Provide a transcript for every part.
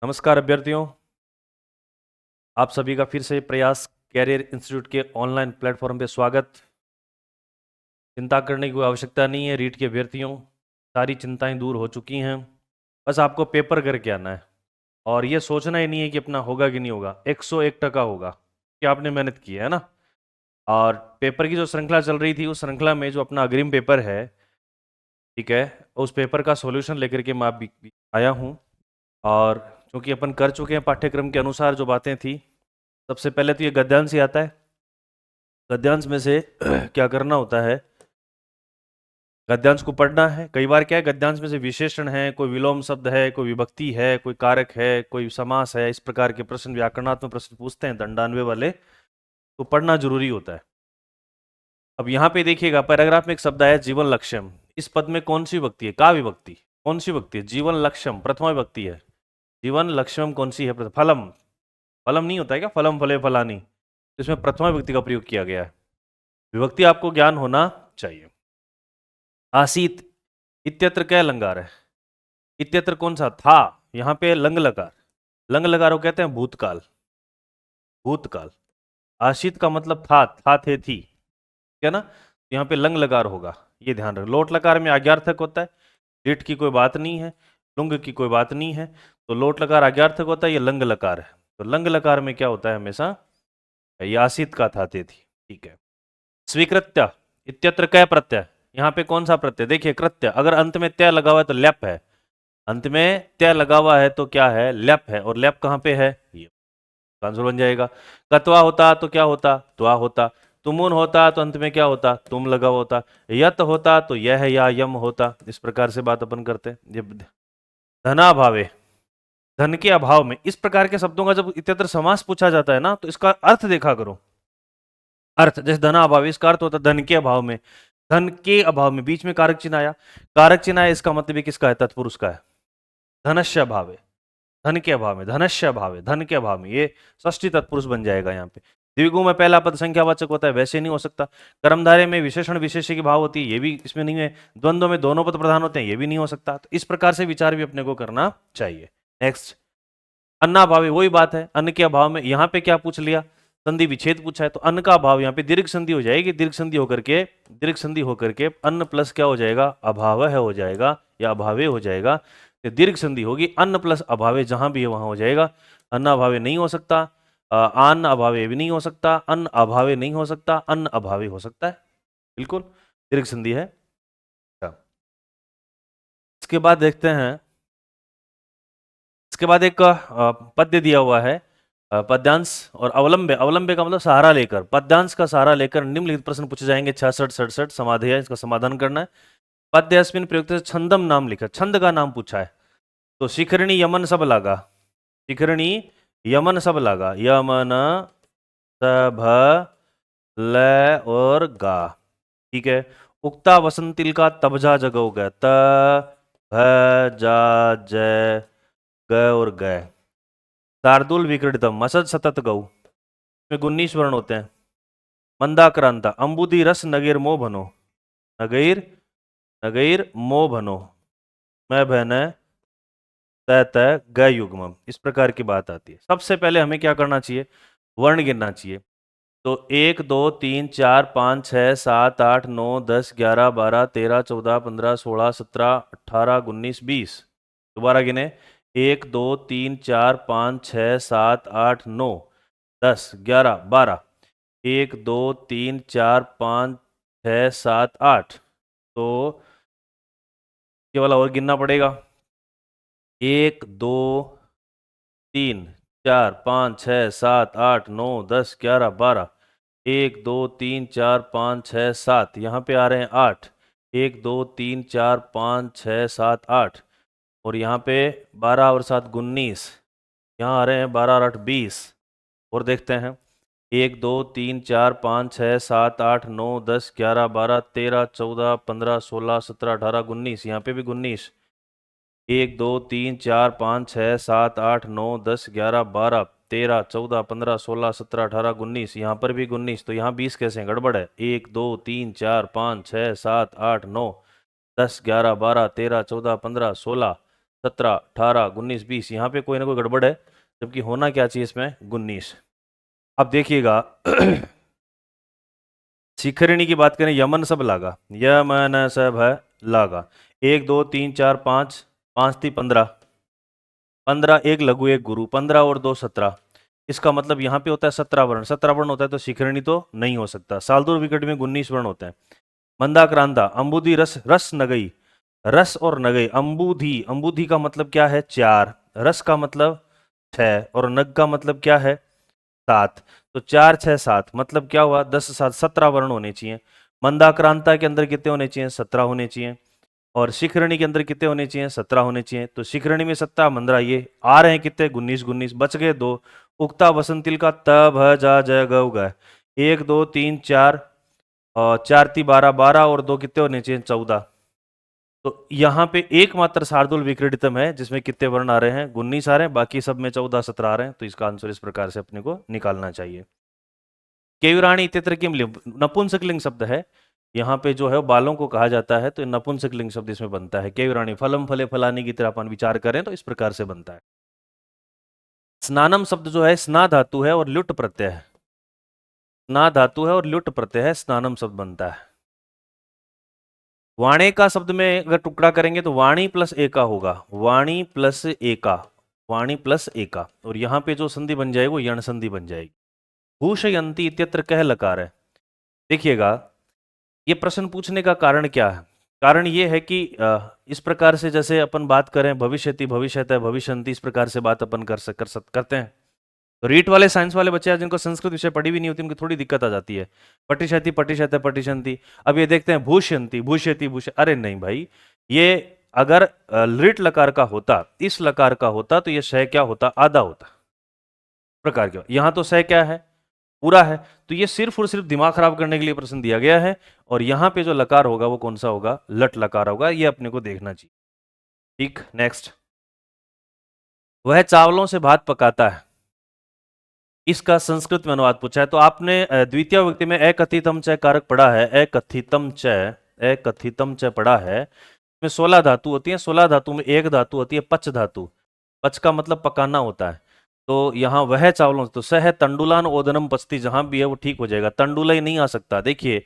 नमस्कार अभ्यर्थियों, आप सभी का फिर से प्रयास कैरियर इंस्टीट्यूट के ऑनलाइन प्लेटफॉर्म पे स्वागत। चिंता करने की कोई आवश्यकता नहीं है। रीट के अभ्यर्थियों, सारी चिंताएं दूर हो चुकी हैं। बस आपको पेपर करके आना है और ये सोचना ही नहीं है कि अपना होगा कि नहीं होगा। 101% होगा कि आपने मेहनत की है ना। और पेपर की जो श्रृंखला चल रही थी, उस श्रृंखला में जो अपना अग्रिम पेपर है, ठीक है, उस पेपर का सॉल्यूशन लेकर के मैं आया हूँ। और क्योंकि अपन कर चुके हैं पाठ्यक्रम के अनुसार जो बातें थी, सबसे पहले तो ये गद्यांश ही आता है। गद्यांश में से क्या करना होता है, गद्यांश को पढ़ना है। कई बार क्या है, गद्यांश में से विशेषण है, कोई विलोम शब्द है, कोई विभक्ति है, कोई कारक है, कोई समास है, इस प्रकार के प्रश्न व्याकरणात्मक प्रश्न पूछते हैं दंडान्वय वाले, तो पढ़ना जरूरी होता है। अब यहाँ पे देखिएगा, पैराग्राफ में एक शब्द आया जीवन लक्ष्यम। इस पद में कौन सी विभक्ति है? का विभक्ति। कौन सी विभक्ति है? जीवन लक्ष्यम प्रथमा विभक्ति है। जीवन लक्ष्यम कौन सी है? फलम। फलम नहीं होता है क्या? फलम फले फलानी, इसमें प्रथमा विभक्ति का प्रयोग किया गया है। विभक्ति आपको ज्ञान होना चाहिए। आसीत इत्यत्र क्या लंगार है? इत्यत्र कौन सा? था। यहाँ पे लंग लकार। लंग लकार को कहते हैं भूतकाल। भूतकाल। आशित का मतलब था थे थी, ठीक है ना। यहाँ पे लंग लकार होगा, ये ध्यान रख। लोट लकार में आज्ञार्थक होता है, लिट की कोई बात नहीं है, लुंग की कोई बात नहीं है, तो लोट लकार आज्ञार्थक होता है, ये लंग लकार है। तो लंग लकार में क्या होता है हमेशा? ये आशित का था थे थी, ठीक है। स्वीकृत्य इत्यत्र कै प्रत्यय। यहाँ पे कौन सा प्रत्यय? देखिए, कृत्य। अगर अंत में त्य लगा हुआ है तो ल्याप है। अंत में त्य लगा हुआ है तो क्या है? ल्याप है। और ल्याप कहाँ पे है? ये आंसर बन जाएगा। कत्वा होता तो क्या होता? त्वा होता। तुमुन होता तो अंत में क्या होता? तुम लगा हुआ होता। यत होता तो यह या यम होता। इस प्रकार से बात अपन करते हैं। ये धनाभावे, धन के अभाव में, इस प्रकार के शब्दों का जब इत्यत्र समास पूछा जाता है ना, तो इसका अर्थ देखा करो। अर्थ जैसे धना अभाव, इसका अर्थ होता है धन के अभाव में। धन के अभाव में, बीच में कारक चिन्ह आया। कारक चिन्ह आया, इसका मतलब ये किसका है? तत्पुरुष का है। धनस्य अभाव है, धन के अभाव में। धनस्य अभाव है, धन के अभाव में, ये षष्ठी तत्पुरुष बन जाएगा। यहाँ पे द्विगु में पहला पद संख्यावाचक होता है, वैसे नहीं हो सकता। कर्मधारय में विशेषण विशेष्य की भाव होती है, ये भी इसमें नहीं है। द्वंद्व में दोनों पद प्रधान होते हैं, ये भी नहीं हो सकता। तो इस प्रकार से विचार भी अपने को करना चाहिए। नेक्स्ट, अन्ना भावे, वही बात है। अन्न के अभाव में, यहाँ पे क्या पूछ लिया? संधि विच्छेद पूछा है, तो अन्न का अभाव यहाँ पे दीर्घ संधि हो जाएगी। दीर्घ संधि होकर के अन्न प्लस क्या हो जाएगा? अभाव है हो जाएगा, या अभावे हो जाएगा। तो दीर्घ संधि होगी, अन्न प्लस अभावे जहां भी है वहां हो जाएगा। अन्न अभावे नहीं हो सकता, अन्न अभावे भी नहीं हो सकता, अन्न अभावे नहीं हो सकता, अन्न अभावे हो सकता है, बिल्कुल दीर्घ संधि है। अच्छा। इसके बाद देखते हैं, इसके बाद एक पद्य दिया हुआ है, पद्यांश और अवलंब्य। अवलंब्य का मतलब सहारा लेकर, पद्यांश का सहारा लेकर निम्नलिखित प्रश्न पूछे जाएंगे। 66 67 समाधेय, इसका समाधान करना है। पद्य अस्मिन प्रयुक्त छंदम नाम लिखा, छंद का नाम पूछा है। तो शिखरणी यमन सब लागा, शिखरणी यमन सब लागा, यमन सब ल और गा, ठीक है। उक्ता वसंतिल का तबजा जगो गया, त भ जा जय ग और गय। शार्दुल विक्रीडितम, मसद सतत गौ, इसमें 19 वर्ण होते हैं। मंदाक्रांता, अंबुदी रस नगेर मोह भनो, नगैर नगैर मोह भनो, मैं बहन तय तय ग युग्मम। इस प्रकार की बात आती है। सबसे पहले हमें क्या करना चाहिए? वर्ण गिनना चाहिए। तो 1 2 3 4 5 6 7 8 9 10 11 12 13 14 15 16 17 18 19 20। दोबारा गिने, 1 2 3 4 5 6 7 8 9 10 11 12, 1 2 3 4 5 6 7 8। तो ये वाला और गिनना पड़ेगा, 1 2 3 4 5 6 7 8 9 10 11 12, 1 2 3 4 5 6 7, यहाँ पे आ रहे हैं 8, 1 2 3 4 5 6 7 8, और यहाँ पे 12 और 7 19, यहाँ आ रहे हैं 12 और 8 20। और देखते हैं, 1 2 3 4 5 6 7 8 9 10 11 12 13 14 15 16 17 18 19, यहाँ पे भी 19, 1 2 3 4 5 6 7 8 9 10 11 12 13 14 15 16 17 18 19, यहाँ पर भी 19। तो यहाँ 20 कैसे हैं? गड़बड़ है। 1 2 3 4 5 6 7 8 9 10 11 12 13 14 15 16 17, 18, 19, 20, यहाँ पे कोई ना कोई गड़बड़ है, जबकि होना क्या चाहिए इसमें 19। अब देखिएगा शिखरिणी की बात करें, यमन सब लागा, यमन सब है लागा, 1 2 3 4 5, 5 3 15, 15 एक लघु एक गुरु, 15 और 2 17। इसका मतलब यहाँ पे होता है 17 वर्ण, 17 वर्ण होता है तो शिखरिणी तो नहीं हो सकता। सालदूर विकट में 19 वर्ण होते हैं। मंदाक्रांता, अंबुधि रस, रस नगई, रस और नगई, अंबुधि, अंबुधि का मतलब क्या है 4, रस का मतलब 6 और नग का मतलब क्या है 7। तो 4 6 7 मतलब क्या हुआ 10 7 17 वर्ण होने चाहिए। मंदाक्रांता के अंदर कितने होने चाहिए 17 होने चाहिए, और शिखरणी के अंदर कितने होने चाहिए 17 होने चाहिए। तो शिखरणी में 17, मंद्रा ये आ रहे हैं कितने 19 19, बच गए 2। उक्ता वसंतिल का त भ जा ज ग उ ग, 1 2 3 4 और 4 3 12, 12 और 2 कितने होने चाहिए 14। तो यहाँ पे एकमात्र शार्दुल विक्रीडितम है जिसमें कितने वर्ण आ रहे हैं 19 आ रहे हैं, बाकी सब में 14 17 आ रहे हैं। तो इसका आंसर इस प्रकार से अपने को निकालना चाहिए। केयुराणी इत्यत्र किम लिंग, नपुंसकलिंग शब्द है, यहाँ पे जो है वो बालों को कहा जाता है, तो नपुंसकलिंग शब्द इसमें बनता है। केयुराणी फलम फले फलानी की तरह अपन विचार करें तो इस प्रकार से बनता है। स्नानम शब्द जो है स्ना धातु है और ल्युट प्रत्यय है, स्ना धातु है और ल्युट प्रत्यय है, स्नानम शब्द बनता है। वाणे का शब्द में अगर टुकड़ा करेंगे तो वाणी प्लस एका होगा, वाणी प्लस एका, वाणी प्लस एका, और यहाँ पे जो संधि बन जाएगी वो यण संधि बन जाएगी। भूषयंती इत्यत्र कह लकार है। देखिएगा ये प्रश्न पूछने का कारण क्या है, कारण ये है कि इस प्रकार से जैसे अपन बात करें भविष्यति भविष्यत है भविष्यंती, इस प्रकार से बात अपन करते हैं। तो रीट वाले साइंस वाले बच्चे जिनको संस्कृत विषय पढ़ी भी नहीं होती उनकी थोड़ी दिक्कत आ जाती है। पटिशति पटिशत पटिशंती, अब ये देखते हैं भूष्यंती भूष्यति भूष, अरे नहीं भाई, ये अगर लिट लकार का होता, इस लकार का होता तो ये शय क्या होता आधा होता प्रकार क्या, यहाँ तो शय क्या है पूरा है। तो ये सिर्फ और सिर्फ दिमाग खराब करने के लिए प्रश्न दिया गया है, और यहाँ पे जो लकार होगा वो कौन सा होगा लट लकार होगा, ये अपने को देखना चाहिए। ठीक, नेक्स्ट, वह चावलों से भात पकाता है, इसका संस्कृत में अनुवाद पूछा है। तो आपने द्वितीय विभक्ति में अकथितम च कारक पढ़ा है, अकथितम च पढ़ा है। इसमें 16 धातु होती है, 16 धातु में एक धातु होती है पच धातु, पच का मतलब पकाना होता है। तो यहाँ वह चावलों, तो सह तंडुलान ओदनम पचती, जहां भी है वो ठीक हो जाएगा, तंडुला ही नहीं आ सकता। देखिए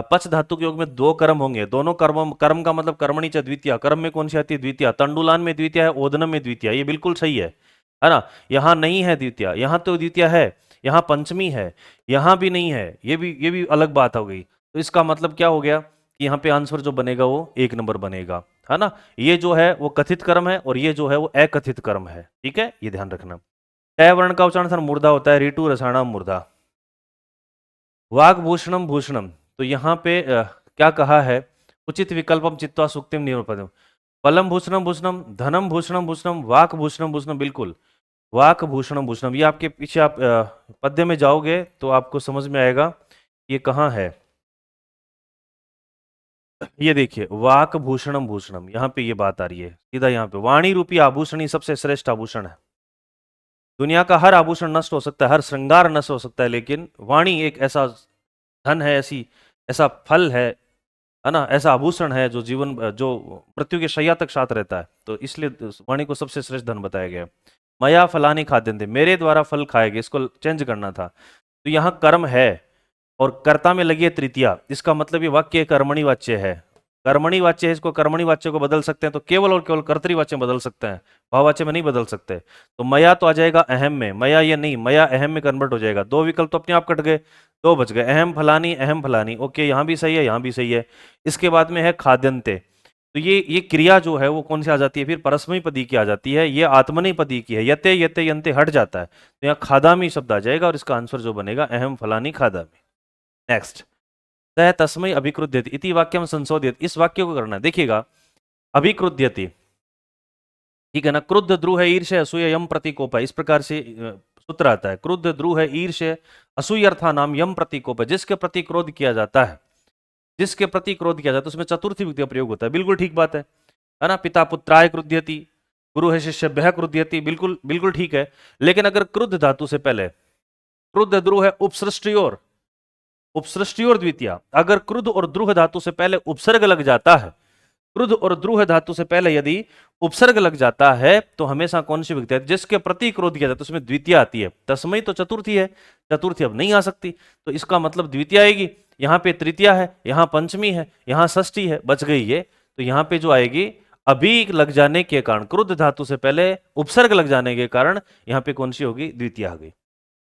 पच धातु के योग में 2 कर्म होंगे, दोनों कर्म, कर्म का मतलब कर्मणि च द्वितीय, कर्म में कौन सी आती है द्वितीय, तंडुलान में द्वितीय है, ओदनम में द्वितीय, ये बिल्कुल सही है ना। यहाँ नहीं है द्वितीय, यहाँ तो द्वितीय है, यहाँ पंचमी है, यहाँ भी नहीं है, ये भी अलग बात हो गई। तो इसका मतलब क्या हो गया कि यहाँ पे आंसर जो बनेगा वो 1 नंबर बनेगा, है ना। ये जो है वो कथित कर्म है और ये जो है वो अकथित कर्म है, ठीक है, ये ध्यान रखना। ट वर्ण का उच्चारण सर मूर्धा होता है, ऋतु रसाणाम मूर्धा। वाग्भूषणम भूषणम, तो यहाँ पे क्या कहा है, उचित विकल्पम चित्वा सुक्तिम निरूपणम, फलम भूषणम भूषणम, धनम भूषणम भूषणम, वाक भूषणम भूषणम, बिल्कुल वाक भूषणम भूषणम। ये आपके पीछे आप पद्य में जाओगे तो आपको समझ में आएगा ये कहाँ है। ये देखिए वाक भूषणम भूषणम, यहाँ पे ये बात आ रही है सीधा यहाँ पे, वाणी रूपी आभूषण ही सबसे श्रेष्ठ आभूषण है। दुनिया का हर आभूषण नष्ट हो सकता है, हर श्रृंगार नष्ट हो सकता है, लेकिन वाणी एक ऐसा धन है, ऐसी ऐसा फल है ना, ऐसा आभूषण है जो जीवन जो मृत्यु के शैया तक साथ रहता है। तो इसलिए वाणी को सबसे श्रेष्ठ धन बताया गया। मया फलानी खाद्यन्ते, मेरे द्वारा फल खाए गए, इसको चेंज करना था। तो यहाँ कर्म है और कर्ता में लगी है तृतीया, इसका मतलब ये वाक्य कर्मणि वाच्य है, कर्मणि वाच्य है, इसको कर्मणि वाच्य को बदल सकते हैं तो केवल और केवल कर्तृवाच्य में बदल सकते हैं, भाववाच्य में नहीं बदल सकते। तो मया तो आ जाएगा अहम में, मया ये नहीं, मया अहम में कन्वर्ट हो जाएगा। 2 विकल्प तो अपने आप कट गए, 2 बच गए, अहम फलानी, ओके यहाँ भी सही है यहाँ भी सही है। इसके बाद में है खाद्यंते, तो ये क्रिया जो है वो कौन सी आ जाती है फिर परस्मयी पदी की आ जाती है, ये आत्मनेय पदी की है, यते यते यंते हट जाता है, तो यहाँ खादामी शब्द आ जाएगा और इसका आंसर जो बनेगा अहम फलानी खादामी। नेक्स्ट, सह तस्मय अभिक्रुध्यति इति वाक्यम संशोधित, इस वाक्य को करना है। देखिएगा अभिक्रुध्यति, ठीक है ना, क्रुद्ध द्रुह है ईर्ष्य असूय यम प्रतिकोप है, इस प्रकार से सूत्र आता है, क्रुद्ध द्रुह है ईर्ष्य असूय अर्था नाम यम प्रतिकोप है, जिसके प्रति क्रोध किया जाता है, जिसके प्रति क्रोध किया जाता है उसमें चतुर्थी विभक्ति का प्रयोग होता है, बिल्कुल ठीक बात है ना। पिता पुत्राय क्रुध्यति, गुरु है शिष्यभ्यः क्रुध्यति, बिल्कुल बिल्कुल ठीक है। लेकिन अगर क्रुद्ध धातु से पहले क्रुद्ध द्रुह है उपसृष्टियोर, उपसृष्टियोर द्वितीया, अगर क्रुद्ध और द्रुह धातु से पहले उपसर्ग लग जाता है क्रुद्ध और द्रुह धातु से पहले यदि उपसर्ग लग जाता है तो हमेशा कौन सी विभक्ति है? जिसके प्रति क्रोध किया जाता है उसमें द्वितीय आती है। तस्मय तो चतुर्थी है, चतुर्थी अब नहीं आ सकती, तो इसका मतलब द्वितीय आएगी। यहाँ पे तृतीया है, यहाँ पंचमी है, यहाँ षष्ठी है, बच गई ये। तो यहाँ पे जो आएगी अभी लग जाने के कारण, क्रुद्ध धातु से पहले उपसर्ग लग जाने के कारण यहाँ पे कौन सी होगी? द्वितीय आ गई।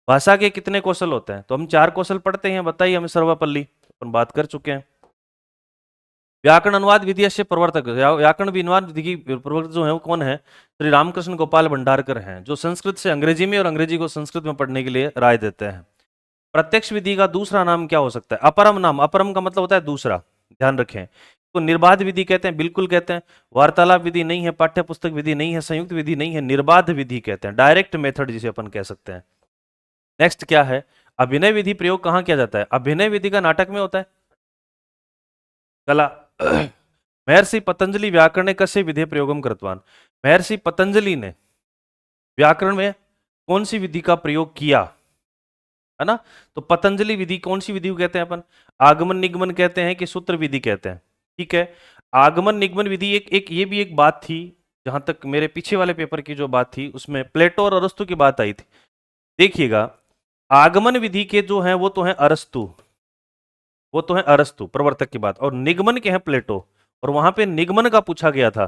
भाषा के कितने कौशल होते हैं? तो हम 4 कौशल पढ़ते हैं, बताइए हमें सर्वपल्ली, अपन बात कर चुके हैं। व्याकरण अनुवाद विधि से प्रवर्तक, व्याकरण अनुवाद विधि की प्रवर्तक जो है वो कौन है? श्री रामकृष्ण गोपाल भंडारकर हैं, जो संस्कृत से अंग्रेजी में और अंग्रेजी को संस्कृत में पढ़ने के लिए राय देते हैं। प्रत्यक्ष विधि का दूसरा नाम क्या हो सकता है? अपरम नाम। अपरम का मतलब होता है दूसरा, ध्यान रखें। तो निर्बाध विधि कहते हैं, बिल्कुल कहते हैं। वार्तालाप विधि नहीं है, पाठ्य पुस्तक विधि नहीं है, संयुक्त विधि नहीं है, निर्बाध विधि कहते हैं, डायरेक्ट मेथड जिसे अपन कह सकते हैं। नेक्स्ट क्या है? अभिनय विधि प्रयोग कहाँ किया जाता है? अभिनय विधि का नाटक में होता है। कला। महर्षि पतंजलि व्याकरण कस्य विधि प्रयोगम कृतवान। महर्षि पतंजलि ने व्याकरण में कौन सी विधि का प्रयोग किया, है ना? तो पतंजलि विधि कौन सी विधि को कहते हैं अपन? आगमन निगमन कहते हैं कि सूत्र विधि कहते हैं? ठीक है, आगमन निगमन विधि एक ये भी एक बात थी, जहां तक मेरे पीछे वाले पेपर की जो बात थी उसमें प्लेटो और अरस्तु की बात आई थी। देखिएगा, आगमन विधि के जो है वो तो है अरस्तु, वो तो है अरस्तु प्रवर्तक की बात, और निगमन के हैं प्लेटो, और वहां पे निगमन का पूछा गया था।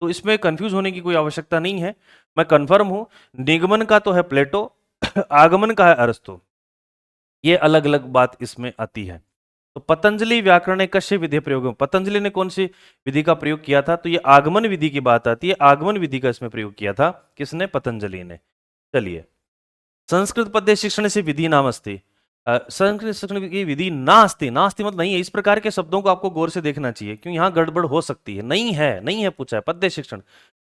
तो इसमें कंफ्यूज होने की कोई आवश्यकता नहीं है, मैं कंफर्म हूं, निगमन का तो है प्लेटो, आगमन का है अरस्तु, ये अलग अलग बात इसमें आती है। तो पतंजलि व्याकरण कस्य विधि प्रयोग, पतंजलि ने कौन सी विधि का प्रयोग किया था? तो ये आगमन विधि की बात आती है, आगमन विधि का इसमें प्रयोग किया था, किसने? पतंजलि ने। चलिए, संस्कृत पद्य शिक्षण से विधि नाम अस्ति। संस्कृत शिक्षण की विधि नास्ति, नास्ति मतलब नहीं है, इस प्रकार के शब्दों को आपको गौर से देखना चाहिए, क्यों यहाँ गड़बड़ हो सकती है। नहीं है, नहीं है पूछा है, पद्य शिक्षण,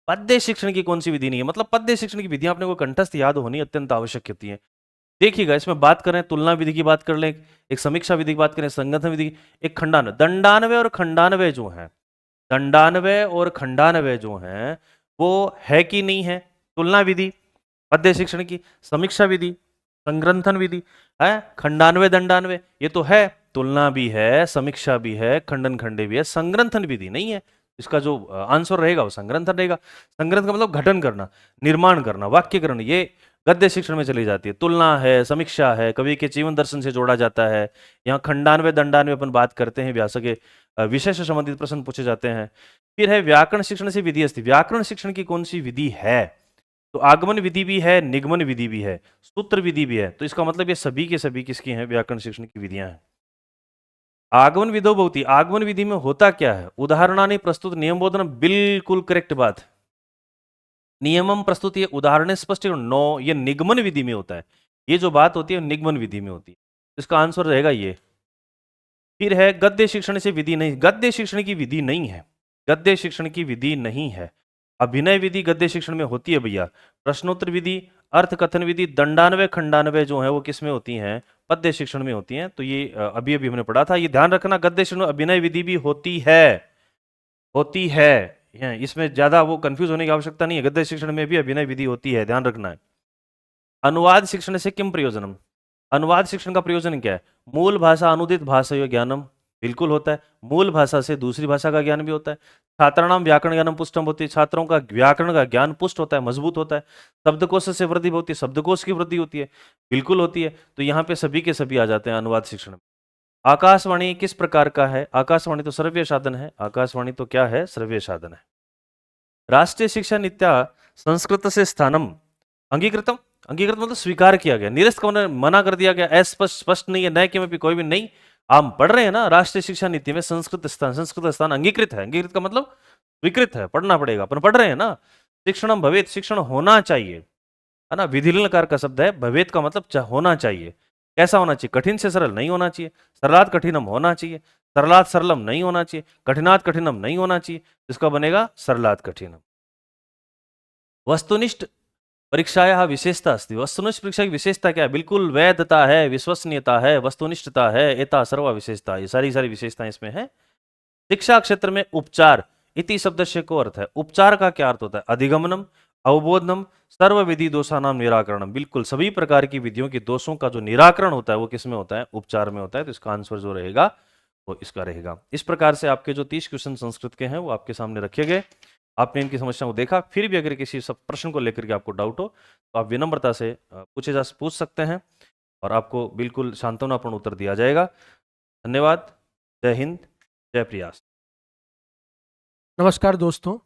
पद्य शिक्षण की कौन सी विधि नहीं है, मतलब पद्य शिक्षण की विधियां अपने को कंठस्थ याद होनी अत्यंत आवश्यक होती है। देखिएगा, इसमें बात करें तुलना विधि की बात कर लें, एक समीक्षा विधि की बात करें, संगठन विधि की, एक खंडान, दंडान्वय और खंडान्वय जो है, दंडान्वय और खंडान्वय जो है वो है कि नहीं है? तुलना विधि पद्य शिक्षण की, समीक्षा विधि, संग्रंथन विधि है, खंडान्वय दंडान्वय ये तो है, तुलना भी है, समीक्षा भी है, खंडन खंडे भी है, संग्रंथन विधि नहीं है। इसका जो आंसर रहेगा वो संग्रंथन रहेगा। संग्रंथन का मतलब गठन करना, निर्माण करना, वाक्यकरण, ये गद्य शिक्षण में चली जाती है। तुलना है, समीक्षा है, कवि के जीवन दर्शन से जोड़ा जाता है। यहाँ खंडान्वय दंडान्वय अपन बात करते हैं, व्यास के विषय से संबंधित प्रश्न पूछे जाते हैं। फिर है व्याकरण शिक्षण से विधि अस्ति, व्याकरण शिक्षण की कौन सी विधि है? तो आगमन विधि भी है, निगमन विधि भी है, सूत्र विधि भी है, तो इसका मतलब ये सभी के सभी किसकी हैं? व्याकरण शिक्षण की विधियां हैं। आगमन विधो भवति, आगमन विधि में होता क्या है? उदाहरणानि प्रस्तुत नियम बोधन, बिल्कुल करेक्ट बात, नियमम प्रस्तुत, ये उदाहरण स्पष्ट नो, ये निगमन विधि में होता है, ये जो बात होती है निगमन विधि में होती है, इसका आंसर रहेगा ये। फिर है गद्य शिक्षण से विधि नहीं, गद्य शिक्षण की विधि नहीं है, गद्य शिक्षण की विधि नहीं है। अभिनय विधि गद्य शिक्षण में होती है भैया, प्रश्नोत्तर विधि, अर्थ कथन विधि, दंडान्वय खंडान्वय जो है वो किस में होती हैं? पद्य शिक्षण में होती हैं। तो ये अभी अभी हमने पढ़ा था, ये ध्यान रखना, गद्य शिक्षण में अभिनय विधि भी होती है, होती है, इसमें ज्यादा वो कंफ्यूज होने की आवश्यकता नहीं है, गद्य शिक्षण में भी अभिनय विधि होती है, ध्यान रखना है। अनुवाद शिक्षण से किम प्रयोजनम, अनुवाद शिक्षण का प्रयोजन क्या है? मूल भाषा अनुदित भाषा ज्ञानम, बिल्कुल होता है, मूल भाषा से दूसरी भाषा का ज्ञान भी होता है। छात्राणाम व्याकरण ज्ञानम पुष्टम होती है, छात्रों का व्याकरण का ज्ञान पुष्ट होता है, मजबूत होता है। शब्दकोश से वृद्धि होती है, शब्दकोश की वृद्धि होती है, बिल्कुल होती है। तो यहाँ पे सभी के सभी आ जाते हैं अनुवाद शिक्षण में। आकाशवाणी किस प्रकार का है? आकाशवाणी तो श्रव्य साधन है, आकाशवाणी तो क्या है? श्रव्य साधन है। राष्ट्रीय शिक्षा नीत्या संस्कृत से स्थानम अंगीकृतम, अंगीकृत मतलब स्वीकार किया गया, निरस्त का मना कर दिया गया, अस्पष्ट स्पष्ट नहीं है, न कि में भी कोई भी नहीं, हम पढ़ रहे हैं ना, राष्ट्रीय शिक्षा नीति में संस्कृत स्थान अंगीकृत है, अंगीकृत का मतलब स्वीकृत है, पढ़ना पड़ेगा, अपन पढ़ रहे हैं ना। शिक्षणम भवेत, शिक्षण होना चाहिए, है ना, विधिलकार का शब्द है, भवेत का मतलब होना चाहिए। कैसा होना चाहिए? कठिन से सरल नहीं होना चाहिए, सरलात कठिनम होना चाहिए, सरलात सरलम नहीं होना चाहिए, कठिनात कठिनम नहीं होना चाहिए, इसका बनेगा सरलात कठिनम। वस्तुनिष्ठ परीक्षाया विशेषता अस्ति, वस्तुनिष्ठ परीक्षा की विशेषता क्या है? बिल्कुल वैधता है, विश्वसनीयता है, वस्तुनिष्ठता है, एता सर्व विशेषता, ये सारी सारी विशेषताएं इसमें है। शिक्षा क्षेत्र में उपचार इति शब्द से को अर्थ है, उपचार का क्या अर्थ होता है? अधिगमनम, अवबोधनम, सर्व विधि दोषानाम निराकरणम, बिल्कुल सभी प्रकार की विधियों के दोषों का जो निराकरण होता है वो किसमें होता है? उपचार में होता है। तो इसका आंसर जो रहेगा तो इसका रहेगा। इस प्रकार से आपके जो 30 क्वेश्चन संस्कृत के हैं वो आपके सामने रखे गए। आपने इनकी समस्या को देखा, फिर भी अगर किसी सब प्रश्न को लेकर के आपको डाउट हो तो आप विनम्रता से पूछ सकते हैं और आपको बिल्कुल सांत्वनापूर्ण उत्तर दिया जाएगा। धन्यवाद। जय हिंद, जय प्रयास। नमस्कार दोस्तों,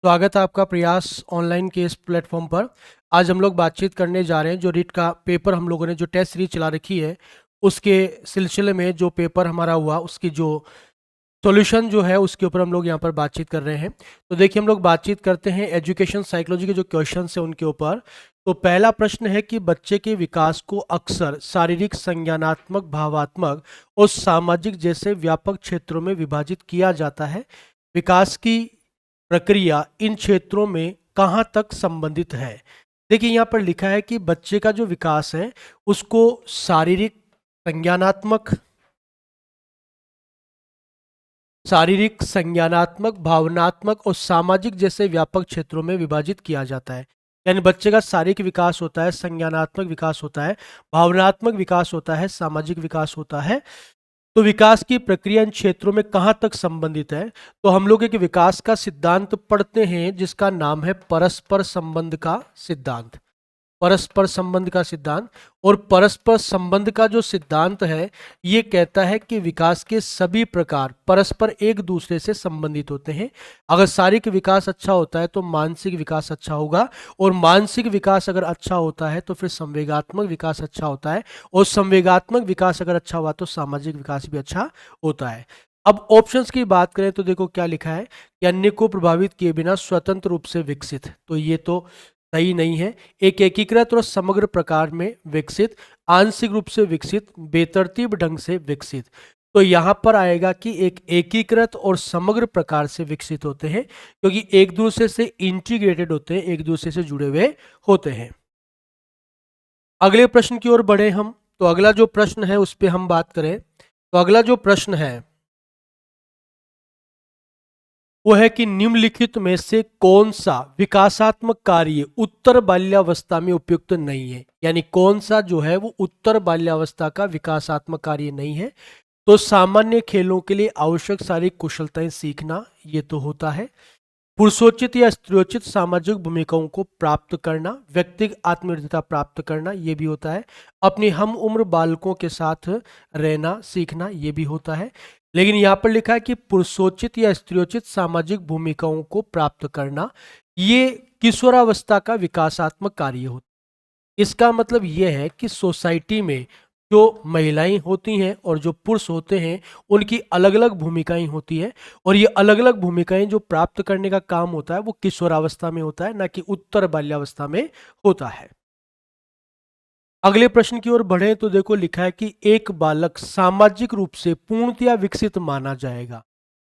स्वागत है आपका प्रयास ऑनलाइन के इस प्लेटफॉर्म पर। आज हम लोग बातचीत करने जा रहे हैं जो रीट का पेपर हम लोगों ने जो टेस्ट सीरीज चला रखी है उसके सिलसिले में जो पेपर हमारा हुआ उसकी जो सॉल्यूशन जो है उसके ऊपर हम लोग यहाँ पर बातचीत कर रहे हैं। तो देखिए, हम लोग बातचीत करते हैं एजुकेशन साइकोलॉजी के जो क्वेश्चन है उनके ऊपर। तो पहला प्रश्न है कि बच्चे के विकास को अक्सर शारीरिक, संज्ञानात्मक, भावात्मक और सामाजिक जैसे व्यापक क्षेत्रों में विभाजित किया जाता है। विकास की प्रक्रिया इन क्षेत्रों में कहाँ तक संबंधित है? देखिए, यहाँ पर लिखा है कि बच्चे का जो विकास है उसको शारीरिक, संज्ञानात्मक, भावनात्मक और सामाजिक जैसे व्यापक क्षेत्रों में विभाजित किया जाता है। यानी बच्चे का शारीरिक विकास होता है, संज्ञानात्मक विकास होता है, भावनात्मक विकास होता है, सामाजिक विकास होता है। तो विकास की प्रक्रिया इन क्षेत्रों में कहाँ तक संबंधित है? तो हम लोग एक विकास का सिद्धांत पढ़ते हैं जिसका नाम है परस्पर संबंध का सिद्धांत। परस्पर संबंध का सिद्धांत, और परस्पर संबंध का जो सिद्धांत है ये कहता है कि विकास के सभी प्रकार परस्पर एक दूसरे से संबंधित होते हैं। अगर शारीरिक विकास अच्छा होता है तो मानसिक विकास अच्छा होगा, और मानसिक विकास अगर अच्छा होता है तो फिर संवेगात्मक विकास अच्छा होता है, और संवेगात्मक विकास अगर अच्छा हुआ तो सामाजिक विकास भी अच्छा होता है। अब ऑप्शंस की बात करें तो देखो क्या लिखा है कि अन्य को प्रभावित किए बिना स्वतंत्र रूप से विकसित, तो ये तो सही नहीं है। एक एकीकृत और समग्र प्रकार में विकसित, आंशिक रूप से विकसित, बेतरतीब ढंग से विकसित। तो यहां पर आएगा कि एक एकीकृत और समग्र प्रकार से विकसित होते हैं क्योंकि एक दूसरे से इंटीग्रेटेड होते हैं, एक दूसरे से जुड़े हुए होते हैं। अगले प्रश्न की ओर बढ़े हम। तो अगला जो प्रश्न है उस पर हम बात करें तो अगला जो प्रश्न है वो है कि निम्नलिखित में से कौन सा विकासात्मक कार्य उत्तर बाल्यावस्था में उपयुक्त नहीं है? यानी कौन सा जो है वो उत्तर बाल्यावस्था का विकासात्मक कार्य नहीं है? तो सामान्य खेलों के लिए आवश्यक शारीरिक कुशलताएं सीखना, ये तो होता है। पुरुषोचित या स्त्रियोचित सामाजिक भूमिकाओं को प्राप्त करना, व्यक्तिगत आत्मनिर्भरता प्राप्त करना, ये भी होता है। अपनी हम उम्र बालकों के साथ रहना सीखना, ये भी होता है। लेकिन यहाँ पर लिखा है कि पुरुषोचित या स्त्रियोचित सामाजिक भूमिकाओं को प्राप्त करना, ये किशोरावस्था का विकासात्मक कार्य होता है। इसका मतलब यह है कि सोसाइटी में जो महिलाएं होती हैं और जो पुरुष होते हैं उनकी अलग अलग भूमिकाएं होती हैं, और ये अलग अलग भूमिकाएं जो प्राप्त करने का काम होता है वो किशोरावस्था में होता है, ना कि उत्तर बाल्यावस्था में होता है। अगले प्रश्न की ओर बढ़े तो देखो लिखा है कि एक बालक सामाजिक रूप से पूर्णतया विकसित माना जाएगा।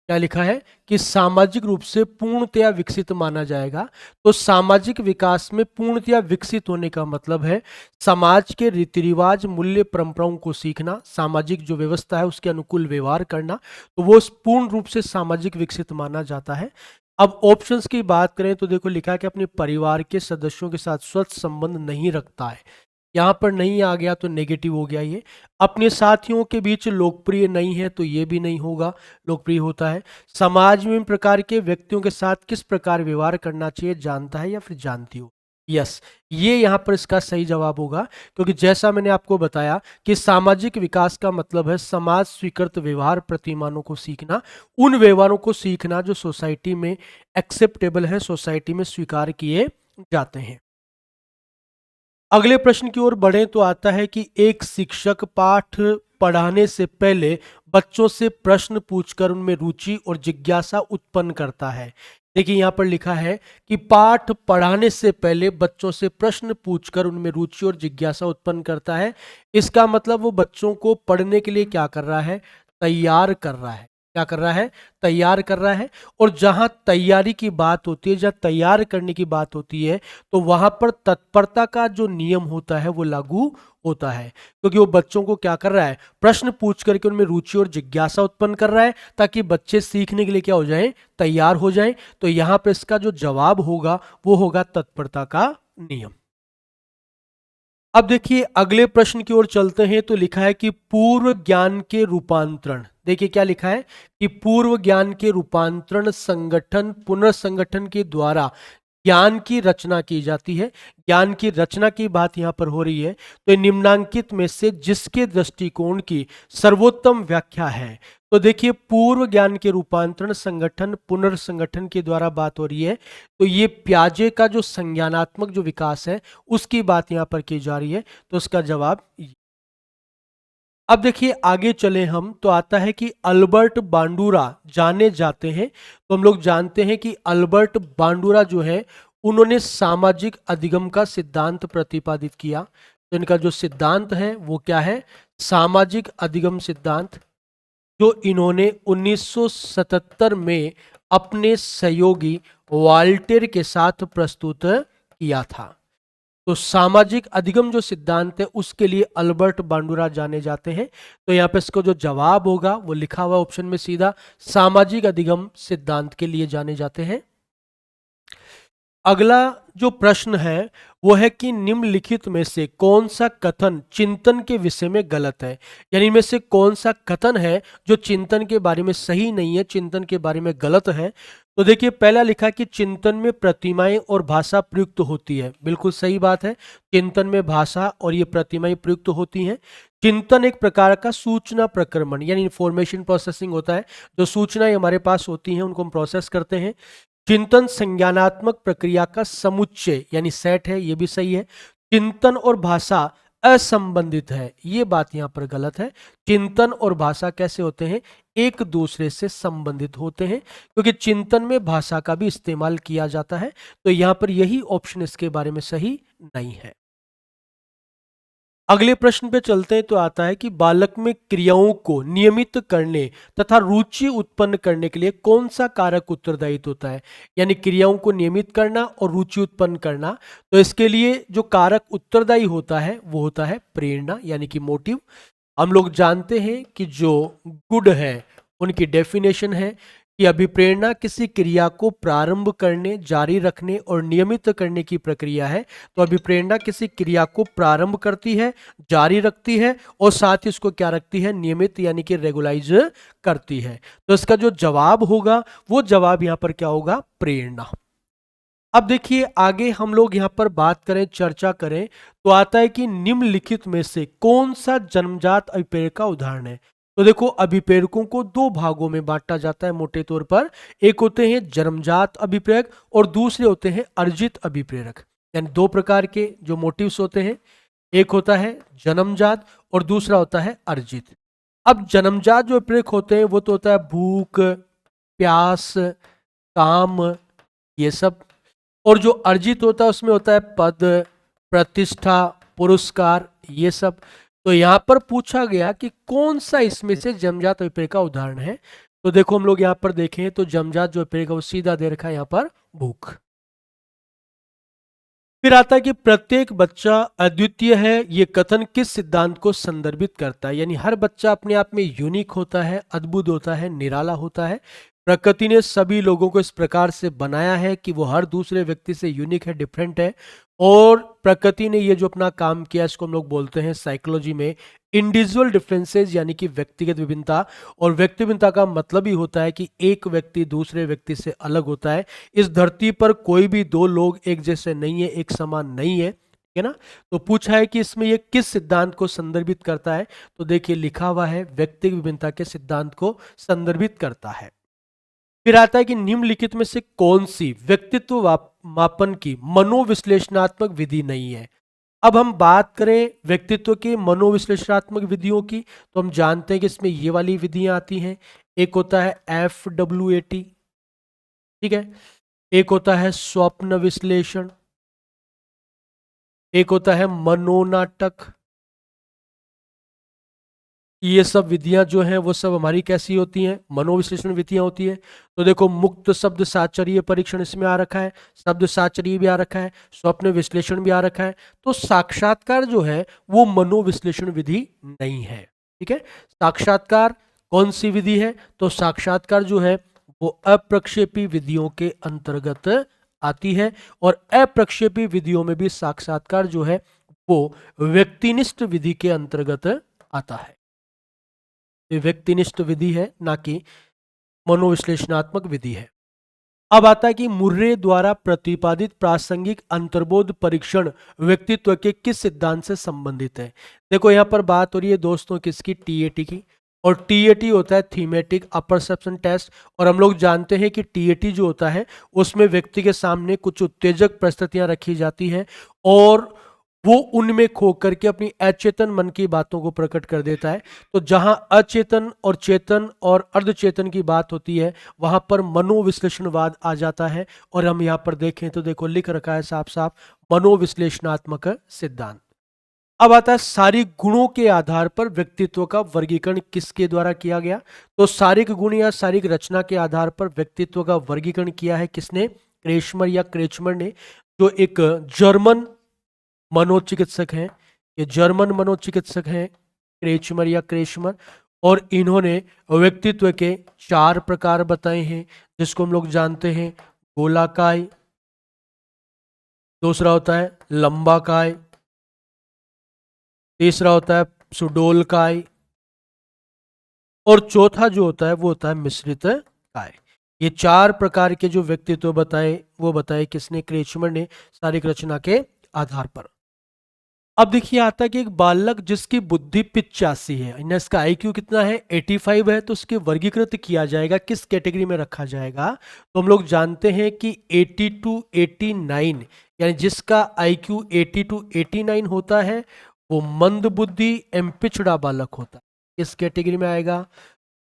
क्या लिखा है कि सामाजिक रूप से पूर्णतया विकसित माना जाएगा। तो सामाजिक विकास में पूर्णतया विकसित होने का मतलब है समाज के रीति रिवाज, मूल्य, परंपराओं को सीखना, सामाजिक जो व्यवस्था है उसके अनुकूल व्यवहार करना, तो वो पूर्ण रूप से सामाजिक विकसित माना जाता है। अब ऑप्शंस की बात करें तो देखो लिखा है कि अपने परिवार के सदस्यों के साथ स्वस्थ संबंध नहीं रखता है। यहाँ पर नहीं आ गया तो नेगेटिव हो गया ये। अपने साथियों के बीच लोकप्रिय नहीं है तो ये भी नहीं होगा, लोकप्रिय होता है। समाज में इन प्रकार के व्यक्तियों के साथ किस प्रकार व्यवहार करना चाहिए जानता है या फिर जानती हो? यस, ये यहाँ पर इसका सही जवाब होगा, क्योंकि जैसा मैंने आपको बताया कि सामाजिक विकास का मतलब है समाज स्वीकृत व्यवहार प्रतिमानों को सीखना, उन व्यवहारों को सीखना जो सोसाइटी में एक्सेप्टेबल है, सोसाइटी में स्वीकार किए जाते हैं। अगले प्रश्न की ओर बढ़े तो आता है कि एक शिक्षक पाठ पढ़ाने से पहले बच्चों से प्रश्न पूछकर उनमें रुचि और जिज्ञासा उत्पन्न करता है। देखिए यहाँ पर लिखा है कि पाठ पढ़ाने से पहले बच्चों से प्रश्न पूछकर उनमें रुचि और जिज्ञासा उत्पन्न करता है। इसका मतलब वो बच्चों को पढ़ने के लिए क्या कर रहा है? तैयार कर रहा है। क्या कर रहा है? तैयार कर रहा है। और जहां तैयारी की बात होती है, जहां तैयार करने की बात होती है, तो वहां पर तत्परता का जो नियम होता है वो लागू होता है, क्योंकि वो बच्चों को क्या कर रहा है? प्रश्न पूछ करके उनमें रुचि और जिज्ञासा उत्पन्न कर रहा है ताकि बच्चे सीखने के लिए क्या हो जाएं? तैयार हो जाएं। तो यहां पर इसका जो जवाब होगा वो होगा तत्परता का नियम। अब देखिए अगले प्रश्न की ओर चलते हैं तो लिखा है कि पूर्व ज्ञान के रूपांतरण, देखिए क्या लिखा है कि पूर्व ज्ञान के रूपांतरण, संगठन, पुनर्संगठन के द्वारा ज्ञान की रचना की जाती है। ज्ञान की रचना की बात यहां पर हो रही है। तो निम्नांकित में से जिसके दृष्टिकोण की सर्वोत्तम व्याख्या है, तो देखिए पूर्व ज्ञान के रूपांतरण, संगठन, पुनर्संगठन के द्वारा बात हो रही है। तो ये प्याजे का जो संज्ञानात्मक जो विकास है उसकी बात यहां पर की जा रही है। तो उसका जवाब अब देखिए आगे चले हम तो आता है कि अल्बर्ट बांडुरा जाने जाते हैं। तो हम लोग जानते हैं कि अल्बर्ट बांडुरा जो है उन्होंने सामाजिक अधिगम का सिद्धांत प्रतिपादित किया। तो इनका जो सिद्धांत है वो क्या है? सामाजिक अधिगम सिद्धांत, जो इन्होंने 1977 में अपने सहयोगी वाल्टेर के साथ प्रस्तुत किया था। तो सामाजिक अधिगम जो सिद्धांत है उसके लिए अल्बर्ट बांडुरा जाने जाते हैं। तो यहाँ पे इसको जो जवाब होगा वो लिखा हुआ ऑप्शन में सीधा सामाजिक अधिगम सिद्धांत के लिए जाने जाते हैं। अगला जो प्रश्न है वो है कि निम्नलिखित में से कौन सा कथन चिंतन के विषय में गलत है, यानी इनमें से कौन सा कथन है जो चिंतन के बारे में सही नहीं है, चिंतन के बारे में गलत है। तो देखिए पहला लिखा कि चिंतन में प्रतिमाएं और भाषा प्रयुक्त होती है। बिल्कुल सही बात है, चिंतन में भाषा और ये प्रतिमाएं प्रयुक्त होती हैं। चिंतन एक प्रकार का सूचना प्रक्रमण यानी इंफॉर्मेशन प्रोसेसिंग होता है। जो सूचनाएं हमारे पास होती हैं उनको हम प्रोसेस करते हैं। चिंतन संज्ञानात्मक प्रक्रिया का समुच्चय यानी सेट है, ये भी सही है। चिंतन और भाषा असंबंधित है, ये बात यहां पर गलत है। चिंतन और भाषा कैसे होते हैं? एक दूसरे से संबंधित होते हैं, क्योंकि चिंतन में भाषा का भी इस्तेमाल किया जाता है। तो यहां पर यही ऑप्शन इसके बारे में सही नहीं है। अगले प्रश्न पे चलते हैं तो आता है कि बालक में क्रियाओं को नियमित करने तथा रुचि उत्पन्न करने के लिए कौन सा कारक उत्तरदायित्व होता है, यानी क्रियाओं को नियमित करना और रुचि उत्पन्न करना। तो इसके लिए जो कारक उत्तरदायी होता है वो होता है प्रेरणा यानी कि मोटिव। हम लोग जानते हैं कि जो गुड है उनकी डेफिनेशन है कि अभिप्रेरणा किसी क्रिया को प्रारंभ करने, जारी रखने और नियमित करने की प्रक्रिया है। तो अभिप्रेरणा किसी क्रिया को प्रारंभ करती है, जारी रखती है और साथ ही उसको क्या रखती है? नियमित यानी कि रेगुलाइज करती है। तो इसका जो जवाब होगा वो जवाब यहां पर क्या होगा? प्रेरणा। अब देखिए आगे हम लोग यहां पर बात करें, चर्चा करें तो आता है कि निम्नलिखित में से कौन सा जन्मजात अभिप्रेरक का उदाहरण है। तो देखो अभिप्रेरकों को दो भागों में बांटा जाता है मोटे तौर पर। एक होते हैं जन्मजात अभिप्रेरक और दूसरे होते हैं अर्जित अभिप्रेरक। यानी दो प्रकार के जो मोटिव्स होते हैं, एक होता है जन्मजात और दूसरा होता है अर्जित। अब जन्मजात जो अभिप्रेरक होते हैं वो तो होता है भूख, प्यास, काम, ये सब। और जो अर्जित होता है उसमें होता है पद, प्रतिष्ठा, पुरस्कार, ये सब। तो यहां पर पूछा गया कि कौन सा इसमें से जन्मजात अभिप्रेरक का उदाहरण है। तो देखो हम लोग यहां पर देखें तो जन्मजात जो अभिप्रेरक है वो सीधा दे रखा है यहां पर भूख। फिर आता है कि प्रत्येक बच्चा अद्वितीय है, ये कथन किस सिद्धांत को संदर्भित करता है, यानी हर बच्चा अपने आप में यूनिक होता है, अद्भुत होता है, निराला होता है। प्रकृति ने सभी लोगों को इस प्रकार से बनाया है कि वो हर दूसरे व्यक्ति से यूनिक है, डिफरेंट है। और प्रकृति ने ये जो अपना काम किया इसको हम लोग बोलते हैं साइकोलॉजी में इंडिविजुअल डिफरेंसेस यानी कि व्यक्तिगत विभिन्नता। और व्यक्ति विभिन्नता का मतलब ही होता है कि एक व्यक्ति दूसरे व्यक्ति से अलग होता है। इस धरती पर कोई भी दो लोग एक जैसे नहीं है, एक समान नहीं है, ठीक है ना। तो पूछा है कि इसमें ये किस सिद्धांत को संदर्भित करता है। तो देखिए लिखा हुआ है व्यक्तिगत विभिन्नता के सिद्धांत को संदर्भित करता है। फिर आता है कि निम्नलिखित में से कौन सी व्यक्तित्व मापन की मनोविश्लेषणात्मक विधि नहीं है। अब हम बात करें व्यक्तित्व के मनोविश्लेषणात्मक विधियों की तो हम जानते हैं कि इसमें ये वाली विधियां आती हैं। एक होता है FWAT, ठीक है। एक होता है स्वप्न विश्लेषण, एक होता है मनोनाटक। ये सब विधियां जो हैं वो सब हमारी कैसी होती हैं? मनोविश्लेषण विधियां होती है। तो देखो मुक्त शब्द साचर्य परीक्षण इसमें आ रखा है, शब्द साचर्य भी आ रखा है, स्वप्न विश्लेषण भी आ रखा है। तो साक्षात्कार जो है वो मनोविश्लेषण विधि नहीं है, ठीक है। साक्षात्कार कौन सी विधि है? तो साक्षात्कार जो है वो अप्रक्षेपी विधियों के अंतर्गत आती है। और अप्रक्षेपी विधियों में भी साक्षात्कार जो है वो व्यक्तिनिष्ठ विधि के अंतर्गत आता है। ये व्यक्तिनिष्ठ विधि है, ना कि मनोविश्लेषणात्मक विधि है। अब आता है कि मुर्रे द्वारा प्रतिपादित प्रासंगिक अंतर्बोध परीक्षण व्यक्तित्व के किस सिद्धांत से संबंधित है। देखो यहाँ पर बात हो रही है दोस्तों किसकी, टीएटी की। और टीएटी होता है थीमेटिक अपरसेप्शन टेस्ट। और हम लोग जानते हैं कि टीएटी जो होता है उसमें व्यक्ति के सामने कुछ उत्तेजक परिस्थितियां रखी जाती हैं और वो उनमें खो करके अपनी अचेतन मन की बातों को प्रकट कर देता है। तो जहां अचेतन और चेतन और अर्धचेतन की बात होती है वहां पर मनोविश्लेषणवाद आ जाता है। और हम यहाँ पर देखें तो देखो लिख रखा है साफ साफ मनोविश्लेषणात्मक सिद्धांत। अब आता है सारी गुणों के आधार पर व्यक्तित्व का वर्गीकरण किसके द्वारा किया गया। तो सारिक गुण या सारिक रचना के आधार पर व्यक्तित्व का वर्गीकरण किया है किसने, क्रेचमर या क्रेचमर ने, जो एक जर्मन मनोचिकित्सक हैं। ये जर्मन मनोचिकित्सक हैं क्रेचमर या क्रेचमर। और इन्होंने व्यक्तित्व के 4 प्रकार बताए हैं जिसको हम लोग जानते हैं, गोलाकाय, दूसरा होता है लंबाकाय, तीसरा होता है सुडोलकाय और चौथा जो होता है वो होता है मिश्रित काय। ये 4 प्रकार के जो व्यक्तित्व बताए वो बताए किसने, क्रेचमर ने, शारीरिक रचना के आधार पर। अब देखिए आता है कि एक बालक जिसकी बुद्धि 85 है, यानी इसका आईक्यू कितना है 85 है, तो उसके वर्गीकृत किया जाएगा किस कैटेगरी में रखा जाएगा। तो हम लोग जानते हैं कि 80 to 89 यानी जिसका आईक्यू 80 to 89 होता है वो मंद बुद्धि एवं पिछड़ा बालक होता है। इस कैटेगरी में आएगा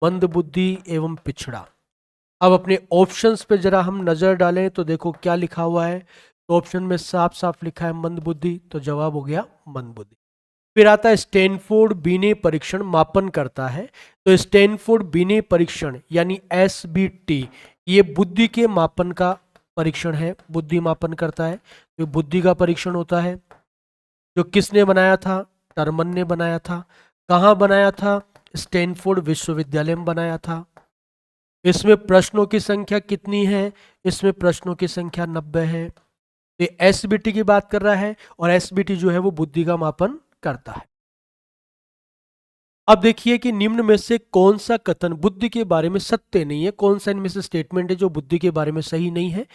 मंद बुद्धि एवं पिछड़ा। अब अपने ऑप्शंस पे जरा हम नजर डालें तो देखो क्या लिखा हुआ है। तो ऑप्शन में साफ साफ लिखा है मंद बुद्धि, तो जवाब हो गया मंद बुद्धि। फिर आता है स्टैनफोर्ड बीने परीक्षण मापन करता है। तो स्टैनफोर्ड बीने परीक्षण यानी एसबीटी ये बुद्धि के मापन का परीक्षण है, बुद्धि मापन करता है। तो बुद्धि का परीक्षण होता है जो किसने बनाया था, टर्मन ने बनाया था। कहाँ बनाया था, स्टैनफोर्ड विश्वविद्यालय में बनाया था। इसमें प्रश्नों की संख्या कितनी है, इसमें प्रश्नों की संख्या 90 है। तो एसबीटी की बात कर रहा है और एसबीटी जो है वो बुद्धि का मापन करता है। अब देखिए कि निम्न में से कौन सा कथन बुद्धि के बारे में सत्य नहीं है, कौन सा इनमें से स्टेटमेंट है जो बुद्धि के बारे में सही नहीं है।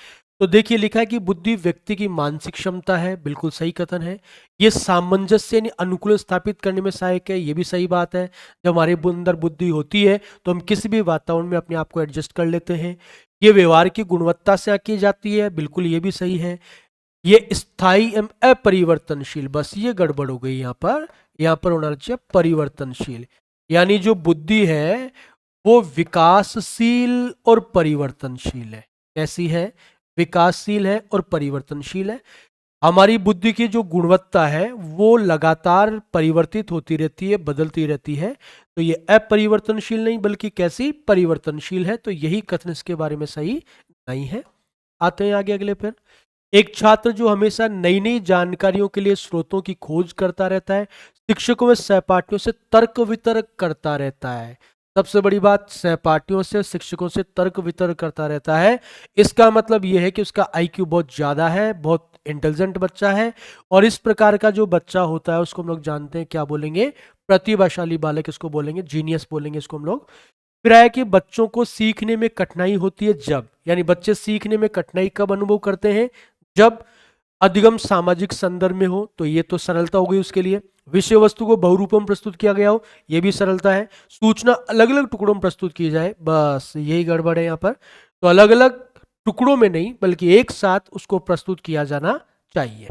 तो देखिए लिखा है कि बुद्धि व्यक्ति की मानसिक क्षमता है, बिल्कुल सही कथन है। ये सामंजस्य यानी अनुकूल स्थापित करने में सहायक है, ये भी सही बात है। जब हमारे अंदर बुद्धि होती है तो हम किसी भी वातावरण में अपने आप को एडजस्ट कर लेते हैं। ये व्यवहार की गुणवत्ता से आकी जाती है, बिल्कुल ये भी सही है। ये स्थायी एवं अपरिवर्तनशील, बस ये गड़बड़ हो गई यहाँ पर होना चाहिए परिवर्तनशील। यानी जो बुद्धि है वो विकासशील और परिवर्तनशील है। कैसी है, विकासशील है और परिवर्तनशील है। हमारी बुद्धि की जो गुणवत्ता है वो लगातार परिवर्तित होती रहती है, बदलती रहती है। तो ये अपरिवर्तनशील नहीं बल्कि कैसी, परिवर्तनशील है। तो यही कथन इसके बारे में सही नहीं है। आते हैं आगे अगले पर। एक छात्र जो हमेशा नई नई जानकारियों के लिए स्रोतों की खोज करता रहता है, शिक्षकों व सहपाठियों से तर्क वितर्क करता रहता है। सबसे बड़ी बात, सहपाठियों से शिक्षकों से तर्क वितर्क करता रहता है। इसका मतलब यह है कि उसका आईक्यू बहुत ज्यादा है, बहुत इंटेलिजेंट बच्चा है। और इस प्रकार का जो बच्चा होता है उसको हम लोग जानते हैं क्या बोलेंगे, प्रतिभाशाली बालक इसको बोलेंगे, जीनियस बोलेंगे इसको हम लोग। फिर आया कि बच्चों को सीखने में कठिनाई होती है जब, यानी बच्चे सीखने में कठिनाई कब अनुभव करते हैं, जब अधिगम सामाजिक संदर्भ में हो। तो ये तो सरलता हो गई उसके लिए। विषय वस्तु को बहुरूपों में प्रस्तुत किया गया हो, ये भी सरलता है। सूचना अलग अलग टुकड़ों में प्रस्तुत की जाए, बस यही गड़बड़ है यहाँ पर। तो अलग अलग टुकड़ों में नहीं बल्कि एक साथ उसको प्रस्तुत किया जाना चाहिए।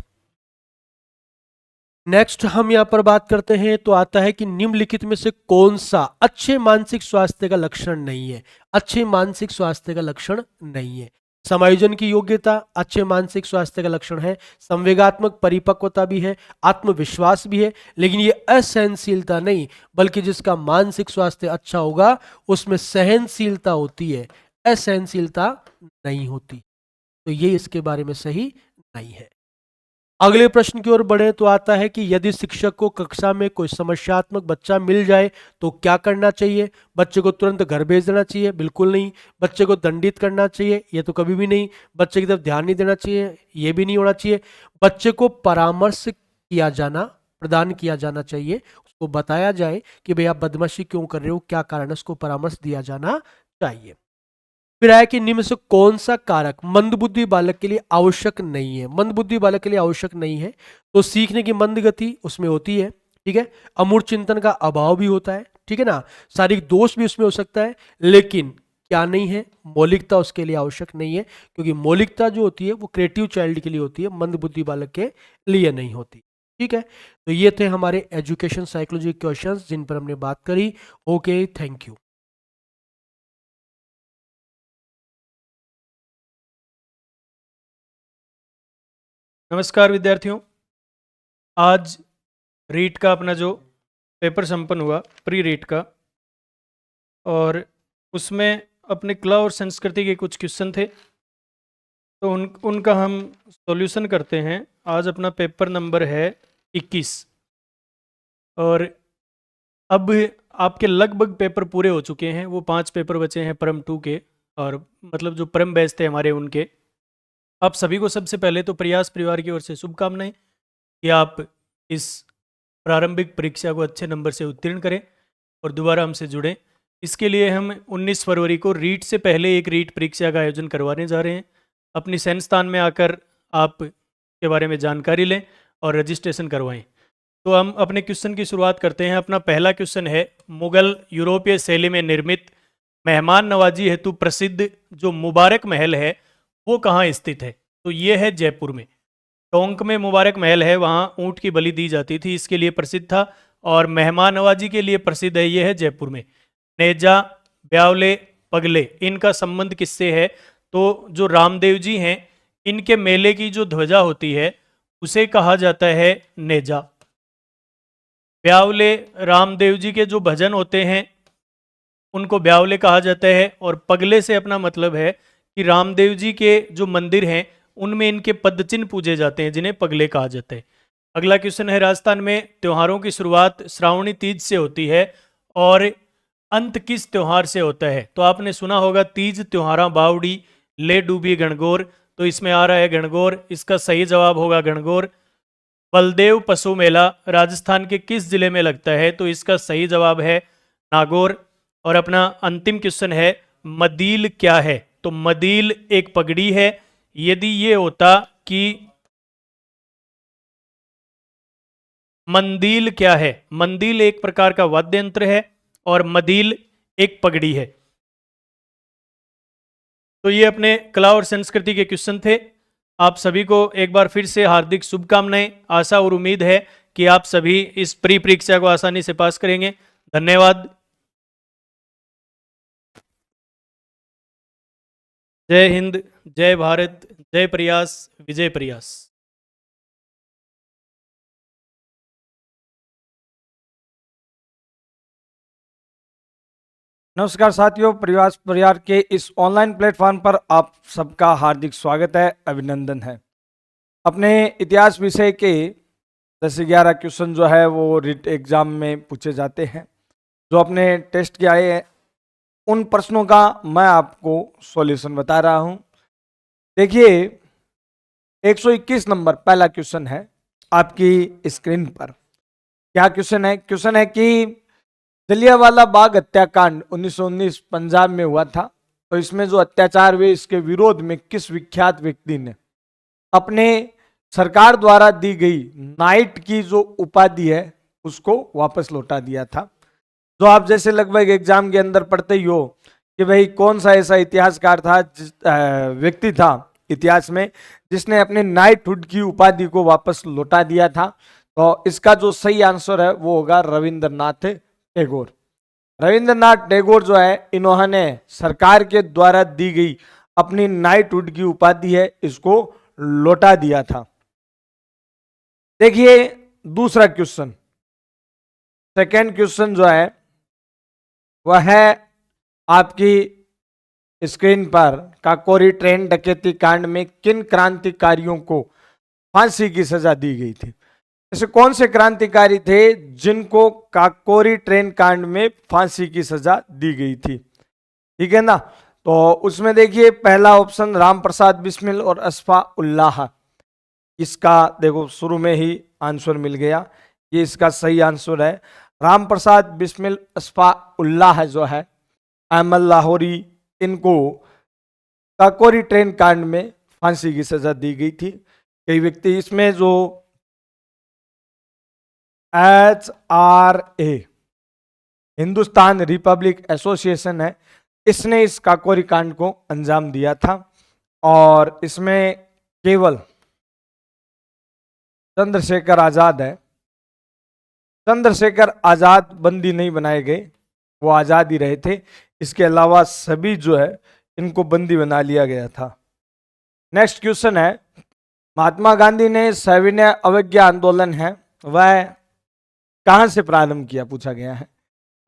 नेक्स्ट हम यहाँ पर बात करते हैं तो आता है कि निम्नलिखित में से कौन सा अच्छे मानसिक स्वास्थ्य का लक्षण नहीं है। अच्छे मानसिक स्वास्थ्य का लक्षण नहीं है। समायोजन की योग्यता अच्छे मानसिक स्वास्थ्य का लक्षण है, संवेगात्मक परिपक्वता भी है, आत्मविश्वास भी है, लेकिन ये असहनशीलता नहीं, बल्कि जिसका मानसिक स्वास्थ्य अच्छा होगा उसमें सहनशीलता होती है, असहनशीलता नहीं होती। तो ये इसके बारे में सही नहीं है। अगले प्रश्न की ओर बढ़े तो आता है कि यदि शिक्षक को कक्षा में कोई समस्यात्मक बच्चा मिल जाए तो क्या करना चाहिए। बच्चे को तुरंत घर भेज देना चाहिए, बिल्कुल नहीं। बच्चे को दंडित करना चाहिए, ये तो कभी भी नहीं। बच्चे की तरफ ध्यान नहीं देना चाहिए, ये भी नहीं होना चाहिए। बच्चे को परामर्श किया जाना, प्रदान किया जाना चाहिए, उसको बताया जाए कि भाई आप बदमाशी क्यों कर रहे हो, क्या कारण है, उसको परामर्श दिया जाना चाहिए। फिर आया कि निम्न से कौन सा कारक मंदबुद्धि बालक के लिए आवश्यक नहीं है। मंदबुद्धि बालक के लिए आवश्यक नहीं है तो सीखने की मंद गति उसमें होती है, ठीक है, अमूर्त चिंतन का अभाव भी होता है, ठीक है ना, शारीरिक दोष भी उसमें हो सकता है, लेकिन क्या नहीं है, मौलिकता उसके लिए आवश्यक नहीं है, क्योंकि मौलिकता जो होती है वो क्रिएटिव चाइल्ड के लिए होती है, मंदबुद्धि बालक के लिए नहीं होती। ठीक है, तो ये थे हमारे एजुकेशन साइकोलॉजी क्वेश्चंस जिन पर हमने बात करी। Okay, thank you. नमस्कार विद्यार्थियों, आज रीट का अपना जो पेपर संपन्न हुआ प्री रीट का, और उसमें अपने कला और संस्कृति के कुछ क्वेश्चन थे, तो उनका हम सॉल्यूशन करते हैं। आज अपना पेपर नंबर है 21 और अब आपके लगभग पेपर पूरे हो चुके हैं। वो 5 पेपर बचे हैं परम 2 के, और मतलब जो परम बैच थे हमारे उनके। आप सभी को सबसे पहले तो प्रयास परिवार की ओर से शुभकामनाएं कि आप इस प्रारंभिक परीक्षा को अच्छे नंबर से उत्तीर्ण करें और दोबारा हमसे जुड़ें। इसके लिए हम 19 फरवरी को रीट से पहले एक रीट परीक्षा का आयोजन करवाने जा रहे हैं। अपनी संस्थान में आकर आप के बारे में जानकारी लें और रजिस्ट्रेशन करवाएं। तो हम अपने क्वेश्चन की शुरुआत करते हैं। अपना पहला क्वेश्चन है, मुगल यूरोपीय शैली में निर्मित मेहमान नवाजी हेतु प्रसिद्ध जो मुबारक महल है वो कहाँ स्थित है? तो ये है जयपुर में। टोंक में मुबारक महल है, वहाँ ऊँट की बलि दी जाती थी, इसके लिए प्रसिद्ध था। और मेहमान नवाजी के लिए प्रसिद्ध है, ये है जयपुर में। नेजा, ब्यावले, पगले, इनका संबंध किससे है? तो जो रामदेव जी हैं, इनके मेले की जो ध्वजा होती है उसे कहा जाता है नेजा। ब्यावले, रामदेव जी के जो भजन होते हैं उनको ब्यावले कहा जाता है। और पगले से अपना मतलब है कि रामदेव जी के जो मंदिर हैं उनमें इनके पदचिन्ह पूजे जाते हैं, जिन्हें पगले कहा जाता है। अगला क्वेश्चन है, राजस्थान में त्योहारों की शुरुआत श्रावणी तीज से होती है और अंत किस त्योहार से होता है? तो आपने सुना होगा तीज त्योहारा बावड़ी ले डूबी गणगौर, तो इसमें आ रहा है गणगौर, इसका सही जवाब होगा गणगौर। बलदेव पशु मेला राजस्थान के किस जिले में लगता है? तो इसका सही जवाब है नागौर। और अपना अंतिम क्वेश्चन है, मदील क्या है? तो मदील एक पगड़ी है। यदि ये होता कि मंदील क्या है? मंदील एक प्रकार का वाद्य यंत्र है और मदील एक पगड़ी है। तो ये अपने कला और संस्कृति के क्वेश्चन थे। आप सभी को एक बार फिर से हार्दिक शुभकामनाएं। आशा और उम्मीद है कि आप सभी इस प्री परीक्षा को आसानी से पास करेंगे। धन्यवाद। जय हिंद, जय भारत, जय प्रयास, विजय प्रयास। नमस्कार साथियों, परिवार के इस ऑनलाइन प्लेटफॉर्म पर आप सबका हार्दिक स्वागत है, अभिनंदन है। अपने इतिहास विषय के 10-11 क्वेश्चन जो है वो रिट एग्जाम में पूछे जाते हैं। जो अपने टेस्ट के आए हैं उन प्रश्नों का मैं आपको सॉल्यूशन बता रहा हूं। देखिए 121 नंबर पहला क्वेश्चन है आपकी स्क्रीन पर। क्या क्वेश्चन है? क्वेश्चन है कि जलियांवाला बाग हत्याकांड 1919 पंजाब में हुआ था, तो इसमें जो अत्याचार हुए इसके विरोध में किस विख्यात व्यक्ति ने अपने सरकार द्वारा दी गई नाइट की जो उपाधि है उसको वापस लौटा दिया था? जो आप जैसे लगभग एग्जाम के अंदर पढ़ते ही हो कि भाई कौन सा ऐसा इतिहासकार था, व्यक्ति था इतिहास में जिसने अपने नाइटहुड की उपाधि को वापस लौटा दिया था। तो इसका जो सही आंसर है वो होगा रविंद्रनाथ टैगोर। रविंद्रनाथ टैगोर जो है, इन्होंने सरकार के द्वारा दी गई अपनी नाइटहुड की उपाधि है इसको लौटा दिया था। देखिए दूसरा क्वेश्चन, सेकंड क्वेश्चन जो है वह है आपकी स्क्रीन पर। काकोरी ट्रेन डकैती कांड में किन क्रांतिकारियों को फांसी की सजा दी गई थी? ऐसे कौन से क्रांतिकारी थे जिनको काकोरी ट्रेन कांड में फांसी की सजा दी गई थी? ठीक है ना। तो उसमें देखिए पहला ऑप्शन राम प्रसाद बिस्मिल और अशफा उल्लाह। इसका देखो शुरू में ही आंसर मिल गया, ये इसका सही आंसर है। राम प्रसाद बिस्मिल अस्फा उल्लाह जो है, अहमद लाहौरी, इनको काकोरी ट्रेन कांड में फांसी की सजा दी गई थी। कई व्यक्ति इसमें जो HRA हिंदुस्तान रिपब्लिक एसोसिएशन है, इसने इस काकोरी कांड को अंजाम दिया था और इसमें केवल चंद्रशेखर आजाद है। चंद्रशेखर आजाद बंदी नहीं बनाए गए, वो आजाद ही रहे थे। इसके अलावा सभी जो है इनको बंदी बना लिया गया था। नेक्स्ट क्वेश्चन है, महात्मा गांधी ने सविनय अवज्ञा आंदोलन है वह कहां से प्रारंभ किया, पूछा गया है।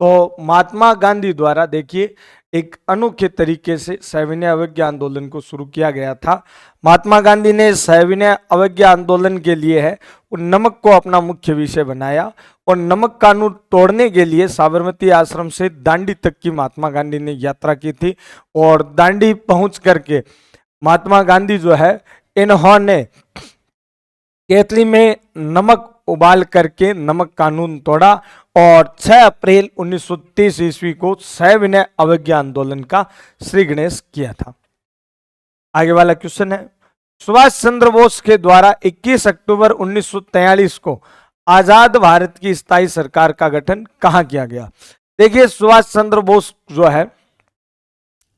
तो महात्मा गांधी द्वारा देखिए एक अनोखे तरीके से सविनय अवज्ञा आंदोलन को शुरू किया गया था। महात्मा गांधी ने सविनय अवज्ञा आंदोलन के लिए है वो नमक को अपना मुख्य विषय बनाया और नमक कानून तोड़ने के लिए साबरमती आश्रम से दांडी तक की महात्मा गांधी ने यात्रा की थी और दांडी पहुंच करके महात्मा गांधी जो है इन्होंने केतली में नमक उबाल करके नमक कानून तोड़ा और 6 अप्रैल 1930 ईस्वी को सविनय अवज्ञा आंदोलन का श्री गणेश किया था। आगे वाला क्वेश्चन है, सुभाष चंद्र बोस के द्वारा 21 अक्टूबर 1943 को आजाद भारत की स्थायी सरकार का गठन कहां किया गया। देखिए सुभाष चंद्र बोस जो है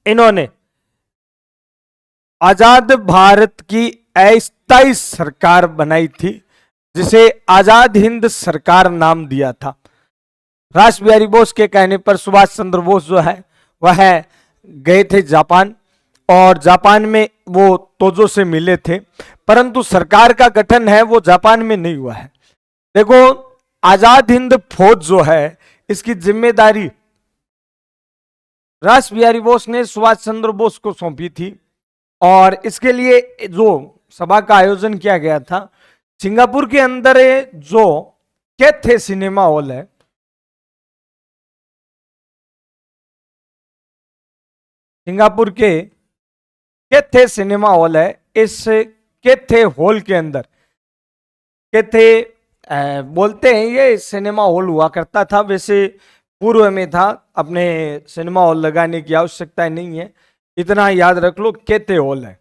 इन्होंने आजाद भारत की अस्थायी सरकार बनाई थी जिसे आजाद हिंद सरकार नाम दिया था। रास बिहारी बोस के कहने पर सुभाष चंद्र बोस जो है वह गए थे जापान और जापान में वो तोजो से मिले थे, परंतु सरकार का गठन है वो जापान में नहीं हुआ है। देखो आजाद हिंद फौज जो है इसकी जिम्मेदारी रास बिहारी बोस ने सुभाष चंद्र बोस को सौंपी थी और इसके लिए जो सभा का आयोजन किया गया था सिंगापुर के अंदर जो कैथे सिनेमा हॉल है, सिंगापुर के कैथे सिनेमा हॉल है, इस कैथे हॉल के अंदर कैथे बोलते हैं ये सिनेमा हॉल हुआ करता था। वैसे पूर्व में था, अपने सिनेमा हॉल लगाने की आवश्यकता नहीं है, इतना याद रख लो कैथे हॉल है,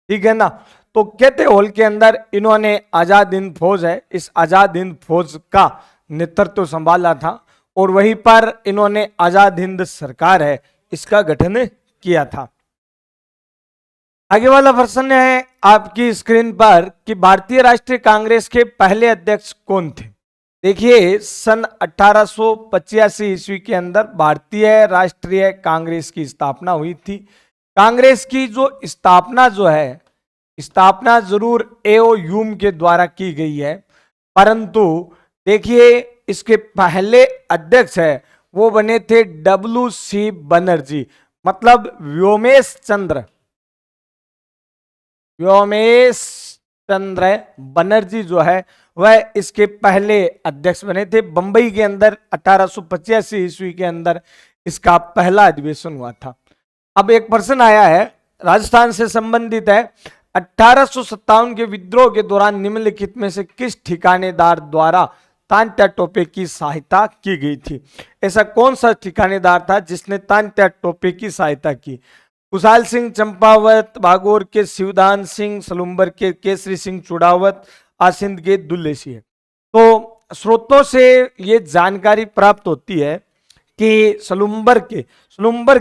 ठीक है ना। तो कैथे हॉल के अंदर इन्होंने आजाद हिंद फौज है, इस आजाद हिंद फौज का नेतृत्व संभाला था और वहीं पर इन्होंने आजाद हिंद सरकार है इसका गठन किया था। आगे वाला प्रश्न है आपकी स्क्रीन पर कि भारतीय राष्ट्रीय कांग्रेस के पहले अध्यक्ष कौन थे। देखिए सन 1885 ईस्वी के अंदर भारतीय राष्ट्रीय कांग्रेस की स्थापना हुई थी। कांग्रेस की जो स्थापना जो है, स्थापना जरूर एओ ह्यूम के द्वारा की गई है, परंतु देखिए इसके पहले अध्यक्ष है वो बने थे WC बनर्जी, मतलब व्योमेश चंद्र बनर्जी जो है वह इसके पहले अध्यक्ष बने थे। बंबई के अंदर 1885 ईस्वी के अंदर इसका पहला अधिवेशन हुआ था। अब एक प्रश्न आया है राजस्थान से संबंधित है, 1857 के विद्रोह के दौरान निम्नलिखित में से किस ठिकानेदार द्वारा तांत्या टोपे की सहायता की गई थी। ऐसा कौन सा ठिकानेदार था जिसने तांत्या टोपे की सहायता की। कुशाल सिंह चंपावत, भागौर के शिवदान सिंह, सलुम्बर के केसरी सिंह चुड़ावत, आसिंद के दुल्ले सिंह। तो स्रोतों से ये जानकारी प्राप्त होती है कि सलुम्बर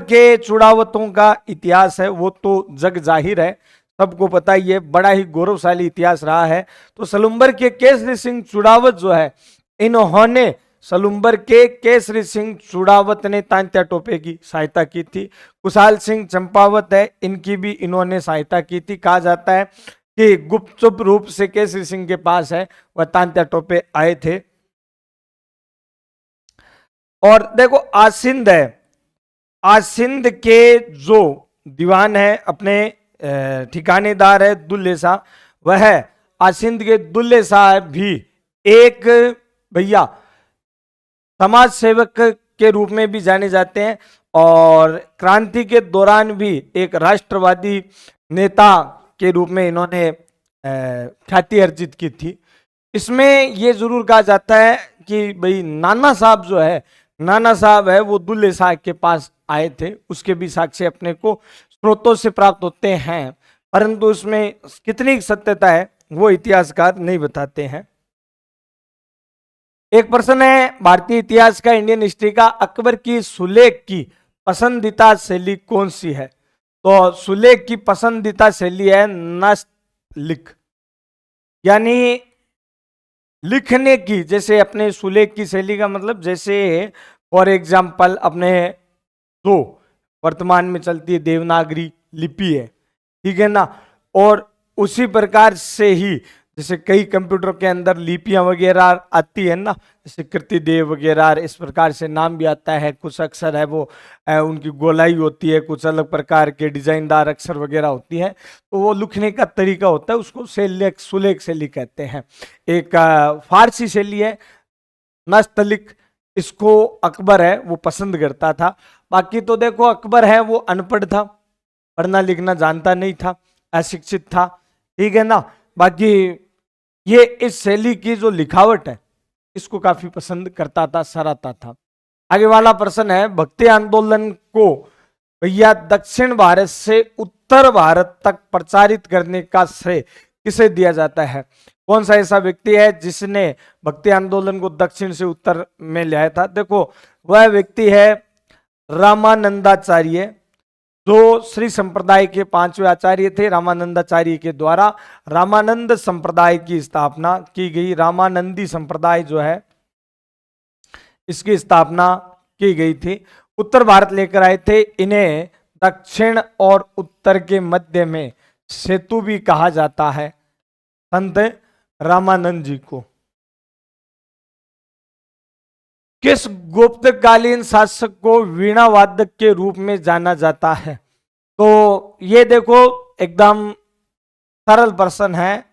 के चुड़ावतों का इतिहास है वो तो जग जाहिर है, सबको पता ही है, बड़ा ही गौरवशाली इतिहास रहा है। तो सलुम्बर के केसरी सिंह चुड़ावत जो है इन्होंने सलुम्बर के केसरी सिंह चुड़ावत ने तांत्या टोपे की सहायता की थी। कुशाल सिंह चंपावत है, इनकी भी इन्होंने सहायता की थी। कहा जाता है कि गुप्तचुप रूप से केसरी सिंह के पास है वह तांत्या टोपे आए थे। और देखो आसिंद है, आसिंद के जो दीवान है अपने ठिकानेदार है दुल्ले शाह, वह आसिंद के दुल्ले शाह भी एक भैया समाज सेवक के रूप में भी जाने जाते हैं और क्रांति के दौरान भी एक राष्ट्रवादी नेता के रूप में इन्होंने ख्याति अर्जित की थी। इसमें ये जरूर कहा जाता है कि भाई नाना साहब जो है, नाना साहब है वो दुल्हे साहब के पास आए थे, उसके भी साक्ष्य अपने को स्रोतों से प्राप्त होते हैं, परंतु उसमें कितनी सत्यता है वो इतिहासकार नहीं बताते हैं। एक प्रश्न है, भारतीय इतिहास का, इंडियन हिस्ट्री का, अकबर की सुलेख की पसंदीदा शैली कौन सी है? तो सुलेख की पसंदीदा शैली है नस्तलिख, यानी लिखने की। जैसे अपने सुलेख की शैली का मतलब, जैसे फॉर एग्जाम्पल अपने जो वर्तमान में चलती है देवनागरी लिपि है, ठीक है ना, और उसी प्रकार से ही जैसे कई कंप्यूटर के अंदर लिपियां वगैरह आती है ना, जैसे कृतिदेव वगैरह, इस प्रकार से नाम भी आता है। कुछ अक्षर है वो उनकी गोलाई होती है, कुछ अलग प्रकार के डिजाइनदार अक्षर वगैरह होती है, तो वो लिखने का तरीका होता है, उसको शैलेख सुलेख शैली कहते हैं। एक फारसी शैली है नस्तलिख, इसको अकबर है वो पसंद करता था। बाकी तो देखो अकबर है वो अनपढ़ था, पढ़ना लिखना जानता नहीं था, अशिक्षित था, ठीक है ना। बाकी ये इस शैली की जो लिखावट है इसको काफी पसंद करता था, सराहता था। आगे वाला प्रश्न है, भक्ति आंदोलन को भैया दक्षिण भारत से उत्तर भारत तक प्रचारित करने का श्रेय किसे दिया जाता है? कौन सा ऐसा व्यक्ति है जिसने भक्ति आंदोलन को दक्षिण से उत्तर में लाया था? देखो वह व्यक्ति है रामानंदाचार्य, जो श्री संप्रदाय के 5वें आचार्य थे। रामानंदाचार्य के द्वारा रामानंद संप्रदाय की स्थापना की गई। रामानंदी संप्रदाय जो है इसकी स्थापना की गई थी। उत्तर भारत लेकर आए थे। इन्हें दक्षिण और उत्तर के मध्य में सेतु भी कहा जाता है संत रामानंद जी को। किस गुप्तकालीन शासक को वीणा वादक के रूप में जाना जाता है? तो ये देखो एकदम सरल प्रश्न है।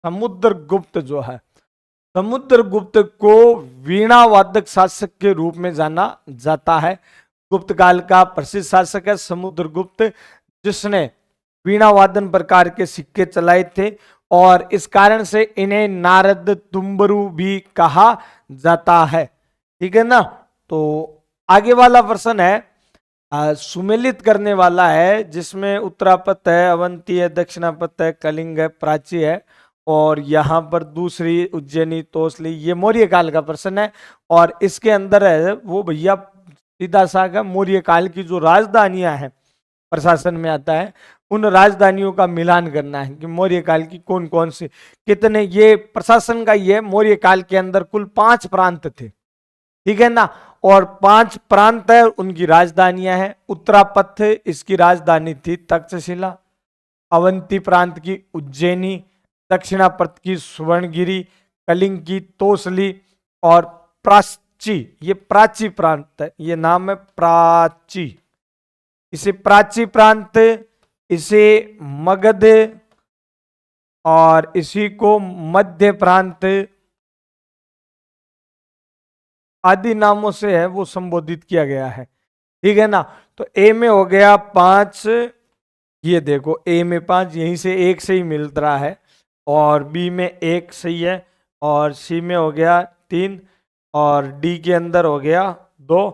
समुद्रगुप्त जो है, समुद्रगुप्त को वीणा वादक शासक के रूप में जाना जाता है। गुप्त काल का प्रसिद्ध शासक है समुद्रगुप्त, जिसने वीणा वादन प्रकार के सिक्के चलाए थे, और इस कारण से इन्हें नारद तुम्बरु भी कहा जाता है, ठीक है ना। तो आगे वाला प्रश्न है, सुमेलित करने वाला है, जिसमें उत्तरापत है, अवंती है, दक्षिणापत है, कलिंग है, प्राची है, और यहाँ पर दूसरी उज्जैनी, तोसली। ये मौर्य काल का प्रश्न है, और इसके अंदर है वो भैया सीधा सा मौर्य काल की जो राजधानियां हैं प्रशासन में आता है, उन राजधानियों का मिलान करना है कि मौर्य काल की कौन कौन सी कितने, ये प्रशासन का ये मौर्य काल के अंदर कुल 5 प्रांत थे, ठीक है ना, और 5 प्रांत है, उनकी राजधानियां हैं। उत्तरापथ इसकी राजधानी थी तक्षशिला, अवंती प्रांत की उज्जैनी, दक्षिणापथ की सुवर्णगिरी, कलिंग की तोसली, और प्राची, ये प्राची प्रांत है, ये नाम है प्राची, इसे प्राची प्रांत, इसे मगध, और इसी को मध्य प्रांत आदि नामों से है वो संबोधित किया गया है, ठीक है ना। तो ए में हो गया 5, ये देखो ए में 5, यहीं से 1 से ही मिल रहा है, और बी में 1 सही है, और सी में हो गया 3, और डी के अंदर हो गया 2,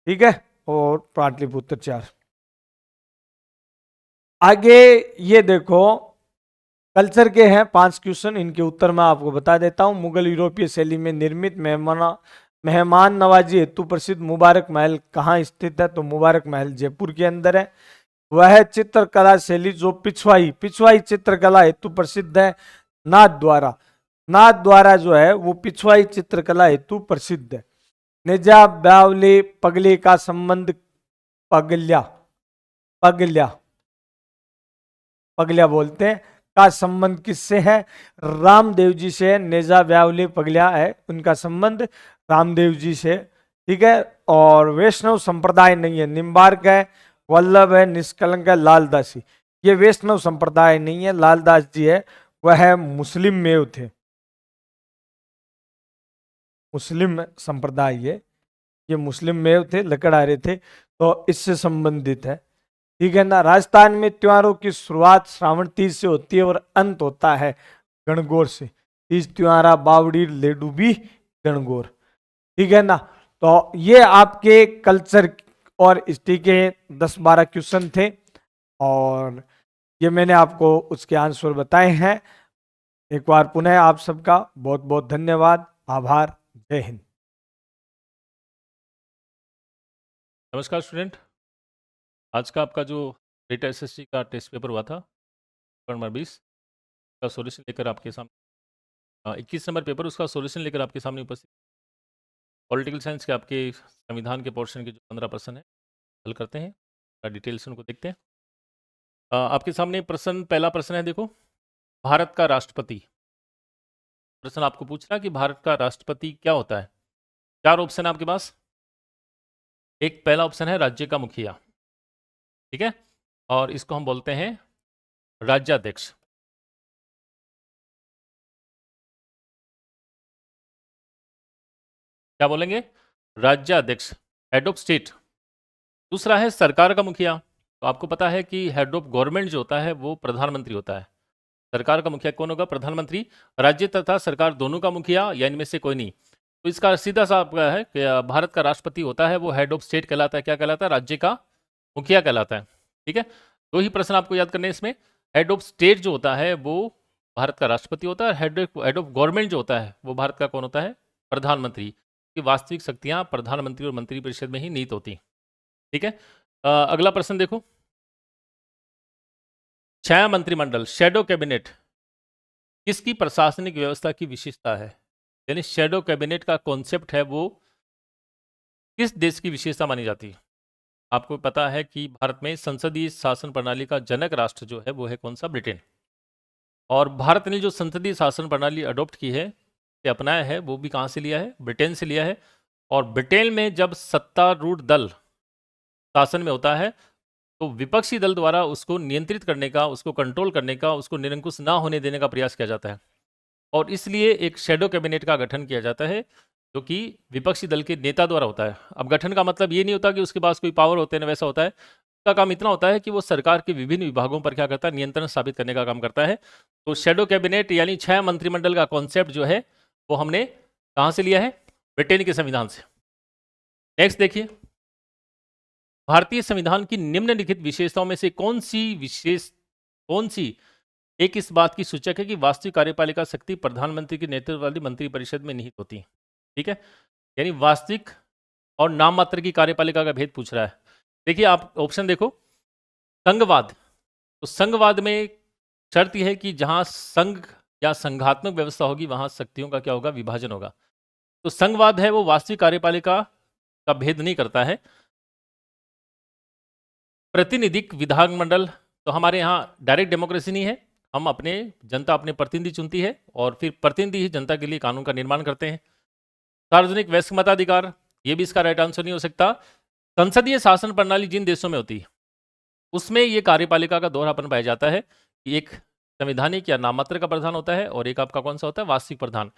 ठीक है, और पाटलिपुत्र 4। आगे ये देखो कल्चर के हैं 5 क्वेश्चन, इनके उत्तर मैं आपको बता देता हूं। मुगल यूरोपीय शैली में निर्मित मेहमान नवाजी हेतु प्रसिद्ध मुबारक महल कहाँ स्थित है? तो मुबारक महल जयपुर के अंदर है। वह चित्रकला शैली जो पिछवाई चित्रकला हेतु प्रसिद्ध है, नाथ द्वारा जो है वो पिछवाई चित्रकला हेतु प्रसिद्ध है। नेजा ब्यावले पगले का संबंध, पगल्या बोलते हैं, का संबंध किससे है? रामदेव जी से। नेजा ब्यावले पगल्या है, उनका संबंध रामदेव जी से, ठीक है। और वैष्णव संप्रदाय नहीं है, निम्बार्क है, वल्लभ है, निष्कलंक है, लालदासी। ये वैष्णव संप्रदाय नहीं है, लालदास जी है, वह मुस्लिम मेव थे, मुस्लिम संप्रदाय ये मुस्लिम मेव थे, लकड़हारे थे, तो इससे संबंधित है, ठीक है ना। राजस्थान में त्योहारों की शुरुआत श्रावण तीज से होती है और अंत होता है गणगौर से। तीज त्योहारा बावड़ी लेडू भी गणगौर। ठीक है ना। तो ये आपके कल्चर और हिस्ट्री के 10-12 क्वेश्चन थे और ये मैंने आपको उसके आंसर बताए हैं। एक बार पुनः आप सबका बहुत बहुत धन्यवाद, आभार, जय हिंद। नमस्कार स्टूडेंट। आज का आपका जो डेटा एसएससी का टेस्ट पेपर हुआ था पेपर नंबर 20 का सॉल्यूशन लेकर आपके सामने 21 नंबर पेपर उसका सॉल्यूशन लेकर आपके सामने उपस्थित। पॉलिटिकल साइंस के आपके संविधान के पोर्शन के जो 15 प्रश्न है हल करते हैं, डिटेल्स उनको देखते हैं। आपके सामने प्रश्न, पहला प्रश्न है, देखो, भारत का राष्ट्रपति। प्रश्न आपको पूछ रहा है कि भारत का राष्ट्रपति क्या होता है। 4 ऑप्शन है आपके पास। एक पहला ऑप्शन है राज्य का मुखिया, ठीक है, और इसको हम बोलते हैं राज्याध्यक्ष। क्या बोलेंगे? राज्याध्यक्ष, हेड ऑफ स्टेट। दूसरा है सरकार का मुखिया। तो आपको पता है कि हेड ऑफ गवर्नमेंट जो होता है वो प्रधानमंत्री होता है। सरकार का मुखिया कौन होगा? प्रधानमंत्री। राज्य तथा सरकार दोनों का मुखिया या इनमें से कोई नहीं। तो इसका सीधा सा आपका है कि भारत का राष्ट्रपति होता है वो हेड ऑफ स्टेट कहलाता है। क्या कहलाता है? राज्य का मुखिया कहलाता है। ठीक है, 2 ही प्रश्न आपको याद करने हैं इसमें। हेड ऑफ स्टेट जो होता है वो भारत का राष्ट्रपति होता है। हेड ऑफ गवर्नमेंट जो होता है वो भारत का कौन होता है? प्रधानमंत्री। की वास्तविक शक्तियां प्रधानमंत्री और मंत्रिपरिषद में ही निहित होती हैं। ठीक है, अगला प्रश्न देखो, छाया मंत्रिमंडल, शैडो कैबिनेट, किसकी प्रशासनिक व्यवस्था की विशेषता है? यानी शैडो कैबिनेट का कॉन्सेप्ट है वो किस देश की विशेषता मानी जाती है? आपको पता है कि भारत में संसदीय शासन प्रणाली का जनक राष्ट्र जो है वो है कौन सा? ब्रिटेन। और भारत ने जो संसदीय शासन प्रणाली अडॉप्ट की है, अपनाया है, वो भी कहाँ से लिया है? ब्रिटेन से लिया है। और ब्रिटेन में जब सत्तारूढ़ दल शासन में होता है तो विपक्षी दल द्वारा उसको नियंत्रित करने का, उसको कंट्रोल करने का, उसको निरंकुश ना होने देने का प्रयास किया जाता है। और इसलिए एक शैडो कैबिनेट का गठन किया जाता है जो कि विपक्षी दल के नेता द्वारा होता है। अब गठन का मतलब ये नहीं होता कि उसके पास कोई पावर होते हैं, वैसा होता है। उसका काम इतना होता है कि वो सरकार के विभिन्न विभागों पर क्या करता है? नियंत्रण स्थापित करने का काम करता है। तो शैडो कैबिनेट यानी 6 मंत्रिमंडल का कॉन्सेप्ट जो है वो हमने कहाँ से लिया है? ब्रिटेन के संविधान से। नेक्स्ट देखिए, भारतीय संविधान की निम्नलिखित विशेषताओं में से कौन सी एक इस बात की सूचक है कि वास्तविक कार्यपालिका शक्ति प्रधानमंत्री के नेतृत्व वाली मंत्रिपरिषद में निहित होती है? ठीक है, यानी वास्तविक और नाम मात्र की कार्यपालिका का भेद पूछ रहा है। देखिए आप ऑप्शन देखो, संघवाद। तो संघवाद में शर्त यह है कि जहां संघ या संघात्मक व्यवस्था होगी वहां शक्तियों का क्या होगा? विभाजन होगा। तो संघवाद है वो वास्तविक कार्यपालिका का भेद नहीं करता है। प्रतिनिधिक विधानमंडल, तो हमारे यहाँ डायरेक्ट डेमोक्रेसी नहीं है, हम जनता अपने प्रतिनिधि चुनती है और फिर प्रतिनिधि ही जनता के लिए कानून का निर्माण करते हैं। सार्वजनिक वयस्क मताधिकार, ये भी इसका राइट आंसर नहीं हो सकता। संसदीय शासन प्रणाली जिन देशों में होती है उसमें ये कार्यपालिका का दोहरापन पाया जाता है कि एक संवैधानिक या नाममात्र का प्रधान होता है और एक आपका कौन सा होता है? वास्तविक प्रधान।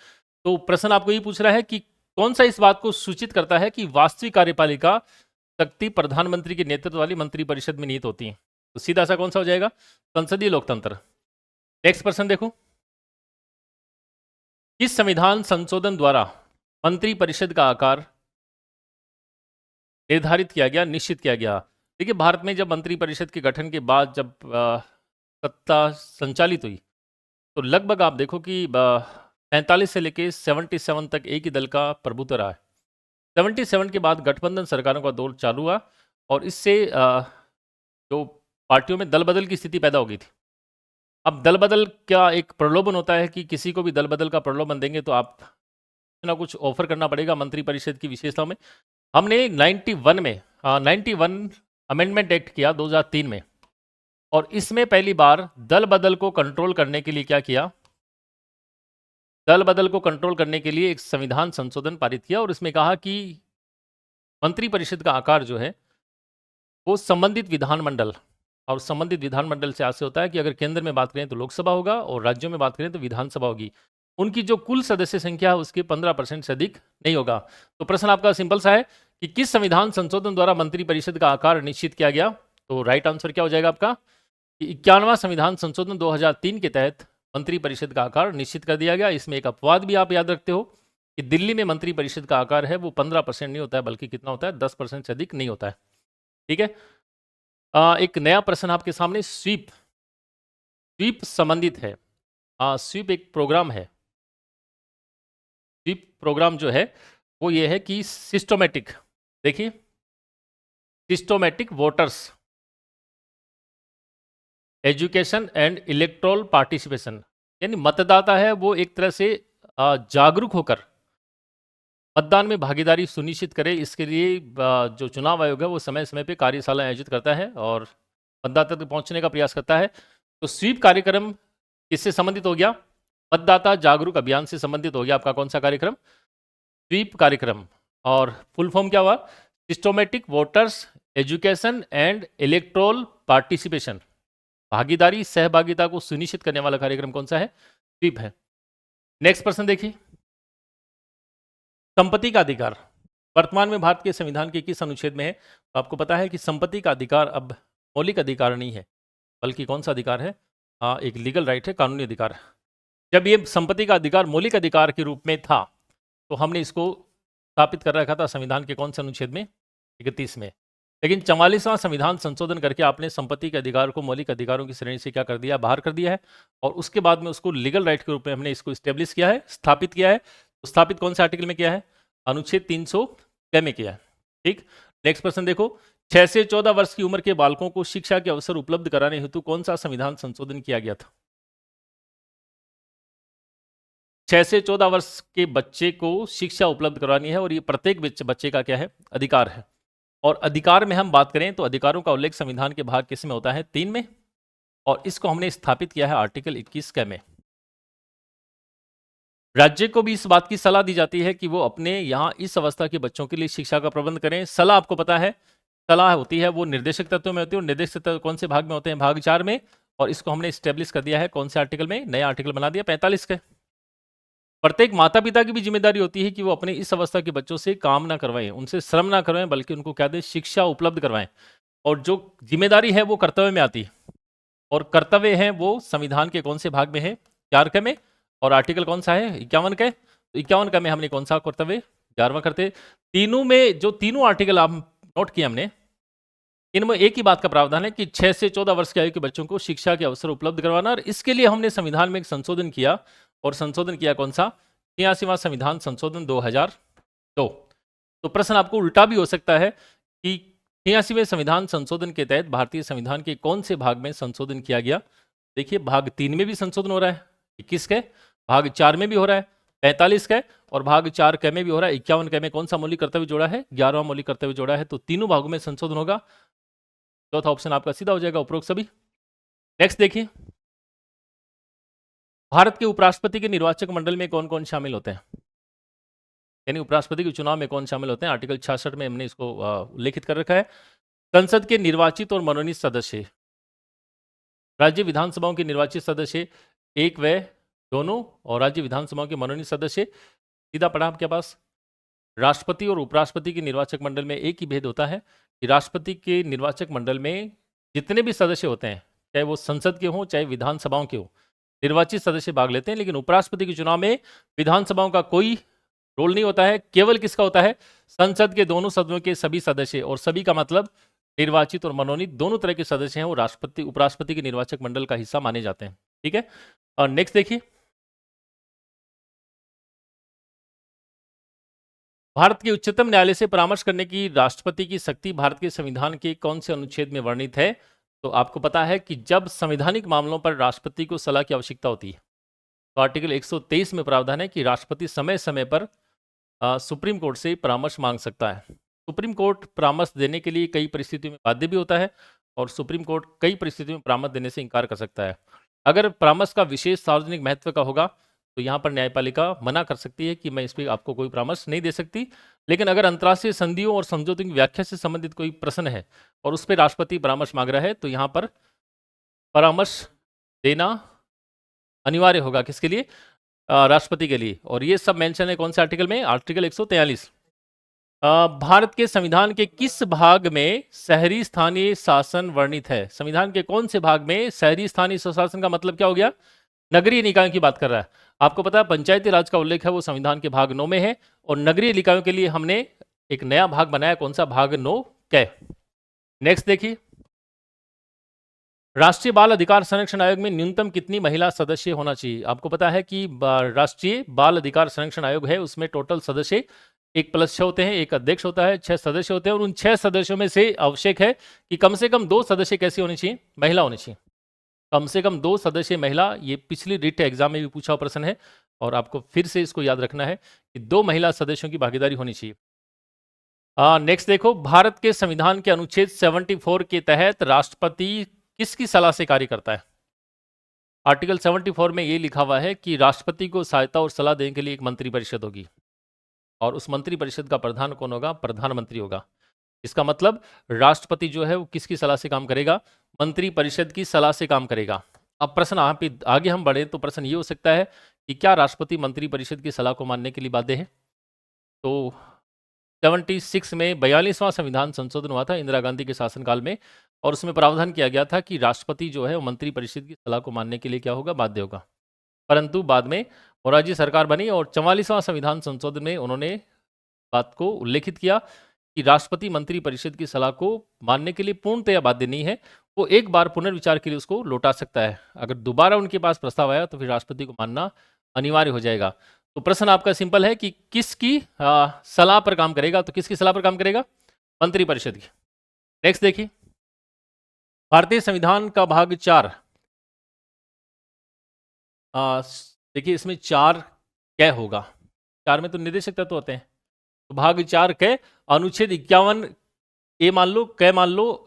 तो प्रश्न आपको ये पूछ रहा है कि कौन सा इस बात को सूचित करता है कि वास्तविक कार्यपालिका शक्ति प्रधानमंत्री के नेतृत्व वाली मंत्रिपरिषद में निहित होती है? तो सीधा सा कौन सा हो जाएगा? संसदीय लोकतंत्र। नेक्स्ट प्रश्न देखो, किस संविधान संशोधन द्वारा मंत्रिपरिषद का आकार निर्धारित किया गया, निश्चित किया गया? देखिए भारत में जब मंत्रिपरिषद के गठन के बाद जब सत्ता संचालित हुई तो लगभग आप देखो कि 45 से लेके 77 तक एक ही दल का प्रभुत्व रहा है। 77 के बाद गठबंधन सरकारों का दौर चालू हुआ और इससे जो पार्टियों में दल बदल की स्थिति पैदा हो गई थी। अब दल बदल का एक प्रलोभन होता है कि किसी को भी दल बदल का प्रलोभन देंगे तो आप कुछ ना कुछ ऑफर करना पड़ेगा मंत्रिपरिषद की विशेषताओं में। हमने 91 अमेंडमेंट एक्ट किया 2003 में और इसमें पहली बार दल बदल को कंट्रोल करने के लिए क्या किया? दल बदल को कंट्रोल करने के लिए एक संविधान संशोधन पारित किया और इसमें कहा कि मंत्रिपरिषद का आकार जो है वो संबंधित विधानमंडल, और संबंधित विधानमंडल से आशय होता है कि अगर केंद्र में बात करें तो लोकसभा होगा और राज्यों में बात करें तो विधानसभा होगी, उनकी जो कुल सदस्य संख्या है उसके 15% से अधिक नहीं होगा। तो प्रश्न आपका सिंपल सा है कि किस संविधान संशोधन द्वारा मंत्रिपरिषद का आकार निश्चित किया गया? तो राइट आंसर क्या हो जाएगा आपका? 51वां संविधान संशोधन 2003 के तहत मंत्रिपरिषद का आकार निश्चित कर दिया गया। इसमें एक अपवाद भी आप याद रखते हो कि दिल्ली में मंत्री परिषद का आकार है वो 15% नहीं होता है, बल्कि कितना होता है, 10% से अधिक नहीं होता है। ठीक है। एक नया प्रश्न आपके सामने, स्वीप स्वीप संबंधित है। स्वीप एक प्रोग्राम है। स्वीप प्रोग्राम जो है वो ये है कि सिस्टोमेटिक, देखिए, systematic voters education and electoral participation, यानी मतदाता है वो एक तरह से जागरूक होकर मतदान में भागीदारी सुनिश्चित करे। इसके लिए जो चुनाव आयोग है वो समय समय पे कार्यशाला आयोजित करता है और मतदाता तक पहुंचने का प्रयास करता है। तो स्वीप कार्यक्रम किससे संबंधित हो गया? मतदाता जागरूक अभियान से संबंधित हो गया आपका कौन सा कार्यक्रम? स्वीप कार्यक्रम। और फुल फॉर्म क्या हुआ? Systematic voters education and electoral participation, भागीदारी सहभागिता को सुनिश्चित करने वाला कार्यक्रम कौन सा है? स्वीप है। नेक्स्ट प्रश्न देखिए, संपत्ति का अधिकार वर्तमान में भारत के संविधान के किस अनुच्छेद में है? तो आपको पता है कि संपत्ति का अधिकार अब मौलिक अधिकार नहीं है, बल्कि कौन सा अधिकार है? एक लीगल राइट है, कानूनी अधिकार। जब ये संपत्ति का अधिकार मौलिक अधिकार के रूप में था तो हमने इसको स्थापित कर रखा था संविधान के कौन से अनुच्छेद में? 31 में। लेकिन 44वां संविधान संशोधन करके आपने संपत्ति के अधिकार को मौलिक अधिकारों की श्रेणी से क्या कर दिया? बाहर कर दिया है। और उसके बाद में उसको लीगल राइट के रूप में हमने इसको स्टेब्लिश किया है, स्थापित किया है। तो स्थापित कौन से आर्टिकल में किया है? अनुच्छेद 306 में किया है। ठीक। नेक्स्ट प्रश्न देखो, 6 से 14 वर्ष की उम्र के बालकों को शिक्षा के अवसर उपलब्ध कराने हेतु कौन सा संविधान संशोधन किया गया था? 6 से 14 वर्ष के बच्चे को शिक्षा उपलब्ध करवानी है और ये प्रत्येक बच्चे का क्या है? अधिकार है। और अधिकार में हम बात करें तो अधिकारों का उल्लेख संविधान के भाग किस में होता है? 3 में। और इसको हमने स्थापित किया है आर्टिकल 21 के में। राज्य को भी इस बात की सलाह दी जाती है कि वो अपने यहाँ इस अवस्था के बच्चों के लिए शिक्षा का प्रबंध करें। सलाह आपको पता है, सलाह होती है वो निर्देशक तत्वों में होती है, और निर्देशक तत्व कौन से भाग में होते हैं? भाग 4 में। और इसको हमने स्टेब्लिश कर दिया है कौन से आर्टिकल में? नया आर्टिकल बना दिया 45 के। प्रत्येक माता पिता की भी जिम्मेदारी होती है कि वो अपने इस अवस्था के बच्चों से काम ना करवाएं, उनसे श्रम ना करवाएं, बल्कि उनको क्या दें? शिक्षा उपलब्ध करवाएं। और जो जिम्मेदारी है वो कर्तव्य में आती है, और कर्तव्य है वो संविधान के कौन से भाग में है? 4 के में। और आर्टिकल कौन सा है? 51 के। तो 51 का में हमने कौन सा कर्तव्य? 11वां करते। तीनों में जो तीनों आर्टिकल आप नोट किए हमने, इनमें एक ही बात का प्रावधान है कि 6 से 14 वर्ष की आयु के बच्चों को शिक्षा के अवसर उपलब्ध करवाना। और इसके लिए हमने संविधान में एक संशोधन किया, और संशोधन किया कौन सा? 83वां संविधान संशोधन 2002। तो प्रश्न आपको उल्टा भी हो सकता है कि 83वें संविधान संशोधन के तहत भारतीय संविधान के कौन से भाग में संशोधन किया गया? देखिए, भाग 3 में भी संशोधन हो रहा है 21 के, भाग 4 में भी हो रहा है 45 के, और भाग 4 के में भी हो रहा है 51 के में। कौन सा मौलिक कर्तव्य जोड़ा है? 11वां मौलिक कर्तव्य जोड़ा है। तो तीनों भागों में संशोधन होगा। चौथा ऑप्शन आपका सीधा हो जाएगा, उपरोक्त सभी। नेक्स्ट देखिए, भारत के उपराष्ट्रपति के निर्वाचक मंडल में कौन कौन शामिल होते हैं? यानी उपराष्ट्रपति के चुनाव में कौन शामिल होते हैं? आर्टिकल 66 में हमने इसको उल्लेखित कर रखा है। संसद के निर्वाचित और मनोनीत सदस्य, राज्य विधानसभाओं के निर्वाचित सदस्य 1 व 2, और राज्य विधानसभाओं के मनोनीत सदस्य, सीधा पढ़ा आपके पास। राष्ट्रपति और उपराष्ट्रपति के निर्वाचक मंडल में एक ही भेद होता है कि राष्ट्रपति के निर्वाचक मंडल में जितने भी सदस्य होते हैं, चाहे वो संसद के हों चाहे विधानसभाओं के हों, निर्वाचित सदस्य भाग लेते हैं। लेकिन उपराष्ट्रपति के चुनाव में विधानसभाओं का कोई रोल नहीं होता है, केवल किसका होता है? संसद के दोनों सदनों के सभी सदस्य, और सभी का मतलब निर्वाचित और मनोनीत दोनों तरह के सदस्य हैं, वो राष्ट्रपति उपराष्ट्रपति के निर्वाचक मंडल का हिस्सा माने जाते हैं। ठीक है। और नेक्स्ट देखिए, भारत के उच्चतम न्यायालय से परामर्श करने की राष्ट्रपति की शक्ति भारत के संविधान के कौन से अनुच्छेद में वर्णित है? तो आपको पता है कि जब संवैधानिक मामलों पर राष्ट्रपति को सलाह की आवश्यकता होती है तो आर्टिकल 123 में प्रावधान है कि राष्ट्रपति समय समय पर सुप्रीम कोर्ट से परामर्श मांग सकता है। सुप्रीम कोर्ट परामर्श देने के लिए कई परिस्थितियों में बाध्य भी होता है, और सुप्रीम कोर्ट कई परिस्थितियों में परामर्श देने से इनकार कर सकता है। अगर परामर्श का विशेष सार्वजनिक महत्व का होगा तो यहाँ पर न्यायपालिका मना कर सकती है कि मैं इस पर आपको कोई परामर्श नहीं दे सकती। लेकिन अगर अंतर्राष्ट्रीय संधियों और समझौतों की व्याख्या से संबंधित कोई प्रश्न है और उस पर राष्ट्रपति परामर्श मांग रहा है तो यहाँ पर परामर्श देना अनिवार्य होगा। किसके लिए? राष्ट्रपति के लिए। और ये सब मेंशन है कौन से आर्टिकल में? आर्टिकल 143। भारत के संविधान के किस भाग में शहरी स्थानीय शासन वर्णित है? संविधान के कौन से भाग में शहरी स्थानीय स्वशासन का मतलब क्या हो गया? नगरीय निकायों की बात कर रहा है। आपको पता है पंचायती राज का उल्लेख है वो संविधान के भाग 9 में है, और नगरीय निकायों के लिए हमने एक नया भाग बनाया, कौन सा? भाग 9 कै। नेक्स्ट देखिए, राष्ट्रीय बाल अधिकार संरक्षण आयोग में न्यूनतम कितनी महिला सदस्य होना चाहिए? आपको पता है कि राष्ट्रीय बाल अधिकार संरक्षण आयोग है, उसमें टोटल सदस्य 1+6 होते हैं, एक अध्यक्ष होता है, 6 सदस्य होते हैं, और उन 6 सदस्यों में से आवश्यक है कि कम से कम 2 सदस्य कैसे होने चाहिए? महिला होनी चाहिए। कम से कम 2 सदस्य महिला, ये पिछली रिट एग्जाम में भी पूछा हुआ प्रश्न है, और आपको फिर से इसको याद रखना है कि 2 महिला सदस्यों की भागीदारी होनी चाहिए। नेक्स्ट देखो, भारत के संविधान के अनुच्छेद 74 के तहत राष्ट्रपति किसकी सलाह से कार्य करता है? आर्टिकल 74 में ये लिखा हुआ है कि राष्ट्रपति को सहायता और सलाह देने के लिए एक मंत्री परिषद होगी, और उस मंत्री परिषद का प्रधान कौन होगा? प्रधानमंत्री होगा। इसका मतलब राष्ट्रपति जो है वो किसकी सलाह से काम करेगा? मंत्री परिषद की सलाह से काम करेगा। अब प्रश्न यहाँ पे आगे हम बढ़े तो प्रश्न ये हो सकता है कि क्या राष्ट्रपति मंत्री परिषद की सलाह को मानने के लिए बाध्य है? तो 76 में 42वां संविधान संशोधन हुआ था इंदिरा गांधी के शासनकाल में, और उसमें प्रावधान किया गया था कि राष्ट्रपति जो है वो मंत्री परिषद की सलाह को मानने के लिए क्या होगा? बाध्य होगा। परंतु बाद में मोरारजी सरकार बनी और 44वां संविधान संशोधन में उन्होंने बात को उल्लेखित किया कि राष्ट्रपति मंत्री परिषद की सलाह को मानने के लिए पूर्णतया बाध्य नहीं है, वो एक बार पुनर्विचार के लिए उसको लौटा सकता है। अगर दोबारा उनके पास प्रस्ताव आया तो फिर राष्ट्रपति को मानना अनिवार्य हो जाएगा। तो प्रश्न आपका सिंपल है कि किसकी सलाह पर काम करेगा? तो किसकी सलाह पर काम करेगा? मंत्री परिषद की। नेक्स्ट देखिए, भारतीय संविधान का भाग 4, देखिए इसमें 4 कै होगा। 4 में तो निर्देशक तत्व होते हैं, तो भाग 4 कै अनुच्छेद 51 ए मान लो, कै मान लो,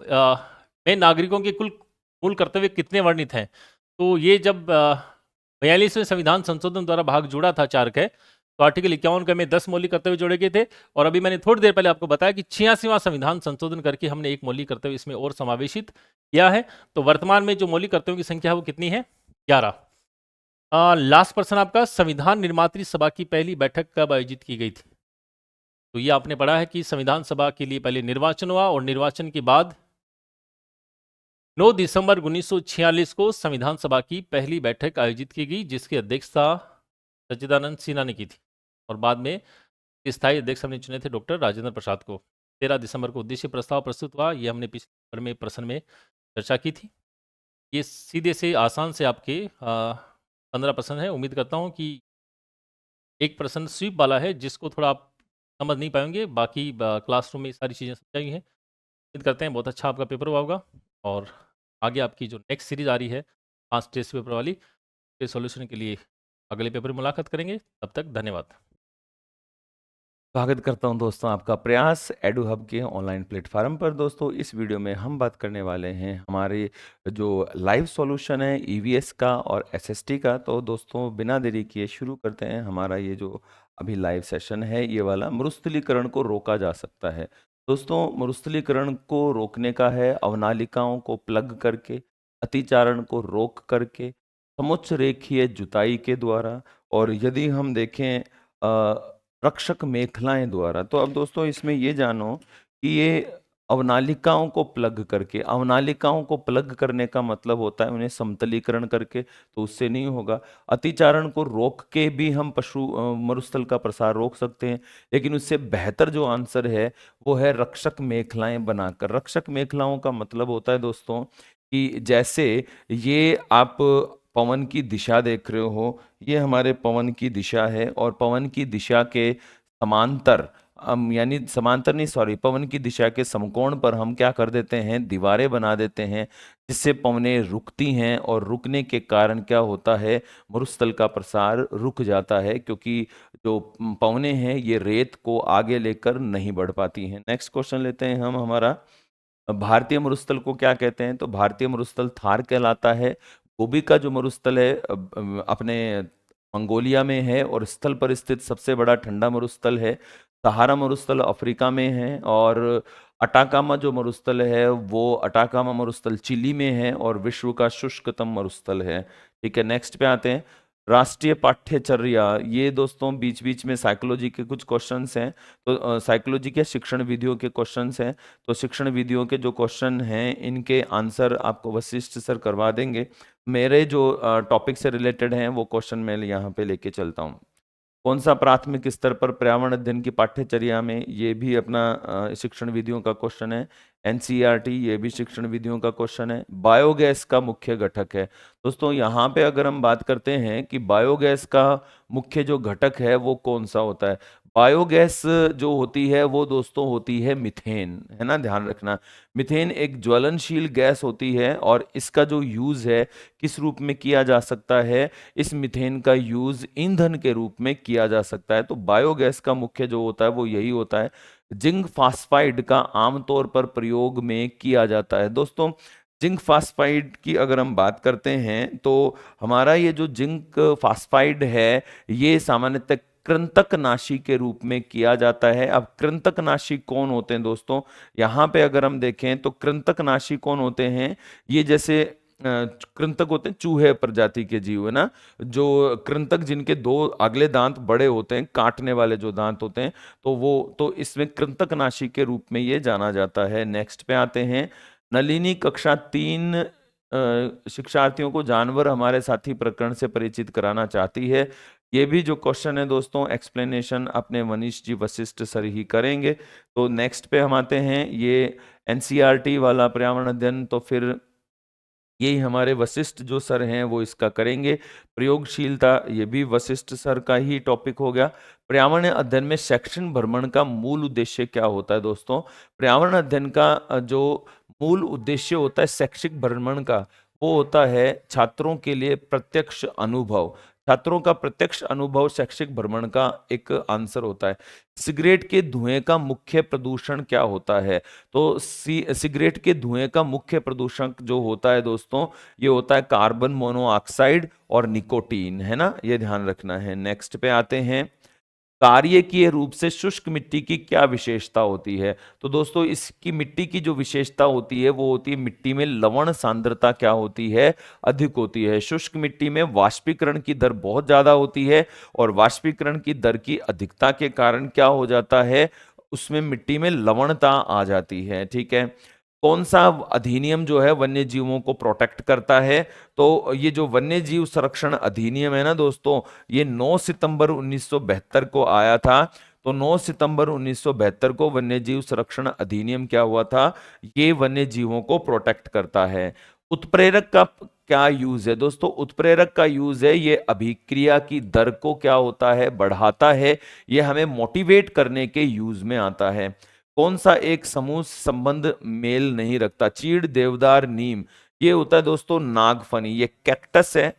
में नागरिकों के कुल मूल कर्तव्य कितने वर्णित हैं? तो ये जब 42वें संविधान संशोधन द्वारा भाग जोड़ा था 4 कै, तो आर्टिकल 51 कै में 10 मौलिक कर्तव्य जोड़े गए थे, और अभी मैंने थोड़ी देर पहले आपको बताया कि 86वां संविधान संशोधन करके हमने एक मौलिक कर्तव्य इसमें और समावेशित किया है। तो वर्तमान में जो मौलिक कर्तव्यों की संख्या है वो कितनी है? 11। लास्ट प्रश्न आपका, संविधान निर्मात्री सभा की पहली बैठक कब आयोजित की गई थी? तो ये आपने पढ़ा है कि संविधान सभा के लिए पहले निर्वाचन हुआ, और निर्वाचन के बाद 9 दिसंबर 1946 को संविधान सभा की पहली बैठक आयोजित की गई, जिसकी अध्यक्षता सच्चिदानंद सिन्हा ने की थी, और बाद में स्थायी अध्यक्ष हमने चुने थे डॉक्टर राजेंद्र प्रसाद को। 13 दिसंबर को उद्देश्य प्रस्ताव प्रस्तुत हुआ, ये हमने पिछले में प्रश्न में चर्चा की थी। ये सीधे से आसान से आपके 15 प्रश्न है। उम्मीद करता हूँ कि एक प्रश्न स्वीप वाला है जिसको थोड़ा आप समझ नहीं पाएंगे, बाकी क्लासरूम में सारी चीज़ें समझाई हैं। उम्मीद करते हैं बहुत अच्छा आपका पेपर हुआ होगा, और आगे आपकी जो नेक्स्ट सीरीज आ रही है 5 टेस्ट पेपर वाली, के सॉल्यूशन के लिए अगले पेपर में मुलाकात करेंगे। तब तक धन्यवाद। स्वागत करता हूं दोस्तों आपका प्रयास एडू हब के ऑनलाइन प्लेटफॉर्म पर। दोस्तों इस वीडियो में हम बात करने वाले हैं हमारे जो लाइव सॉल्यूशन है ईवीएस का और एसएसटी का। तो दोस्तों बिना देरी किए शुरू करते हैं हमारा ये जो अभी लाइव सेशन है, ये वाला मरुस्थलीकरण को रोका जा सकता है। दोस्तों मरुस्थलीकरण को रोकने का है अवनालिकाओं को प्लग करके, अतिचारण को रोक करके, समुच्च रेखीय जुताई के द्वारा, और यदि हम देखें रक्षक मेखलाएं द्वारा। तो अब दोस्तों इसमें ये जानो कि ये अवनालिकाओं को प्लग करके, अवनालिकाओं को प्लग करने का मतलब होता है उन्हें समतलीकरण करके, तो उससे नहीं होगा। अतिचारण को रोक के भी हम मरुस्थल का प्रसार रोक सकते हैं, लेकिन उससे बेहतर जो आंसर है वो है रक्षक मेखलाएं बनाकर। रक्षक मेखलाओं का मतलब होता है दोस्तों कि जैसे ये आप पवन की दिशा देख रहे हो, ये हमारे पवन की दिशा है, और पवन की दिशा के समांतर यानी समांतर नहीं सॉरी पवन की दिशा के समकोण पर हम क्या कर देते हैं? दीवारें बना देते हैं, जिससे पवनें रुकती हैं, और रुकने के कारण क्या होता है? मरुस्थल का प्रसार रुक जाता है, क्योंकि जो पवनें हैं ये रेत को आगे लेकर नहीं बढ़ पाती हैं। नेक्स्ट क्वेश्चन लेते हैं हम हमारा, भारतीय मरुस्थल को क्या कहते हैं? तो भारतीय मरुस्थल थार कहलाता है। गोबी का जो मरुस्थल है अपने मंगोलिया में है, और स्थल पर स्थित सबसे बड़ा ठंडा मरुस्थल है। सहारा मरुस्थल अफ्रीका में है, और अटाकामा जो मरुस्थल है वो अटाकामा मरुस्थल चिली में है, और विश्व का शुष्कतम मरुस्थल है। ठीक है, नेक्स्ट पे आते हैं। राष्ट्रीय पाठ्यचर्या, ये दोस्तों बीच बीच में साइकोलॉजी के कुछ क्वेश्चंस हैं, तो साइकोलॉजी के शिक्षण विधियों के क्वेश्चंस हैं। तो शिक्षण विधियों के जो क्वेश्चन हैं इनके आंसर आपको वशिष्ठ सर करवा देंगे। मेरे जो टॉपिक से रिलेटेड हैं वो क्वेश्चन मैं यहाँ पे लेके चलता हूँ। कौन सा प्राथमिक स्तर पर पर्यावरण अध्ययन की पाठ्यचर्या में, ये भी अपना शिक्षण विधियों का क्वेश्चन है। एनसीईआरटी, ये भी शिक्षण विधियों का क्वेश्चन है। बायोगैस का मुख्य घटक है। दोस्तों यहाँ पे अगर हम बात करते हैं कि बायोगैस का मुख्य जो घटक है वो कौन सा होता है, बायोगैस जो होती है वो दोस्तों होती है मीथेन, है ना, ध्यान रखना। मीथेन एक ज्वलनशील गैस होती है और इसका जो यूज है किस रूप में किया जा सकता है, इस मीथेन का यूज ईंधन के रूप में किया जा सकता है। तो बायोगैस का मुख्य जो होता है वो यही होता है। जिंक फास्फाइड का आमतौर पर प्रयोग में किया जाता है। दोस्तों जिंक फास्फाइड की अगर हम बात करते हैं तो हमारा ये जो जिंक फास्फाइड है ये सामान्यतः कृंतकनाशी के रूप में किया जाता है। अब कृंतकनाशी कौन होते हैं दोस्तों, यहाँ पे अगर हम देखें तो कृंतकनाशी कौन होते हैं, ये जैसे कृंतक होते हैं चूहे प्रजाति के जीव, है ना, जो कृंतक जिनके दो अगले दांत बड़े होते हैं, काटने वाले जो दांत होते हैं, तो इसमें कृंतकनाशी के रूप में ये जाना जाता है। नेक्स्ट पे आते हैं। नलिनी कक्षा 3 शिक्षार्थियों को जानवर हमारे साथी प्रकरण से परिचित कराना चाहती है। ये भी जो क्वेश्चन है दोस्तों एक्सप्लेनेशन अपने मनीष जी वशिष्ठ सर ही करेंगे। तो नेक्स्ट पे हम आते हैं, ये एनसीईआरटी वाला पर्यावरण अध्ययन, तो फिर यही हमारे वशिष्ठ जो सर हैं वो इसका करेंगे। प्रयोगशीलता, ये भी वशिष्ठ सर का ही टॉपिक हो गया। पर्यावरण अध्ययन में शैक्षणिक भ्रमण का मूल उद्देश्य क्या होता है दोस्तों, पर्यावरण अध्ययन का जो मूल उद्देश्य होता है शैक्षिक भ्रमण का, वो होता है छात्रों के लिए प्रत्यक्ष अनुभव। छात्रों का प्रत्यक्ष अनुभव शैक्षिक भ्रमण का एक आंसर होता है। सिगरेट के धुएं का मुख्य प्रदूषण क्या होता है, तो सिगरेट के धुएं का मुख्य प्रदूषण जो होता है दोस्तों ये होता है कार्बन मोनोऑक्साइड और निकोटीन, है ना, ये ध्यान रखना है। नेक्स्ट पे आते हैं। कार्यकीय रूप से शुष्क मिट्टी की क्या विशेषता होती है, तो दोस्तों इसकी मिट्टी की जो विशेषता होती है वो होती है मिट्टी में लवण सांद्रता क्या होती है, अधिक होती है। शुष्क मिट्टी में वाष्पीकरण की दर बहुत ज्यादा होती है और वाष्पीकरण की दर की अधिकता के कारण क्या हो जाता है, उसमें मिट्टी में लवणता आ जाती है। ठीक है, कौन सा अधिनियम जो है वन्य जीवों को प्रोटेक्ट करता है, तो ये जो वन्य जीव संरक्षण अधिनियम है ना दोस्तों, ये 9 सितंबर 1972 को आया था। तो 9 सितंबर 1972 को वन्य जीव संरक्षण अधिनियम क्या हुआ था, ये वन्य जीवों को प्रोटेक्ट करता है। उत्प्रेरक का क्या यूज है दोस्तों, उत्प्रेरक का यूज है ये अभिक्रिया की दर को क्या होता है, बढ़ाता है, ये हमें मोटिवेट करने के यूज में आता है। कौन सा एक समूह संबंध मेल नहीं रखता, चीड़, देवदार, नीम, ये होता है दोस्तों नागफनी। ये कैक्टस है,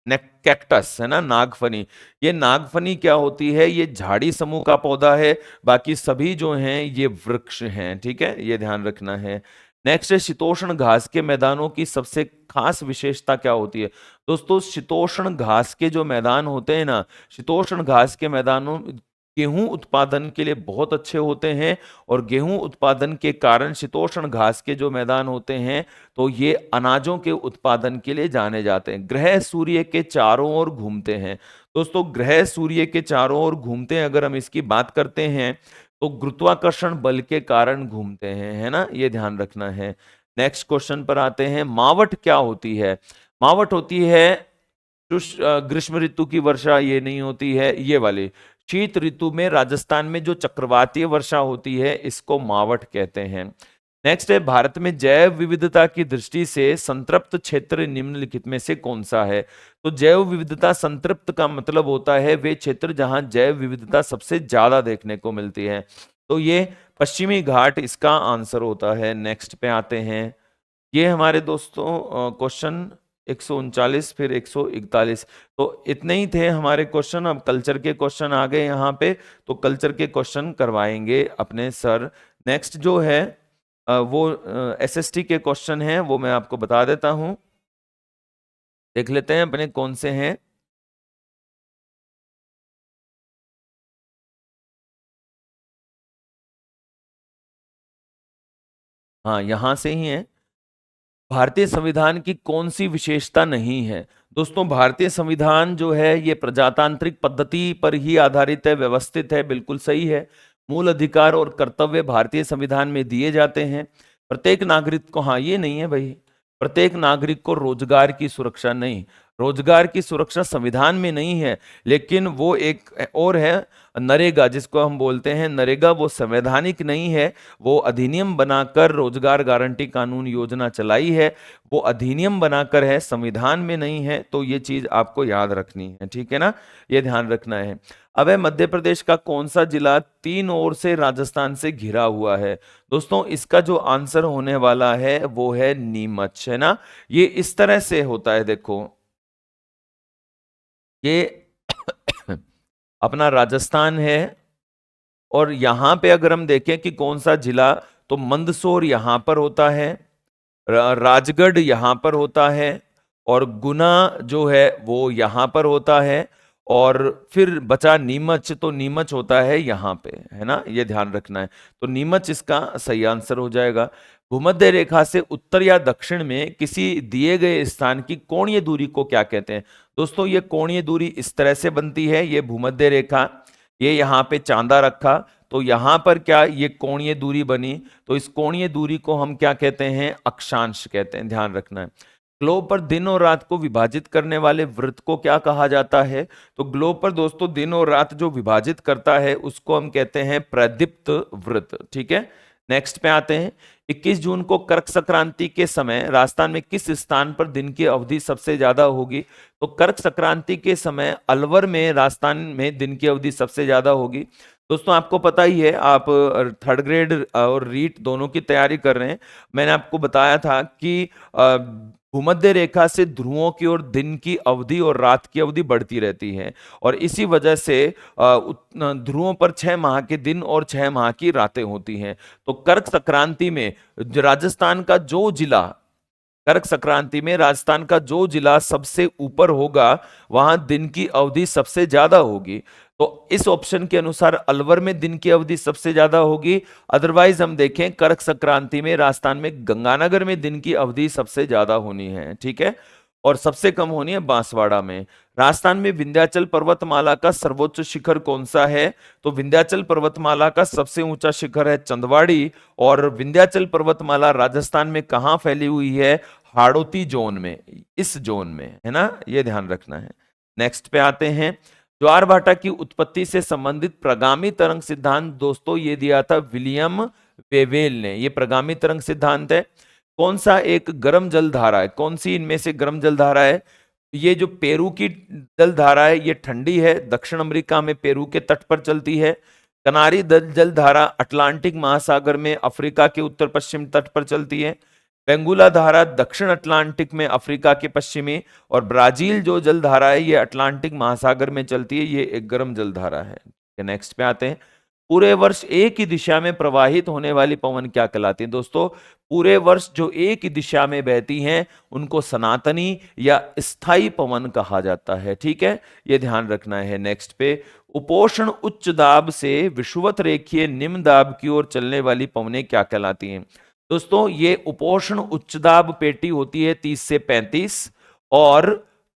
कैक्टस है ना, नागफनी। ये नागफनी क्या होती है, ये झाड़ी समूह का पौधा है, बाकी सभी जो हैं ये वृक्ष हैं। ठीक है, ये ध्यान रखना है। नेक्स्ट है शीतोष्ण घास के मैदानों की सबसे खास विशेषता क्या होती है, दोस्तों शीतोष्ण घास के जो मैदान होते हैं ना, शीतोष्ण घास के मैदानों गेहूं उत्पादन के लिए बहुत अच्छे होते हैं और गेहूं उत्पादन के कारण शीतोष्ण घास के जो मैदान होते हैं तो ये अनाजों के उत्पादन के लिए जाने जाते हैं। ग्रह सूर्य के चारों ओर घूमते हैं दोस्तों, ग्रह सूर्य के चारों ओर घूमते हैं, अगर हम इसकी बात करते हैं तो गुरुत्वाकर्षण बल के कारण घूमते हैं, है ना, ये ध्यान रखना है। नेक्स्ट क्वेश्चन पर आते हैं। मावट क्या होती है, मावट होती है ग्रीष्म ऋतु की वर्षा, ये नहीं होती है, ये वाली शीत ऋतु में राजस्थान में जो चक्रवातीय वर्षा होती है इसको मावट कहते हैं। नेक्स्ट है, भारत में जैव विविधता की दृष्टि से संतृप्त क्षेत्र निम्नलिखित में से कौन सा है, तो जैव विविधता संतृप्त का मतलब होता है वे क्षेत्र जहां जैव विविधता सबसे ज्यादा देखने को मिलती है, तो ये पश्चिमी घाट इसका आंसर होता है। नेक्स्ट पे आते हैं। ये हमारे दोस्तों क्वेश्चन 139 फिर 141, तो इतने ही थे हमारे क्वेश्चन। अब कल्चर के क्वेश्चन आ गए यहाँ पे, तो कल्चर के क्वेश्चन करवाएंगे अपने सर। नेक्स्ट जो है वो एसएसटी के क्वेश्चन हैं, वो मैं आपको बता देता हूं, देख लेते हैं अपने कौन से हैं। हाँ यहां से ही है। भारतीय संविधान की कौन सी विशेषता नहीं है, दोस्तों भारतीय संविधान जो है ये प्रजातांत्रिक पद्धति पर ही आधारित है, व्यवस्थित है, बिल्कुल सही है। मूल अधिकार और कर्तव्य भारतीय संविधान में दिए जाते हैं प्रत्येक नागरिक को, हाँ ये नहीं है भाई, प्रत्येक नागरिक को रोजगार की सुरक्षा नहीं, रोजगार की सुरक्षा संविधान में नहीं है, लेकिन वो एक और है नरेगा, जिसको हम बोलते हैं नरेगा, वो संवैधानिक नहीं है। वो अधिनियम बनाकर रोजगार गारंटी कानून योजना चलाई है, वो अधिनियम बनाकर है, संविधान में नहीं है। तो ये चीज आपको याद रखनी है, ठीक है ना, ये ध्यान रखना है। अब है मध्य प्रदेश का कौन सा जिला तीन ओर से राजस्थान से घिरा हुआ है? दोस्तों इसका जो आंसर होने वाला है वो है नीमच, है ना। ये इस तरह से होता है, देखो ये अपना राजस्थान है, और यहां पे अगर हम देखें कि कौन सा जिला, तो मंदसौर यहां पर होता है, राजगढ़ यहां पर होता है, और गुना जो है वो यहां पर होता है, और फिर बचा नीमच, तो नीमच होता है यहां पे, है ना, ये ध्यान रखना है। तो नीमच इसका सही आंसर हो जाएगा। भूमध्य रेखा से उत्तर या दक्षिण में किसी दिए गए स्थान की कोणीय दूरी को क्या कहते हैं? दोस्तों ये कोणीय दूरी इस तरह से बनती है, ये भूमध्य रेखा, ये यहाँ पे चांदा रखा, तो यहां पर क्या ये कोणीय दूरी बनी, तो इस कोणीय दूरी को हम क्या कहते हैं? अक्षांश कहते हैं, ध्यान रखना है। ग्लोब पर दिन और रात को विभाजित करने वाले वृत्त को क्या कहा जाता है? तो ग्लोब पर दोस्तों दिन और रात जो विभाजित करता है उसको हम कहते हैं प्रदीप्त वृत्त, ठीक है। नेक्स्ट पे आते हैं। 21 जून को कर्क संक्रांति के समय राजस्थान में किस स्थान पर दिन की अवधि सबसे ज्यादा होगी? तो कर्क संक्रांति के समय अलवर में राजस्थान में दिन की अवधि सबसे ज्यादा होगी। दोस्तों आपको पता ही है, आप थर्ड ग्रेड और रीट दोनों की तैयारी कर रहे हैं। मैंने आपको बताया था कि भूमध्य रेखा से ध्रुवों की ओर दिन की अवधि और रात की अवधि बढ़ती रहती है, और इसी वजह से ध्रुवों पर 6 माह के दिन और 6 माह की रातें होती हैं। तो कर्क संक्रांति में राजस्थान का जो जिला, कर्क संक्रांति में राजस्थान का जो जिला सबसे ऊपर होगा वहां दिन की अवधि सबसे ज्यादा होगी। तो इस ऑप्शन के अनुसार अलवर में दिन की अवधि सबसे ज्यादा होगी। अदरवाइज हम देखें कर्क संक्रांति में राजस्थान में गंगानगर में दिन की अवधि सबसे ज्यादा होनी है, ठीक है, और सबसे कम होनी है बांसवाड़ा में। राजस्थान में विंध्याचल पर्वतमाला का सर्वोच्च शिखर कौन सा है? तो विंध्याचल पर्वतमाला का सबसे ऊंचा शिखर है चंदवाड़ी, और विंध्याचल पर्वतमाला राजस्थान में कहां फैली हुई है? हाड़ौती जोन में, इस जोन में, है ना, ये ध्यान रखना है। नेक्स्ट पे आते हैं। ज्वारभाटा की उत्पत्ति से संबंधित प्रगामी तरंग सिद्धांत दोस्तों ये दिया था विलियम वेवेल ने। ये प्रगामी तरंग सिद्धांत है। कौन सा एक गर्म जल धारा है? कौन सी इनमें से गर्म जल धारा है? ये जो पेरू की जल धारा है ये ठंडी है, दक्षिण अमेरिका में पेरू के तट पर चलती है। कनारी जल धारा अटलांटिक महासागर में अफ्रीका के उत्तर पश्चिम तट पर चलती है। बेंगुला धारा दक्षिण अटलांटिक में अफ्रीका के पश्चिमी, और ब्राजील जो जल धारा है ये अटलांटिक महासागर में चलती है, ये एक गर्म जल धारा है। नेक्स्ट पे आते हैं। पूरे वर्ष एक ही दिशा में प्रवाहित होने वाली पवन क्या कहलाती है? दोस्तों पूरे वर्ष जो एक ही दिशा में बहती हैं उनको सनातनी या स्थायी पवन कहा जाता है, ठीक है, ये ध्यान रखना है। नेक्स्ट पे, उपोष्ण उच्च दाब से विषुवत रेखीय निम्न दाब की ओर चलने वाली पवनें क्या कहलाती हैं? दोस्तों ये उपोष्ण उच्च दाब पेटी होती है 30 से 35, और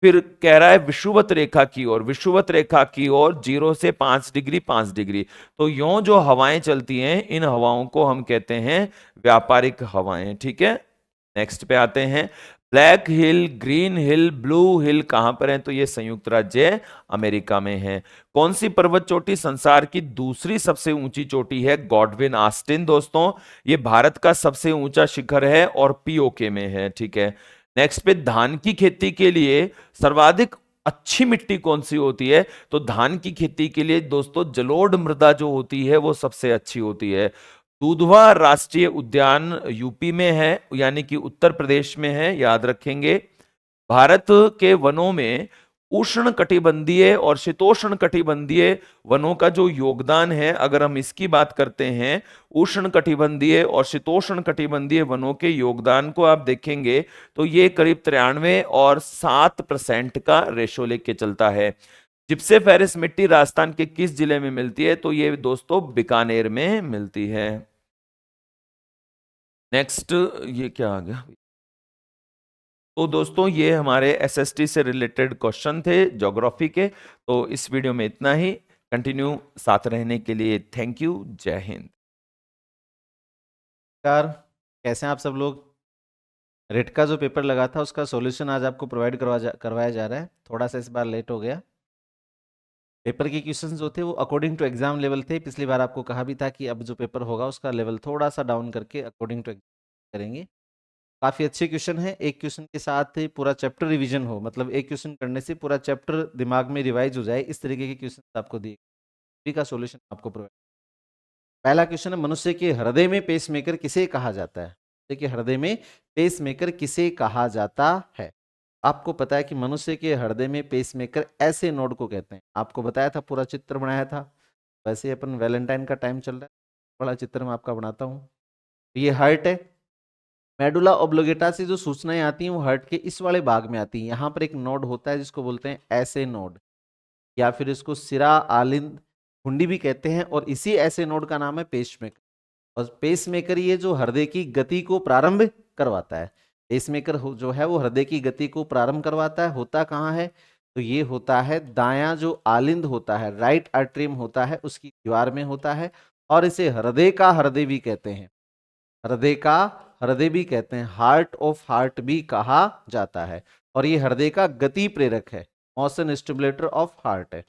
फिर कह रहा है विषुवत रेखा की ओर, विषुवत रेखा की ओर 0 से 5 डिग्री 5 डिग्री। तो यों जो हवाएं चलती हैं इन हवाओं को हम कहते हैं व्यापारिक हवाएं, ठीक है। नेक्स्ट पे आते हैं। ब्लैक हिल, ग्रीन हिल, ब्लू हिल कहां पर है? तो ये संयुक्त राज्य अमेरिका में है। कौन सी पर्वत चोटी संसार की दूसरी सबसे ऊंची चोटी है? गॉडविन आस्टिन दोस्तों, ये भारत का सबसे ऊंचा शिखर है और पीओके में है, ठीक है। नेक्स्ट पे, धान की खेती के लिए सर्वाधिक अच्छी मिट्टी कौन सी होती है? तो धान की खेती के लिए दोस्तों जलोढ़ मृदा जो होती है वो सबसे अच्छी होती है। दूधवा राष्ट्रीय उद्यान यूपी में है, यानी कि उत्तर प्रदेश में है, याद रखेंगे। भारत के वनों में उष्ण कटिबंधीय और शीतोष्ण कटिबंधीय वनों का जो योगदान है, अगर हम इसकी बात करते हैं, उष्ण कटिबंधीय और शीतोष्ण कटिबंधीय वनों के योगदान को आप देखेंगे तो ये करीब 93 और 7% का रेशो लेके चलता है। जिप्सेफेरस मिट्टी राजस्थान के किस जिले में मिलती है? तो ये दोस्तों बीकानेर में मिलती है। नेक्स्ट, ये क्या आ गया? तो दोस्तों ये हमारे एसएसटी से रिलेटेड क्वेश्चन थे ज्योग्राफी के। तो इस वीडियो में इतना ही। कंटिन्यू साथ रहने के लिए थैंक यू। जय हिंद। नमस्कार, कैसे हैं आप सब लोग? रेट का जो पेपर लगा था उसका सॉल्यूशन आज आपको प्रोवाइड करवाया जा रहा है। थोड़ा सा इस बार लेट हो गया। पेपर के क्वेश्चंस जो थे वो अकॉर्डिंग टू एग्जाम लेवल थे। पिछली बार आपको कहा भी था कि अब जो पेपर होगा उसका लेवल थोड़ा सा डाउन करके अकॉर्डिंग टू करेंगे। काफ़ी अच्छे क्वेश्चन है। एक क्वेश्चन के साथ ही पूरा चैप्टर रिवीजन हो, मतलब एक क्वेश्चन करने से पूरा चैप्टर दिमाग में रिवाइज हो जाए, इस तरीके के क्वेश्चन आपको दिए, सभी का सॉल्यूशन आपको प्रोवाइड। पहला क्वेश्चन है, मनुष्य के हृदय में पेसमेकर किसे कहा जाता है? देखिए, हृदय में पेसमेकर किसे कहा जाता है? आपको पता है कि मनुष्य के हृदय में पेसमेकर ऐसे नोड को कहते हैं। आपको बताया था, पूरा चित्र बनाया था। वैसे ही अपन वैलेंटाइन का टाइम चल रहा है, बड़ा चित्र मैं आपका बनाता हूँ। ये हार्ट है। मेडुला ऑब्लोगेटा से जो सूचनाएं आती हैं वो हार्ट के इस वाले भाग में आती हैं। यहाँ पर एक नोड होता है जिसको बोलते हैं ऐसे नोड, या फिर इसको सिरा आलिंद हुंडी भी कहते हैं, और इसी ऐसे नोड का नाम है पेसमेकर। और पेसमेकर ये जो हृदय की गति को प्रारंभ करवाता है। पेसमेकर जो है वो हृदय की गति को प्रारंभ करवाता है। होता कहाँ है? तो ये होता है दायां जो आलिंद होता है, राइट आर्टरियम होता है, उसकी दीवार में होता है। और इसे हृदय का हृदय भी कहते हैं। हृदय का हृदय भी कहते हैं, हार्ट ऑफ हार्ट भी कहा जाता है। और ये हृदय का गति प्रेरक है, मोशन स्टिमुलेटर ऑफ हार्ट है,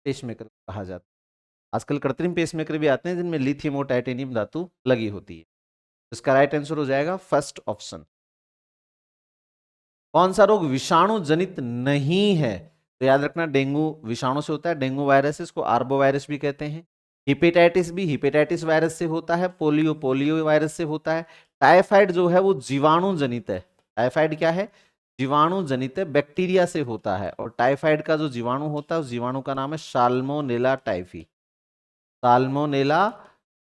पेसमेकर कहा जाता है। आजकल कृत्रिम पेसमेकर भी आते हैं जिनमें लिथियम और टाइटेनियम धातु लगी होती है। इसका राइट आंसर हो जाएगा फर्स्ट ऑप्शन। कौन सा रोग विषाणु जनित नहीं है? तो याद रखना, डेंगू विषाणु से होता है, डेंगू वायरस, इसको आर्बो वायरस भी कहते हैं। हिपेटाइटिस भी हिपेटाइटिस वायरस से होता है। पोलियो पोलियो वायरस से होता है। टाइफाइड जो है वो जीवाणु जनित है। टाइफाइड क्या है? जीवाणु जनित है, बैक्टीरिया से होता है। और टाइफाइड का जो जीवाणु होता है उस जीवाणु का नाम है साल्मोनेला टाइफी। साल्मोनेला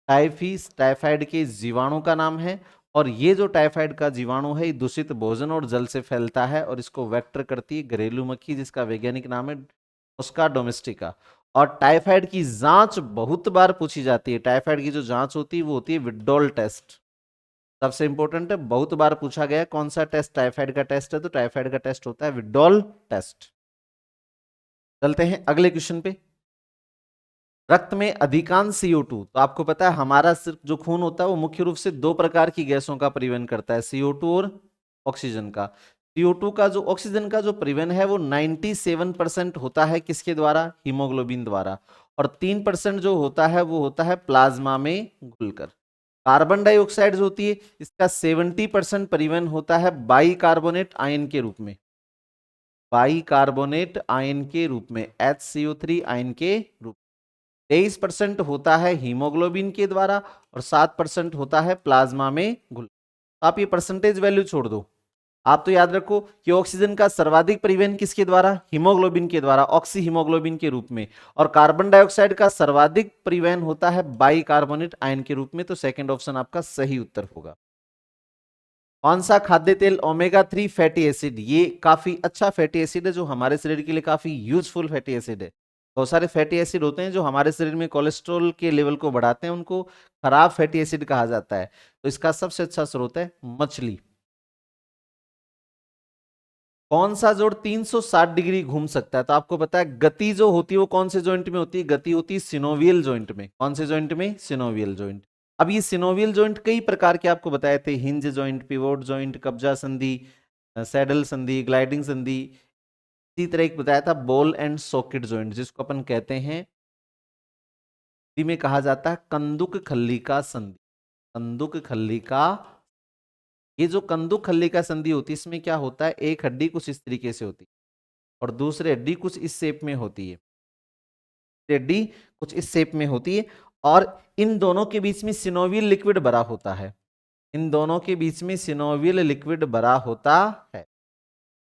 टाइफीस टाइफाइड के जीवाणु का नाम है। और ये जो टाइफाइड का जीवाणु है ये दूषित भोजन और जल से फैलता है, और इसको वेक्टर करती है घरेलू मक्खी, जिसका वैज्ञानिक नाम है मोस्का डोमेस्टिका। और टाइफाइड की जांच बहुत बार पूछी जाती है। टाइफाइड की जो जांच होती है वो होती है विड्डॉल टेस्ट, सबसे इंपॉर्टेंट है, बहुत बार पूछा गया कौन सा टेस्ट टाइफाइड का टेस्ट है, तो टाइफाइड का टेस्ट होता है विड्डॉल टेस्ट। चलते हैं अगले क्वेश्चन पे। रक्त में अधिकांश CO2, तो आपको पता है हमारा सिर्फ जो खून होता है वो मुख्य रूप से दो प्रकार की गैसों का परिवहन करता है, CO2 और ऑक्सीजन का। CO2 का जो ऑक्सीजन का जो परिवहन है वो 97% होता है किसके द्वारा? हीमोग्लोबिन द्वारा। और 3% जो होता है वो होता है प्लाज्मा में घुलकर। कार्बन डाइऑक्साइड जो होती है इसका 70% परिवहन होता है बाइकार्बोनेट आयन के रूप में। बाइकार्बोनेट आयन के रूप में, HCO3 आयन के रूप में। 23% होता है हीमोग्लोबिन के द्वारा और 7% होता है प्लाज्मा में घुल। आप ये परसेंटेज वैल्यू छोड़ दो, आप तो याद रखो कि ऑक्सीजन का सर्वाधिक परिवहन किसके द्वारा? हीमोग्लोबिन के द्वारा, ऑक्सी हीमोग्लोबिन के रूप में। और कार्बन डाइऑक्साइड का सर्वाधिक परिवहन होता है बाइकार्बोनेट आयन के रूप में। तो सेकंड ऑप्शन आपका सही उत्तर होगा। कौन सा खाद्य तेल ओमेगा 3 फैटी एसिड, ये काफी अच्छा फैटी एसिड है जो हमारे शरीर के लिए काफी यूजफुल फैटी एसिड है। बहुत सारे फैटी एसिड होते हैं जो हमारे शरीर में कोलेस्ट्रॉल के लेवल को बढ़ाते हैं, उनको खराब फैटी एसिड कहा जाता है। तो इसका सबसे अच्छा स्रोत है मछली। कौन सा जोड़ 360 डिग्री घूम सकता है? तो आपको पता है गति जो होती है वो कौन से जॉइंट में होती है? गति होती है सिनोवियल जॉइंट में। कौन से जॉइंट में? Synovial joint. अब ये सिनोवियल जॉइंट कई प्रकार के आपको बताए थे, हिंज जॉइंट, पिवोट जॉइंट, कब्जा संधि, सैडल संधि, ग्लाइडिंग संधि। इसी तरह एक बताया था बॉल एंड सॉकेट जॉइंट, जिसको अपन कहते हैं, हिंदी में कहा जाता है कंदुक खल्लिका संधि। कंदुक खल्लिका, ये जो कंदुक खल्लिका संधि होती है इसमें क्या होता है, एक हड्डी कुछ इस तरीके से होती है और दूसरी हड्डी कुछ इस शेप में होती है। हड्डी कुछ इस शेप में होती है और इन दोनों के बीच में सिनोवियल लिक्विड भरा होता है। इन दोनों के बीच में सिनोवियल लिक्विड भरा होता है।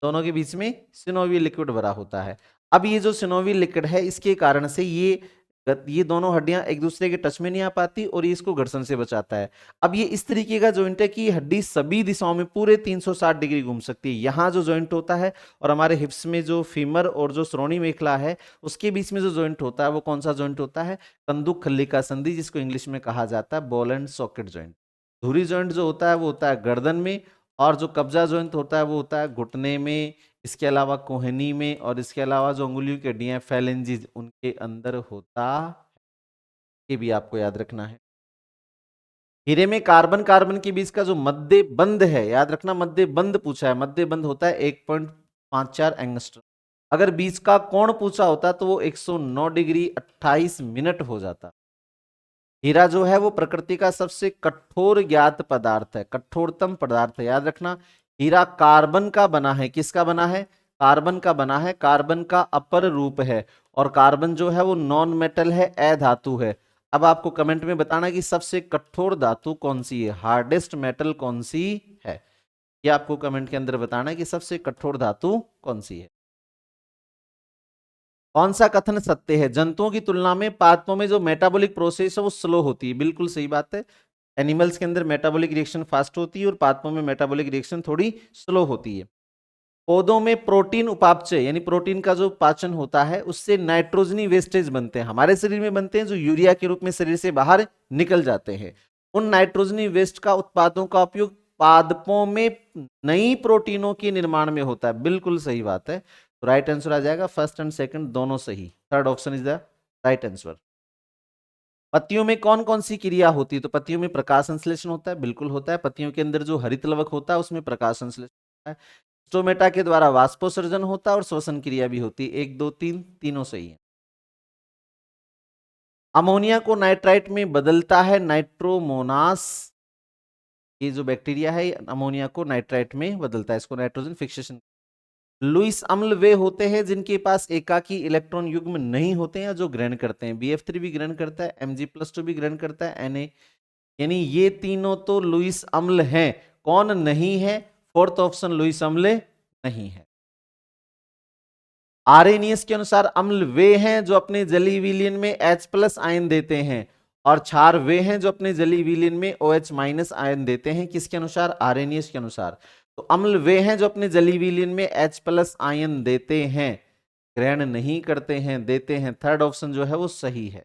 दोनों के बीच में सिनोवियल लिक्विड भरा होता है। अब ये जो सिनोवियल लिक्विड है इसके कारण से ये दोनों हड्डियां एक दूसरे के टच में नहीं आ पाती और ये इसको घर्षण से बचाता है। अब ये इस तरीके का जॉइंट है कि ये हड्डी सभी दिशाओं में पूरे 360 डिग्री घूम सकती है। यहाँ जो जॉइंट होता है और हमारे हिप्स में जो फीमर और जो श्रोणी मेखला है उसके बीच में जो जॉइंट होता है वो कौन सा जॉइंट होता है? कंदुक खल्लिका संधि, जिसको इंग्लिश में कहा जाता है बॉल एंड सॉकेट जॉइंट। धुरी जॉइंट जो होता है वो होता है गर्दन में, और जो कब्जा जॉइंट होता है वो होता है घुटने में, इसके अलावा कोहनी में, और इसके अलावा जो अंगुलियों की हड्डियां फैलेंजिज उनके अंदर होता है। ये भी आपको याद रखना है। हीरे में कार्बन कार्बन के बीच का जो मध्य बंध है, याद रखना मध्य बंध पूछा है, मध्य बंध होता है 1.54 एंगस्ट्रॉम। अगर बीच का कोण पूछा होता तो वो 109 डिग्री 28 मिनट हो जाता। हीरा जो है वो प्रकृति का सबसे कठोर ज्ञात पदार्थ है, कठोरतम पदार्थ है, याद रखना। हीरा कार्बन का बना है, किसका बना है? कार्बन का बना है, कार्बन का अपर रूप है, और कार्बन जो है वो नॉन मेटल है, अधातु है। अब आपको कमेंट में बताना कि सबसे कठोर धातु कौन सी है, हार्डेस्ट मेटल कौन सी है, ये आपको कमेंट के अंदर बताना है कि सबसे कठोर धातु कौन सी है। कौन सा कथन सत्य है? जंतुओं की तुलना में पादपों में जो मेटाबॉलिक प्रोसेस है वो स्लो होती है। बिल्कुल सही बात है। एनिमल्स के अंदर मेटाबॉलिक रिएक्शन फास्ट होती है और पादपों में मेटाबॉलिक रिएक्शन थोड़ी स्लो होती है। पौधों में प्रोटीन उपापचय यानी प्रोटीन का जो पाचन होता है उससे नाइट्रोजनी वेस्टेज बनते हैं, हमारे शरीर में बनते हैं, जो यूरिया के रूप में शरीर से बाहर निकल जाते हैं। उन नाइट्रोजनी वेस्ट का उत्पादों का उपयोग पादपों में नई प्रोटीनों के निर्माण में होता है। बिल्कुल सही बात है। तो राइट आंसर आ जाएगा फर्स्ट एंड सेकंड दोनों सही। Third option is the right answer. पत्तियों में कौन कौन सी क्रिया होती है? तो पत्तियों में प्रकाश संश्लेषण होता है, बिल्कुल होता है। पत्तियों के अंदर जो हरित लवक होता है उसमें प्रकाश संश्लेषण होता है। स्टोमेटा के द्वारा वाष्पोत्सर्जन होता है और श्वसन क्रिया भी होती है। 1 2 3 तीनों सही है। अमोनिया को नाइट्राइट में बदलता है नाइट्रोमोनास। ये जो बैक्टीरिया है अमोनिया को नाइट्राइट में बदलता है, इसको नाइट्रोजन फिक्सेशन। लुईस अम्ल वे होते हैं जिनके पास एकाकी इलेक्ट्रॉन युग्म नहीं होते हैं, जो ग्रहण करते हैं। BF3 भी ग्रहण करता है, Mg+2 भी ग्रहण करता है, Na, यानी ये तीनों तो लुईस अम्ल हैं। कौन नहीं है? फोर्थ ऑप्शन लुईस अम्ल नहीं है। आर्रेनियस के अनुसार अम्ल वे हैं जो अपने जलीय विलयन में H+ आयन देते हैं, और क्षार वे हैं जो अपने जलीय विलयन में OH- आयन देते हैं। किसके अनुसार? आर्रेनियस के अनुसार। तो अम्ल वे हैं जो अपने जलीय विलयन में H+ आयन देते हैं, ग्रहण नहीं करते हैं, देते हैं। थर्ड ऑप्शन जो है वो सही है।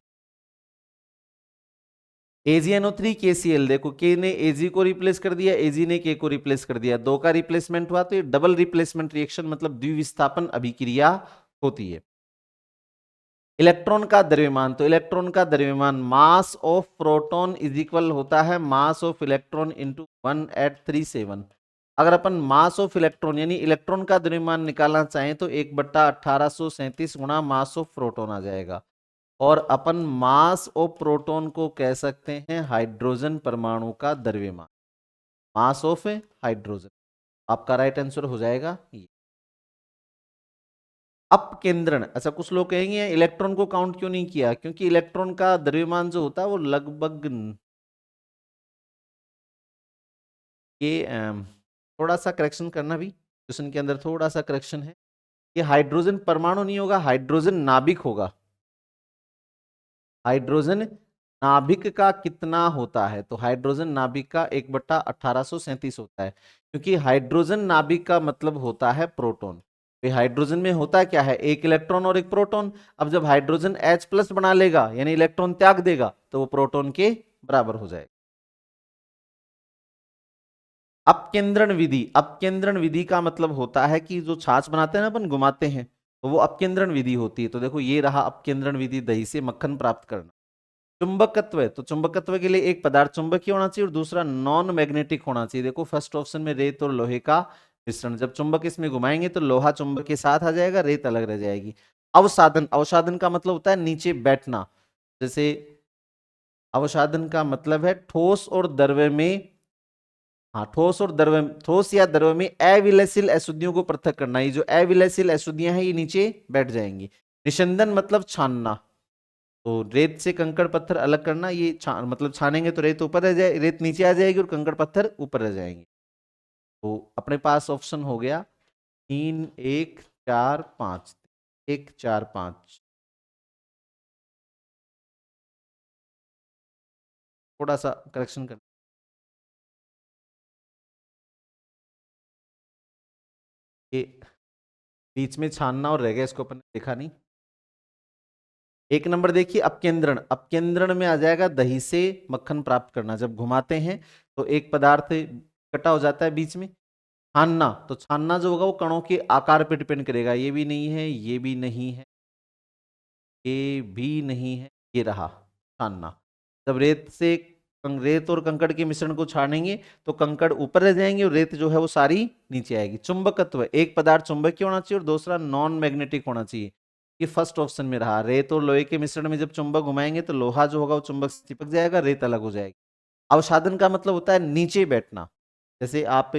AgNO3 KCl, देखो K ने Ag को रिप्लेस कर दिया, Ag ने K को रिप्लेस कर दिया, दो का रिप्लेसमेंट हुआ, तो ये डबल रिप्लेसमेंट रिएक्शन मतलब द्विविस्थापन अभिक्रिया होती है। इलेक्ट्रॉन का द्रव्यमान, तो इलेक्ट्रॉन का द्रव्यमान mass of proton is equal होता है मास ऑफ इलेक्ट्रॉन इंटू 1.37। अगर अपन मास ऑफ इलेक्ट्रॉन यानी इलेक्ट्रॉन का द्रव्यमान निकालना चाहें तो 1/1837 गुणा मास ऑफ प्रोटॉन आ जाएगा, और अपन मास ऑफ प्रोटॉन को कह सकते हैं हाइड्रोजन परमाणु का द्रव्यमान, मास ऑफ हाइड्रोजन। आपका राइट आंसर हो जाएगा ये। अपकेंद्रण, अच्छा कुछ लोग कहेंगे इलेक्ट्रॉन को काउंट क्यों नहीं किया? क्योंकि इलेक्ट्रॉन का द्रव्यमान जो होता है वो लगभग ये थोड़ा सा करेक्शन करना, भी क्वेश्चन के अंदर थोड़ा सा करेक्शन है। ये हाइड्रोजन परमाणु नहीं होगा, हाइड्रोजन नाभिक होगा। हाइड्रोजन नाभिक का कितना होता है? तो हाइड्रोजन नाभिक का 1/1837 होता है, क्योंकि हाइड्रोजन नाभिक का मतलब होता है प्रोटॉन। हाइड्रोजन में होता क्या है? एक इलेक्ट्रॉन और एक प्रोटॉन। अब जब हाइड्रोजन H+ बना लेगा यानी इलेक्ट्रॉन त्याग देगा तो वो प्रोटॉन के बराबर हो जाएगा। अपकेंद्रण विधि, अपकेंद्रण विधि का मतलब होता है कि जो छाछ बनाते हैं ना अपन घुमाते हैं, तो वो अपकेंद्रण विधि होती है। तो देखो ये रहा अपकेंद्रण विधि, दही से मक्खन प्राप्त करना। चुंबकत्व है, तो चुंबकत्व के लिए एक पदार्थ चुंबकीय होना चाहिए और दूसरा नॉन मैग्नेटिक होना चाहिए। देखो फर्स्ट ऑप्शन में रेत और लोहे का मिश्रण, जब चुंबक इसमें घुमाएंगे तो लोहा चुंबक के साथ आ जाएगा, रेत अलग रह जाएगी। अवसादन, अवसादन का मतलब होता है नीचे बैठना। जैसे अवसादन का मतलब है ठोस और द्रव्य में, हाँ ठोस और द्रव्य, ठोस या द्रव्य में अविलयशील अशुद्धियों को पृथक करना। ये जो अविलयशील अशुद्धियां हैं ये नीचे बैठ जाएंगी। निस्यंदन मतलब छानना, तो रेत से कंकड़ पत्थर अलग करना, ये मतलब छानेंगे तो रेत ऊपर रह जाए, रेत नीचे आ जाएगी और कंकड़ पत्थर ऊपर रह जाएंगे। तो अपने पास ऑप्शन हो गया 3 1 4 5, 1 4 5। थोड़ा सा करेक्शन कर, ये बीच में छानना और रह गया, इसको अपन ने देखा नहीं। एक नंबर देखिए अपकेंद्रण, अपकेंद्रण में आ जाएगा दही से मक्खन प्राप्त करना। जब घुमाते हैं तो एक पदार्थ इकट्ठा हो जाता है बीच में। छानना, तो छानना जो होगा वो कणों के आकार पे डिपेंड करेगा। ये भी नहीं है, ये भी नहीं है, ये भी नहीं है, ये रहा छानना। जब रेत से रेत और कंकड़ के मिश्रण को छानेंगे तो कंकड़ ऊपर रह जाएंगे और रेत जो है वो सारी नीचे आएगी। चुंबकत्व, एक पदार्थ चुंबकीय होना चाहिए और दूसरा नॉन मैग्नेटिक होना चाहिए। ये फर्स्ट ऑप्शन में रहा। रेत और लोहे के मिश्रण में जब चुंबक घुमाएंगे तो लोहा जो होगा वो चुंबक से चिपक जाएगा, रेत अलग हो जाएगी। अवसादन का मतलब होता है नीचे बैठना। जैसे आप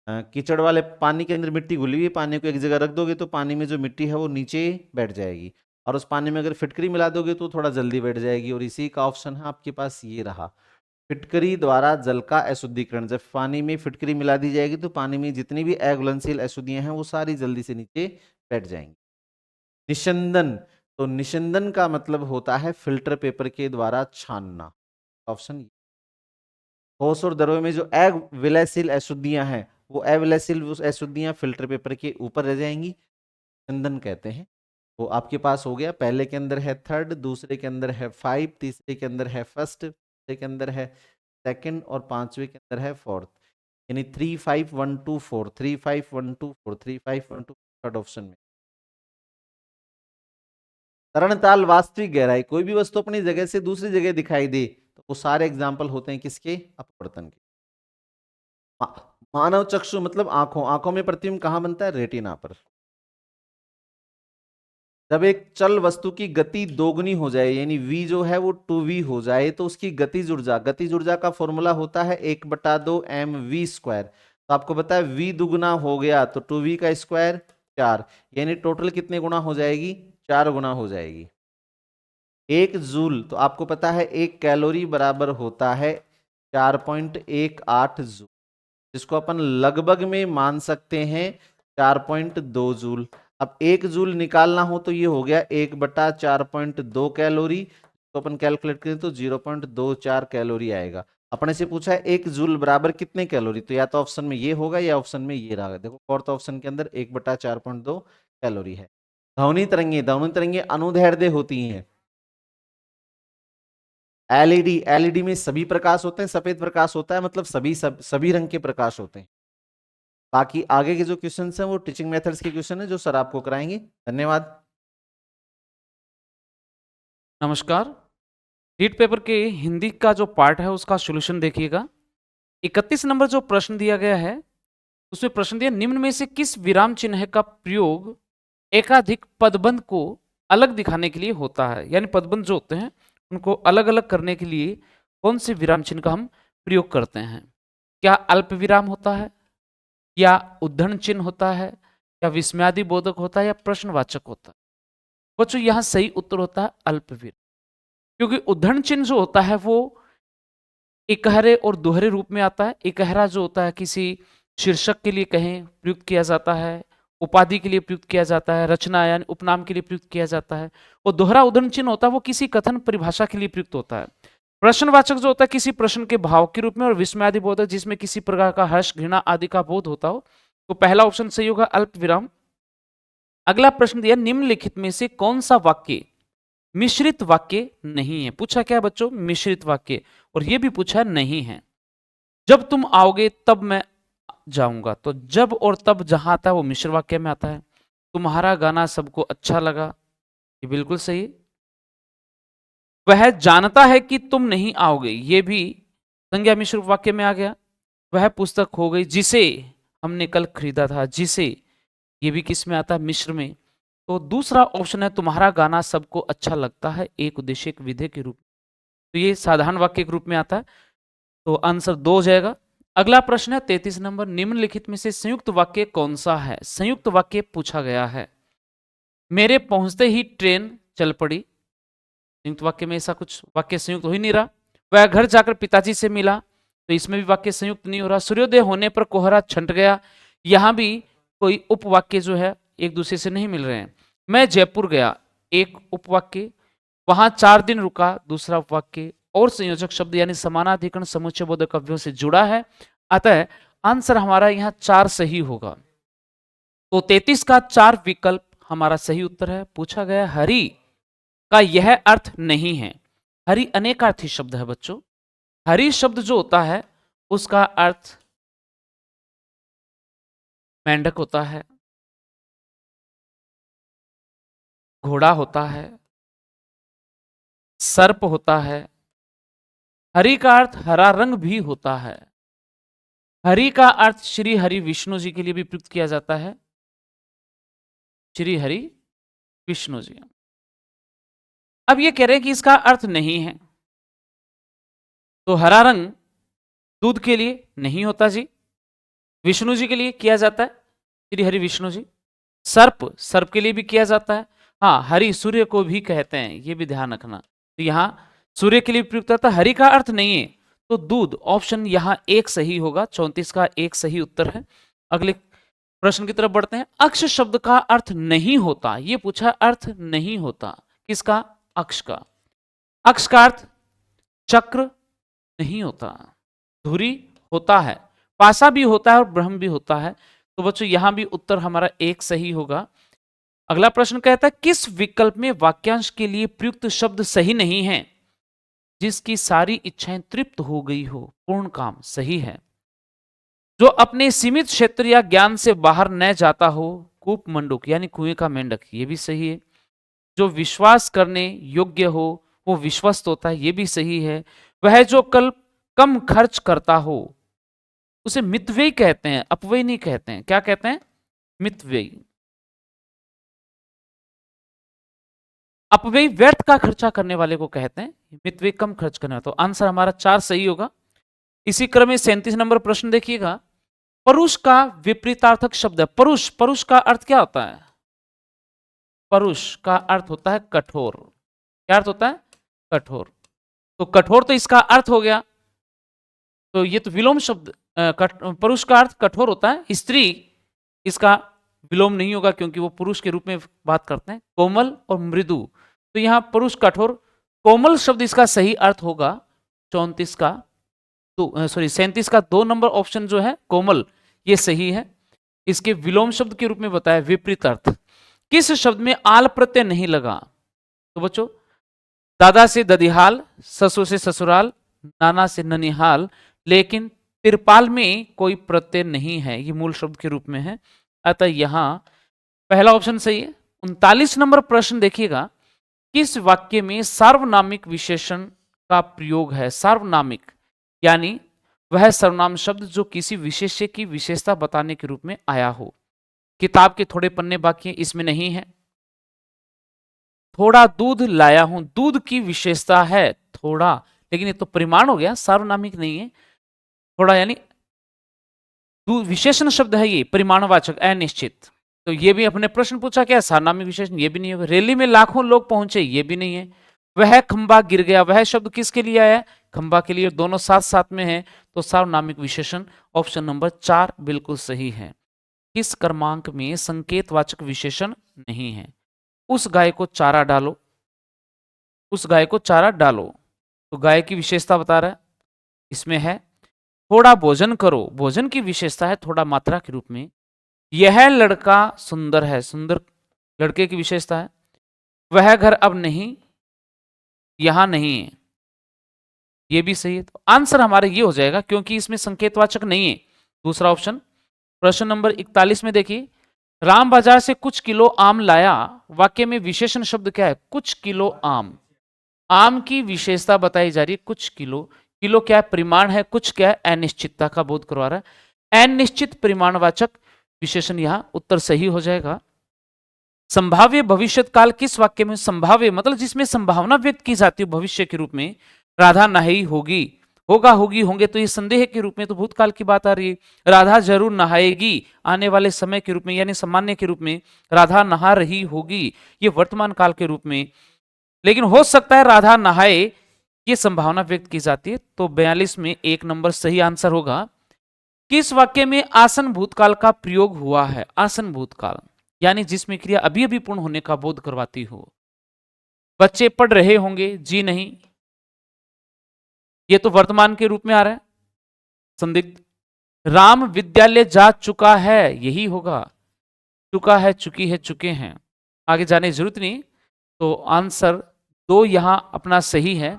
कीचड़ वाले पानी के अंदर मिट्टी घुली हुई है, पानी को एक जगह रख दोगे तो पानी में जो मिट्टी है वो नीचे बैठ जाएगी, और उस पानी में अगर फिटकरी मिला दोगे तो थोड़ा जल्दी बैठ जाएगी। और इसी का ऑप्शन है आपके पास ये रहा, फिटकरी द्वारा जल का अशुद्धिकरण। जब पानी में फिटकरी मिला दी जाएगी तो पानी में जितनी भी अघुलनशील अशुद्धियां हैं वो सारी जल्दी से नीचे बैठ जाएंगी। निशंदन, तो निशंदन का मतलब होता है फिल्टर पेपर के द्वारा छानना। ऑप्शन ठोस और द्रव में जो अविलयशील अशुद्धियां हैं वो अविलयशील अशुद्धियां फिल्टर पेपर के ऊपर रह जाएंगी, निशंदन कहते हैं। तो आपके पास हो गया, पहले के अंदर है थर्ड, दूसरे के अंदर है 5, तीसरे के अंदर है फर्स्ट, तीसरे के अंदर है सेकंड और पांचवे के अंदर है फोर्थ। यानी 3 5 1 2 4, 3 5 1 2 4, 3 5 1 2 थर्ड ऑप्शन में। तरणताल, वास्तविक गहराई, कोई भी वस्तु अपनी जगह से दूसरी जगह दिखाई दे तो वो सारे एग्जाम्पल होते हैं किसके? अपवर्तन के। मानव चक्षु मतलब आंखों, आंखों में प्रतिबिंब कहां बनता है? रेटिना पर। जब एक चल वस्तु की गति दोगुनी हो जाए यानी v जो है वो 2v हो जाए तो उसकी गतिज ऊर्जा का फॉर्मूला होता है 1/2 mv²। तो आपको पता है v दुगुना हो गया तो 2v का स्क्वायर 4, यानी टोटल कितने गुना हो जाएगी? 4 गुना हो जाएगी। 1 जूल, तो आपको पता है 1 कैलोरी बराबर होता है 4.18 जूल, जिसको अपन लगभग में मान सकते हैं 4.2 जूल। अब 1 जूल निकालना हो तो ये हो गया 1/4.2 कैलोरी, तो अपन कैलकुलेट करें तो 0.24 कैलोरी आएगा। अपने से पूछा है 1 जूल बराबर कितने कैलोरी, तो या तो ऑप्शन में ये होगा या ऑप्शन में ये रहा। देखो फोर्थ ऑप्शन के अंदर 1/4.2 कैलोरी है। ध्वनि तरंगे अनुदैर्ध्य होती हैं। एलईडी में सभी प्रकाश होते हैं, सफेद प्रकाश होता है, मतलब सभी रंग के प्रकाश होते हैं। बाकी आगे के जो क्वेश्चन हैं वो टीचिंग मेथड्स के क्वेश्चन है जो सर आपको कराएंगे। धन्यवाद। नमस्कार। रीड पेपर के हिंदी का जो पार्ट है उसका सॉल्यूशन देखिएगा। 31 नंबर जो प्रश्न दिया गया है उसमें प्रश्न दिया, निम्न में से किस विराम चिन्ह का प्रयोग एकाधिक पदबंध को अलग दिखाने के लिए होता है? यानी पदबंध जो होते हैं उनको अलग अलग करने के लिए कौन से विराम चिन्ह का हम प्रयोग करते हैं? क्या अल्प विराम होता है, या उद्धरण चिन्ह होता है, या विस्मयादि बोधक होता है, या प्रश्नवाचक होता है? बच्चों यहां सही उत्तर होता है अल्प विराम, क्योंकि उद्धरण चिन्ह जो होता है वो इकहरे और दोहरे रूप में आता है। इकहरा जो होता है किसी शीर्षक के लिए कहें प्रयुक्त किया जाता है, उपाधि के लिए प्रयुक्त किया जाता है, रचना यानी उपनाम के लिए प्रयुक्त किया जाता है। और दोहरा उद्धरण चिन्ह होता है वो किसी कथन परिभाषा के लिए प्रयुक्त होता है। प्रश्नवाचक जो होता है किसी प्रश्न के भाव के रूप में, और विस्मयादि बोधक जिसमें किसी प्रकार का हर्ष घृणा आदि का बोध होता हो। तो पहला ऑप्शन सही होगा अल्प विराम। अगला प्रश्न दिया, निम्नलिखित में से कौन सा वाक्य मिश्रित वाक्य नहीं है? पूछा क्या बच्चों? मिश्रित वाक्य। और यह भी पूछा नहीं है। जब तुम आओगे तब मैं जाऊंगा, तो जब और तब जहां आता है वो मिश्र वाक्य में आता है। तुम्हारा गाना सबको अच्छा लगा, ये बिल्कुल सही। वह जानता है कि तुम नहीं आओगे, ये भी संज्ञा मिश्र वाक्य में आ गया। वह पुस्तक हो गई जिसे हमने कल खरीदा था, जिसे, ये भी किस में आता है? मिश्र में। तो दूसरा ऑप्शन है तुम्हारा गाना सबको अच्छा लगता है, एक उद्देश्य एक विधेय के रूप में, तो ये साधारण वाक्य के रूप में आता है। तो आंसर 2 हो जाएगा। अगला प्रश्न है 33 नंबर, निम्नलिखित में से संयुक्त वाक्य कौन सा है? संयुक्त वाक्य पूछा गया है। मेरे पहुंचते ही ट्रेन चल पड़ी, संयुक्त वाक्य में ऐसा कुछ वाक्य संयुक्त हो ही नहीं रहा। वह घर जाकर पिताजी से मिला, तो इसमें भी वाक्य संयुक्त नहीं हो रहा। सूर्योदय होने पर कोहरा छंट गया, यहां भी कोई उपवाक्य जो है एक दूसरे से नहीं मिल रहे हैं। मैं जयपुर गया, एक उपवाक्य। वहां 4 दिन रुका, दूसरा उपवाक्य। और संयोजक शब्द यानी समानाधिकरण समुच्चय बोधक अव्ययों से जुड़ा है। अतः आंसर हमारा यहाँ 4 सही होगा। तो 33 का 4 विकल्प हमारा सही उत्तर है। पूछा गया हरि का यह अर्थ नहीं है। हरि अनेकार्थी शब्द है बच्चों। हरि शब्द जो होता है उसका अर्थ मेंढक होता है, घोड़ा होता है, सर्प होता है, हरि का अर्थ हरा रंग भी होता है। हरि का अर्थ श्री हरि विष्णु जी के लिए भी प्रयुक्त किया जाता है। श्री हरि विष्णु जी। अब ये कह रहे हैं कि इसका अर्थ नहीं है, तो हरा रंग दूध के लिए नहीं होता जी, विष्णु जी के लिए किया जाता है, श्री हरि विष्णु जी। सर्प, सर्प के लिए भी किया जाता है। हाँ, हरि सूर्य को भी कहते हैं, ये भी ध्यान रखना। तो यहाँ सूर्य के लिए प्रयुक्त होता है, हरि का अर्थ नहीं है, तो दूध ऑप्शन यहाँ एक सही होगा, 34 का एक सही उत्तर है। अगले प्रश्न की तरफ बढ़ते हैं। अक्ष शब्द का अर्थ नहीं होता, ये पूछा अर्थ नहीं होता किसका? अक्ष का। अक्ष का अर्थ चक्र नहीं होता, धुरी होता है, पासा भी होता है और ब्रह्म भी होता है। तो बच्चों यहां भी उत्तर हमारा एक सही होगा। अगला प्रश्न कहता है किस विकल्प में वाक्यांश के लिए प्रयुक्त शब्द सही नहीं है? जिसकी सारी इच्छाएं तृप्त हो गई हो, पूर्ण काम सही है। जो अपने सीमित क्षेत्र या ज्ञान से बाहर न जाता हो, कूप मंडूक यानी कुएं का मेंढक, ये भी सही है। जो विश्वास करने योग्य हो वो विश्वस्त होता है, ये भी सही है। वह जो कम खर्च करता हो उसे मितव्ययी कहते हैं, अपव्यय नहीं कहते हैं। क्या कहते हैं? मितव्ययी। अपव्यय व्यर्थ का खर्चा करने वाले को कहते हैं, मितव्ययी कम खर्च करने वाला। तो आंसर हमारा 4 सही होगा। इसी क्रम में 37 नंबर प्रश्न देखिएगा। परुष का विपरीतार्थक शब्द है परुष। परुष का अर्थ क्या होता है? परुष का अर्थ होता है कठोर। क्या अर्थ होता है? कठोर। तो कठोर तो इसका अर्थ हो गया, तो ये तो विलोम शब्द। परुष का अर्थ कठोर होता है, स्त्री इसका विलोम नहीं होगा क्योंकि वो पुरुष के रूप में बात करते हैं। कोमल और मृदु, तो यहां पुरुष कठोर, कोमल शब्द इसका सही अर्थ होगा। 37 का 2 नंबर ऑप्शन जो है कोमल, ये सही है। इसके विलोम शब्द के रूप में बताया विपरीत अर्थ। किस शब्द में आल प्रत्यय नहीं लगा? तो बच्चों दादा से ददिहाल, ससुर से ससुराल, नाना से ननिहाल, लेकिन तिरपाल में कोई प्रत्यय नहीं है, ये मूल शब्द के रूप में है। अतः यहां पहला ऑप्शन सही है। 39 नंबर प्रश्न देखिएगा। किस वाक्य में सार्वनामिक विशेषण का प्रयोग है? सार्वनामिक यानी वह सर्वनाम शब्द जो किसी विशेष्य की विशेषता बताने के रूप में आया हो। किताब के थोड़े पन्ने बाकी हैं, इसमें नहीं है। थोड़ा दूध लाया हूं, दूध की विशेषता है थोड़ा, लेकिन ये तो परिमाण हो गया, सार्वनामिक नहीं है। थोड़ा यानी विशेषण शब्द है, ये परिमाणवाचक अनिश्चित। तो ये भी अपने प्रश्न पूछा क्या? सार्वनामिक विशेषण, ये भी नहीं होगा। रैली में लाखों लोग पहुंचे, ये भी नहीं है। वह खंबा गिर गया, वह शब्द किसके लिए आया है? खंबा के लिए। दोनों साथ साथ में है, तो सार्वनामिक विशेषण ऑप्शन नंबर 4 बिल्कुल सही है। किस क्रमांक में संकेतवाचक विशेषण नहीं है? उस गाय को चारा डालो, उस गाय को चारा डालो, तो गाय की विशेषता बता रहा है, इसमें है। थोड़ा भोजन करो, भोजन की विशेषता है थोड़ा मात्रा के रूप में। यह लड़का सुंदर है, सुंदर लड़के की विशेषता है। वह घर अब नहीं, यहां नहीं है, ये भी सही है। तो आंसर हमारे ये हो जाएगा क्योंकि इसमें संकेतवाचक नहीं है, दूसरा ऑप्शन। प्रश्न नंबर 41 में देखिए, राम बाजार से कुछ किलो आम लाया, वाक्य में विशेषण शब्द क्या है? कुछ किलो आम। आम की विशेषता बताई जा रही है कुछ किलो। किलो क्या है? परिमाण है, कुछ क्या है? अनिश्चितता का बोध करवा रहा है। अनिश्चित परिमाणवाचक विशेषण यहां उत्तर सही हो जाएगा। संभाव्य भविष्यत काल किस वाक्य में? संभाव्य मतलब जिसमें संभावना व्यक्त की जाती है भविष्य के रूप में। राधा नहाई होगी, होगा, होगी, होंगे, तो ये संदेह के रूप में, तो भूतकाल की बात आ रही है। राधा जरूर नहाएगी आने वाले समय के रूप में यानी सामान्य के रूप में। राधा नहा रही होगी, ये वर्तमान काल के रूप में। लेकिन हो सकता है राधा नहाए, ये संभावना व्यक्त की जाती है। तो 42 में 1 नंबर सही आंसर होगा। किस वाक्य में आसन भूतकाल का प्रयोग हुआ है? आसन भूतकाल यानी जिसमें क्रिया अभी अभी पूर्ण होने का बोध करवाती हो। बच्चे पढ़ रहे होंगे, जी नहीं, ये तो वर्तमान के रूप में आ रहा है, संदिग्ध। राम विद्यालय जा चुका है, यही होगा। चुका है, चुकी है, चुके हैं, आगे जाने की जरूरत नहीं। तो आंसर 2 यहां अपना सही है,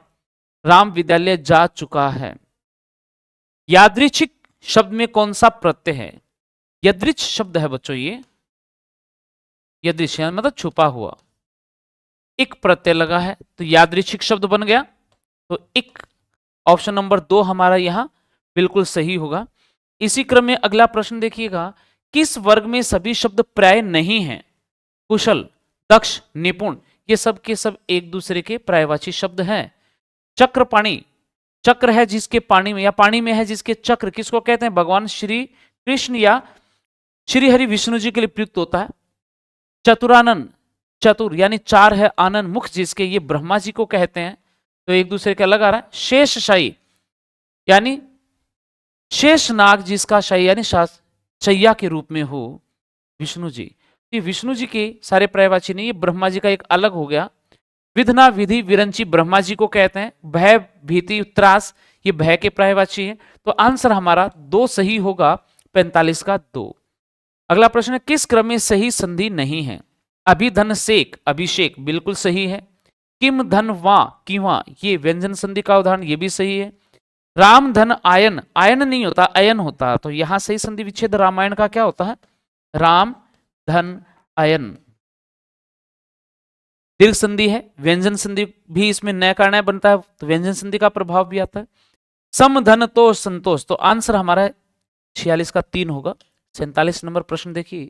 राम विद्यालय जा चुका है। यादृच्छिक शब्द में कौन सा प्रत्यय है? यदृच्छ शब्द है बच्चों, ये यदृच्छ मतलब छुपा हुआ। एक प्रत्यय लगा है तो यादृच्छिक शब्द बन गया। तो एक ऑप्शन नंबर 2 हमारा यहाँ बिल्कुल सही होगा। इसी क्रम में अगला प्रश्न देखिएगा, किस वर्ग में सभी शब्द प्राय नहीं हैं? कुशल, दक्ष, निपुण, ये सब के सब एक दूसरे के पर्यायवाची शब्द हैं। चक्रपाणी, चक्र है जिसके पानी में, या पानी में है जिसके चक्र, किसको कहते हैं? भगवान श्री कृष्ण या श्री हरि विष्णु जी के लिए प्रयुक्त होता है। चतुरानन, चतुर यानी चार है, आनंद मुख जिसके, ये ब्रह्मा जी को कहते हैं, तो एक दूसरे के अलग आ रहा है। शेषशायी यानी शेष नाग जिसका शाही यानी शैया के रूप में हो, विष्णु जी, ये विष्णु जी के सारे पर्यायवाची नहीं, ये ब्रह्मा जी का एक अलग हो गया। विधना, विधि, विरंची ब्रह्मा जी को कहते हैं। भय, भीति, त्रास ये भय के पर्यायवाची है। तो आंसर हमारा 2 सही होगा, 45 का 2। अगला प्रश्न है, किस क्रम में सही संधि नहीं है? अभिधन सेक, अभिषेक बिल्कुल सही है। किम धन वा, किवा ये व्यंजन संधि का उदाहरण, ये भी सही है। राम धन आयन, आयन नहीं होता, अयन होता, तो यहां सही संधि विच्छेद रामायण का क्या होता है? राम धन अयन। दीर्घ संधि है, व्यंजन संधि भी इसमें नया कारण बनता है, तो व्यंजन संधि का प्रभाव भी आता है। सम धन तो संतोष, तो आंसर हमारा 46 का 3 होगा। 47 नंबर प्रश्न देखिए,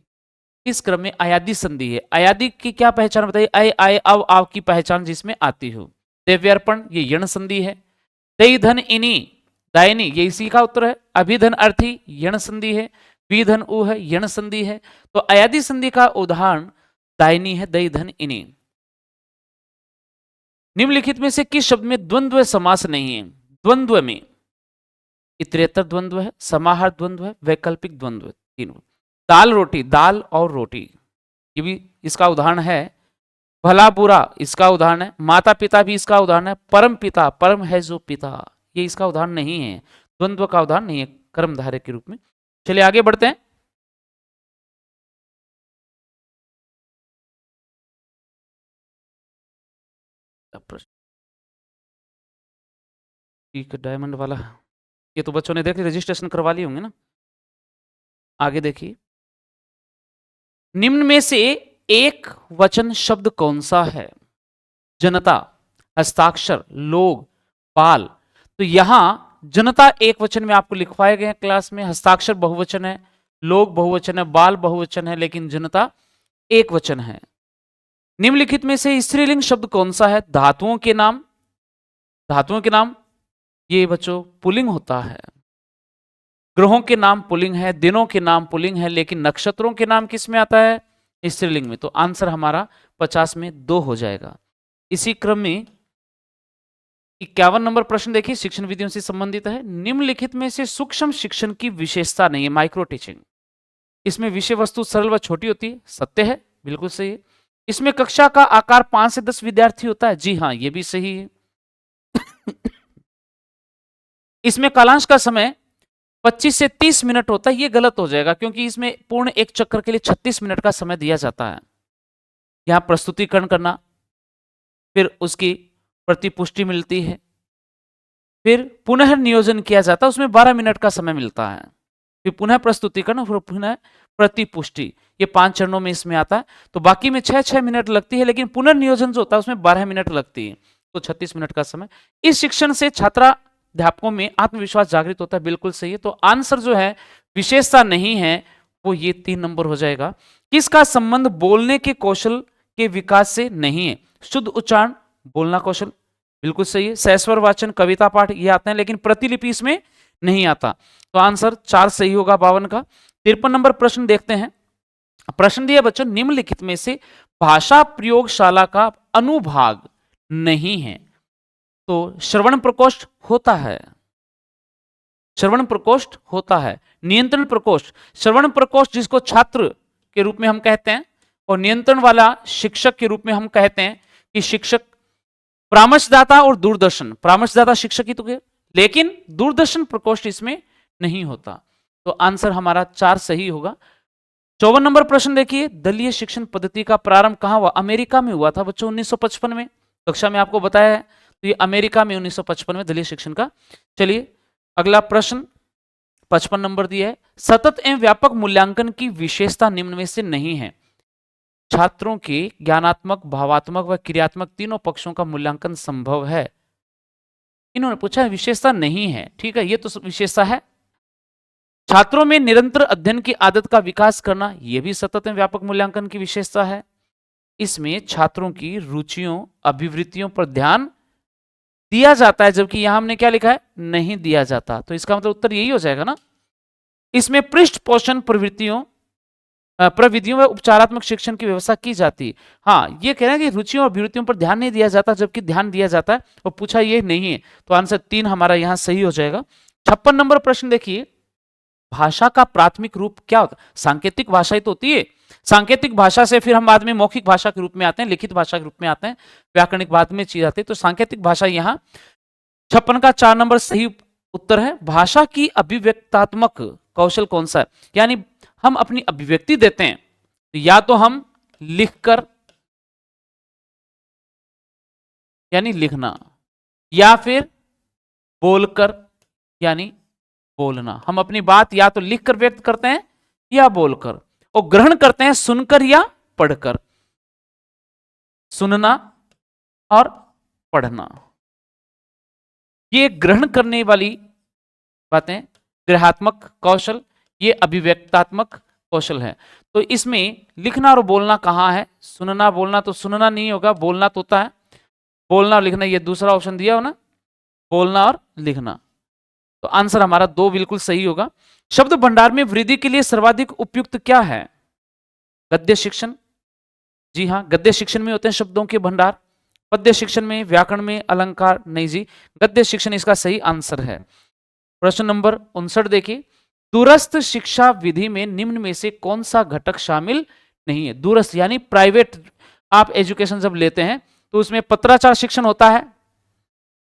इस क्रम में अयादी संधि है। अयादी की क्या पहचान बताइए? अय, आय, अव, आव की पहचान जिसमें आती हो। देव्यार्पण ये यण संधि है। दई धन इनी, दायनी ये इसी का उत्तर है। अभिधन अर्थी यण संधि है। विधन उ है, यण संधि है। तो अयादी संधि का उदाहरण दायनी है, दई धन इनी। निम्नलिखित में से किस शब्द में द्वंद्व समास नहीं है? द्वंद्व में इतरेतर द्वंद्व है, समाहार द्वंद्व है, वैकल्पिक द्वंद्व है, तीनों। दाल रोटी, दाल और रोटी ये भी इसका उदाहरण है। भला बुरा इसका उदाहरण है। माता पिता भी इसका उदाहरण है। परम पिता, परम है जो पिता, ये इसका उदाहरण नहीं है, द्वंद्व का उदाहरण नहीं है कर्मधारय के रूप में। चलिए आगे बढ़ते हैं। ठीक है, डायमंड वाला ये तो बच्चों ने देख लिया, रजिस्ट्रेशन करवा लिए होंगे ना। आगे देखिए, निम्न में से एक वचन शब्द कौन सा है? जनता, हस्ताक्षर, लोग, बाल। तो यहां जनता एक वचन में आपको लिखवाए गए हैं क्लास में, हस्ताक्षर बहुवचन है, लोग बहुवचन है, बाल बहुवचन है, लेकिन जनता एक वचन है। निम्नलिखित में से स्त्रीलिंग शब्द कौन सा है? धातुओं के नाम, धातुओं के नाम ये बच्चों पुल्लिंग होता है। ग्रहों के नाम पुल्लिंग है, दिनों के नाम पुल्लिंग है, लेकिन नक्षत्रों के नाम किस में आता है? स्त्रीलिंग में। तो आंसर हमारा 50 में 2 हो जाएगा। इसी क्रम में 51 नंबर प्रश्न देखिए, शिक्षण विधियों से संबंधित है। निम्नलिखित में से सूक्ष्म शिक्षण की विशेषता नहीं है, माइक्रो टीचिंग। इसमें विषय वस्तु सरल व छोटी होती है, सत्य है, बिल्कुल सही है। इसमें कक्षा का आकार 5 से 10 विद्यार्थी होता है, जी हाँ, ये भी सही है। इसमें कालांश का समय 25 से 30 मिनट होता है, ये गलत हो जाएगा, क्योंकि इसमें पूर्ण एक चक्कर के लिए 36 मिनट का समय दिया जाता है। यहां प्रस्तुतिकरण करना, फिर उसकी प्रतिपुष्टि मिलती है, फिर पुनः नियोजन किया जाता है, उसमें 12 मिनट का समय मिलता है, फिर पुनः प्रस्तुतिकरण, फिर पुनः प्रतिपुष्टि, ये 5 चरणों में इसमें आता है। तो बाकी में 6-6 मिनट लगती है, लेकिन पुनर्नियोजन जो होता है उसमें 12 मिनट लगती है, तो 36 मिनट का समय। इस शिक्षण से छात्राध्यापकों में आत्मविश्वास जागृत होता है, बिल्कुल सही है। तो आंसर जो है विशेषता नहीं है, वो ये 3 नंबर हो जाएगा। किसका संबंध बोलने के कौशल के विकास से नहीं है? शुद्ध उच्चारण, बोलना कौशल, बिल्कुल सही है। सहस्वर वाचन, कविता पाठ ये आते हैं, लेकिन प्रतिलिपि इसमें नहीं आता। तो आंसर 4 सही होगा 52 का। 53 नंबर प्रश्न देखते हैं। प्रश्न दिया बच्चों, निम्नलिखित में से भाषा प्रयोगशाला का अनुभाग नहीं है? तो श्रवण प्रकोष्ठ होता है, श्रवण प्रकोष्ठ होता है। नियंत्रण प्रकोष्ठ, श्रवण प्रकोष्ठ जिसको छात्र के रूप में हम कहते हैं, और नियंत्रण वाला शिक्षक के रूप में हम कहते हैं कि शिक्षक, परामर्शदाता और दूरदर्शन, परामर्शदाता शिक्षक ही तो है, लेकिन दूरदर्शन प्रकोष्ठ इसमें नहीं होता। तो आंसर हमारा 4 सही होगा। 54 नंबर प्रश्न देखिए, दलीय शिक्षण पद्धति का प्रारंभ कहां हुआ? अमेरिका में हुआ था बच्चों, 1955 में। कक्षा में आपको बताया है, तो ये अमेरिका में 1955 में दलीय शिक्षण का। चलिए अगला प्रश्न 55 नंबर दिया है, सतत एवं व्यापक मूल्यांकन की विशेषता निम्न में से नहीं है? छात्रों के ज्ञानात्मक, भावात्मक व क्रियात्मक तीनों पक्षों का मूल्यांकन संभव है। इन्होंने पूछा विशेषता नहीं है, ठीक है, ये तो विशेषता है। छात्रों में निरंतर अध्ययन की आदत का विकास करना, यह भी सतत एवं व्यापक मूल्यांकन की विशेषता है। इसमें छात्रों की रुचियों अभिवृत्तियों पर ध्यान दिया जाता है, जबकि यहां हमने क्या लिखा है, नहीं दिया जाता, तो इसका मतलब उत्तर यही हो जाएगा ना। इसमें पृष्ठ पोषण प्रविधियों व उपचारात्मक शिक्षण की व्यवस्था की जाती है। हाँ, ये कह रहे हैं कि रुचियों और अभिवृत्तियों पर ध्यान नहीं दिया जाता, जबकि ध्यान दिया जाता है, और पूछा ये नहीं है, तो आंसर 3 हमारा यहां सही हो जाएगा। 56 नंबर प्रश्न देखिए, भाषा का प्राथमिक रूप क्या होता है? सांकेतिक भाषा ही तो होती है। सांकेतिक भाषा से फिर हम बाद में मौखिक भाषा के रूप में आते हैं, लिखित भाषा के रूप में आते हैं, व्याकरणिक बाद में चीज आती है। तो सांकेतिक भाषा यहाँ 56 का 4 नंबर सही उत्तर है। भाषा की अभिव्यक्तात्मक कौशल कौन सा है? यानी हम अपनी अभिव्यक्ति देते हैं, तो या तो हम लिखकर यानी लिखना, या फिर बोलकर यानी बोलना। हम अपनी बात या तो लिखकर व्यक्त करते हैं या बोलकर, और ग्रहण करते हैं सुनकर या पढ़कर। सुनना और पढ़ना, ये ग्रहण करने वाली बातें ग्रहात्मक कौशल, ये अभिव्यक्तात्मक कौशल है। तो इसमें लिखना और बोलना कहाँ है? सुनना बोलना तो सुनना नहीं होगा, बोलना तो होता है। बोलना और लिखना, ये दूसरा ऑप्शन दिया हो ना, बोलना और लिखना, तो आंसर हमारा 2 बिल्कुल सही होगा। शब्द भंडार में वृद्धि के लिए सर्वाधिक उपयुक्त क्या है? गद्य शिक्षण, जी हाँ, गद्य शिक्षण में होते हैं शब्दों के भंडार। पद्य शिक्षण में, व्याकरण में, अलंकार, नहीं जी, गद्य शिक्षण इसका सही आंसर है। प्रश्न नंबर 59 देखिए, दूरस्थ शिक्षा विधि में निम्न में से कौन सा घटक शामिल नहीं है? दूरस्थ यानी प्राइवेट आप एजुकेशन जब लेते हैं तो उसमें पत्राचार शिक्षण होता है,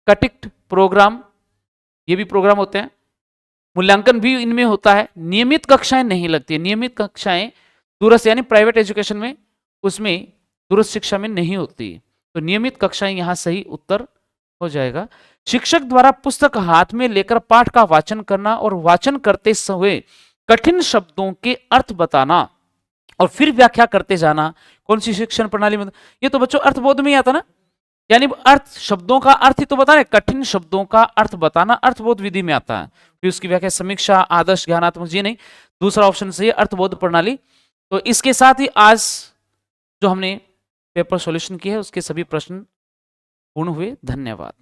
कटिक्ट प्रोग्राम, ये भी प्रोग्राम होते हैं, मूल्यांकन भी इनमें होता है, नियमित कक्षाएं नहीं लगती है। नियमित कक्षाएं दूरस्थ यानी प्राइवेट एजुकेशन में, उसमें दूरस्थ शिक्षा में नहीं होती, तो नियमित कक्षाएं यहां सही उत्तर हो जाएगा। शिक्षक द्वारा पुस्तक हाथ में लेकर पाठ का वाचन करना और वाचन करते समय कठिन शब्दों के अर्थ बताना और फिर व्याख्या करते जाना, कौन सी शिक्षण प्रणाली में? ये तो बच्चों अर्थबोध में ही आता ना, यानी अर्थ शब्दों का अर्थ ही तो बताना है, कठिन शब्दों का अर्थ बताना अर्थबोध विधि में आता है। फिर उसकी व्याख्या समीक्षा, आदर्श, ज्ञानात्मक, जी नहीं, दूसरा ऑप्शन सही है, अर्थबोध प्रणाली। तो इसके साथ ही आज जो हमने पेपर सॉल्यूशन किया है उसके सभी प्रश्न पूर्ण हुए। धन्यवाद।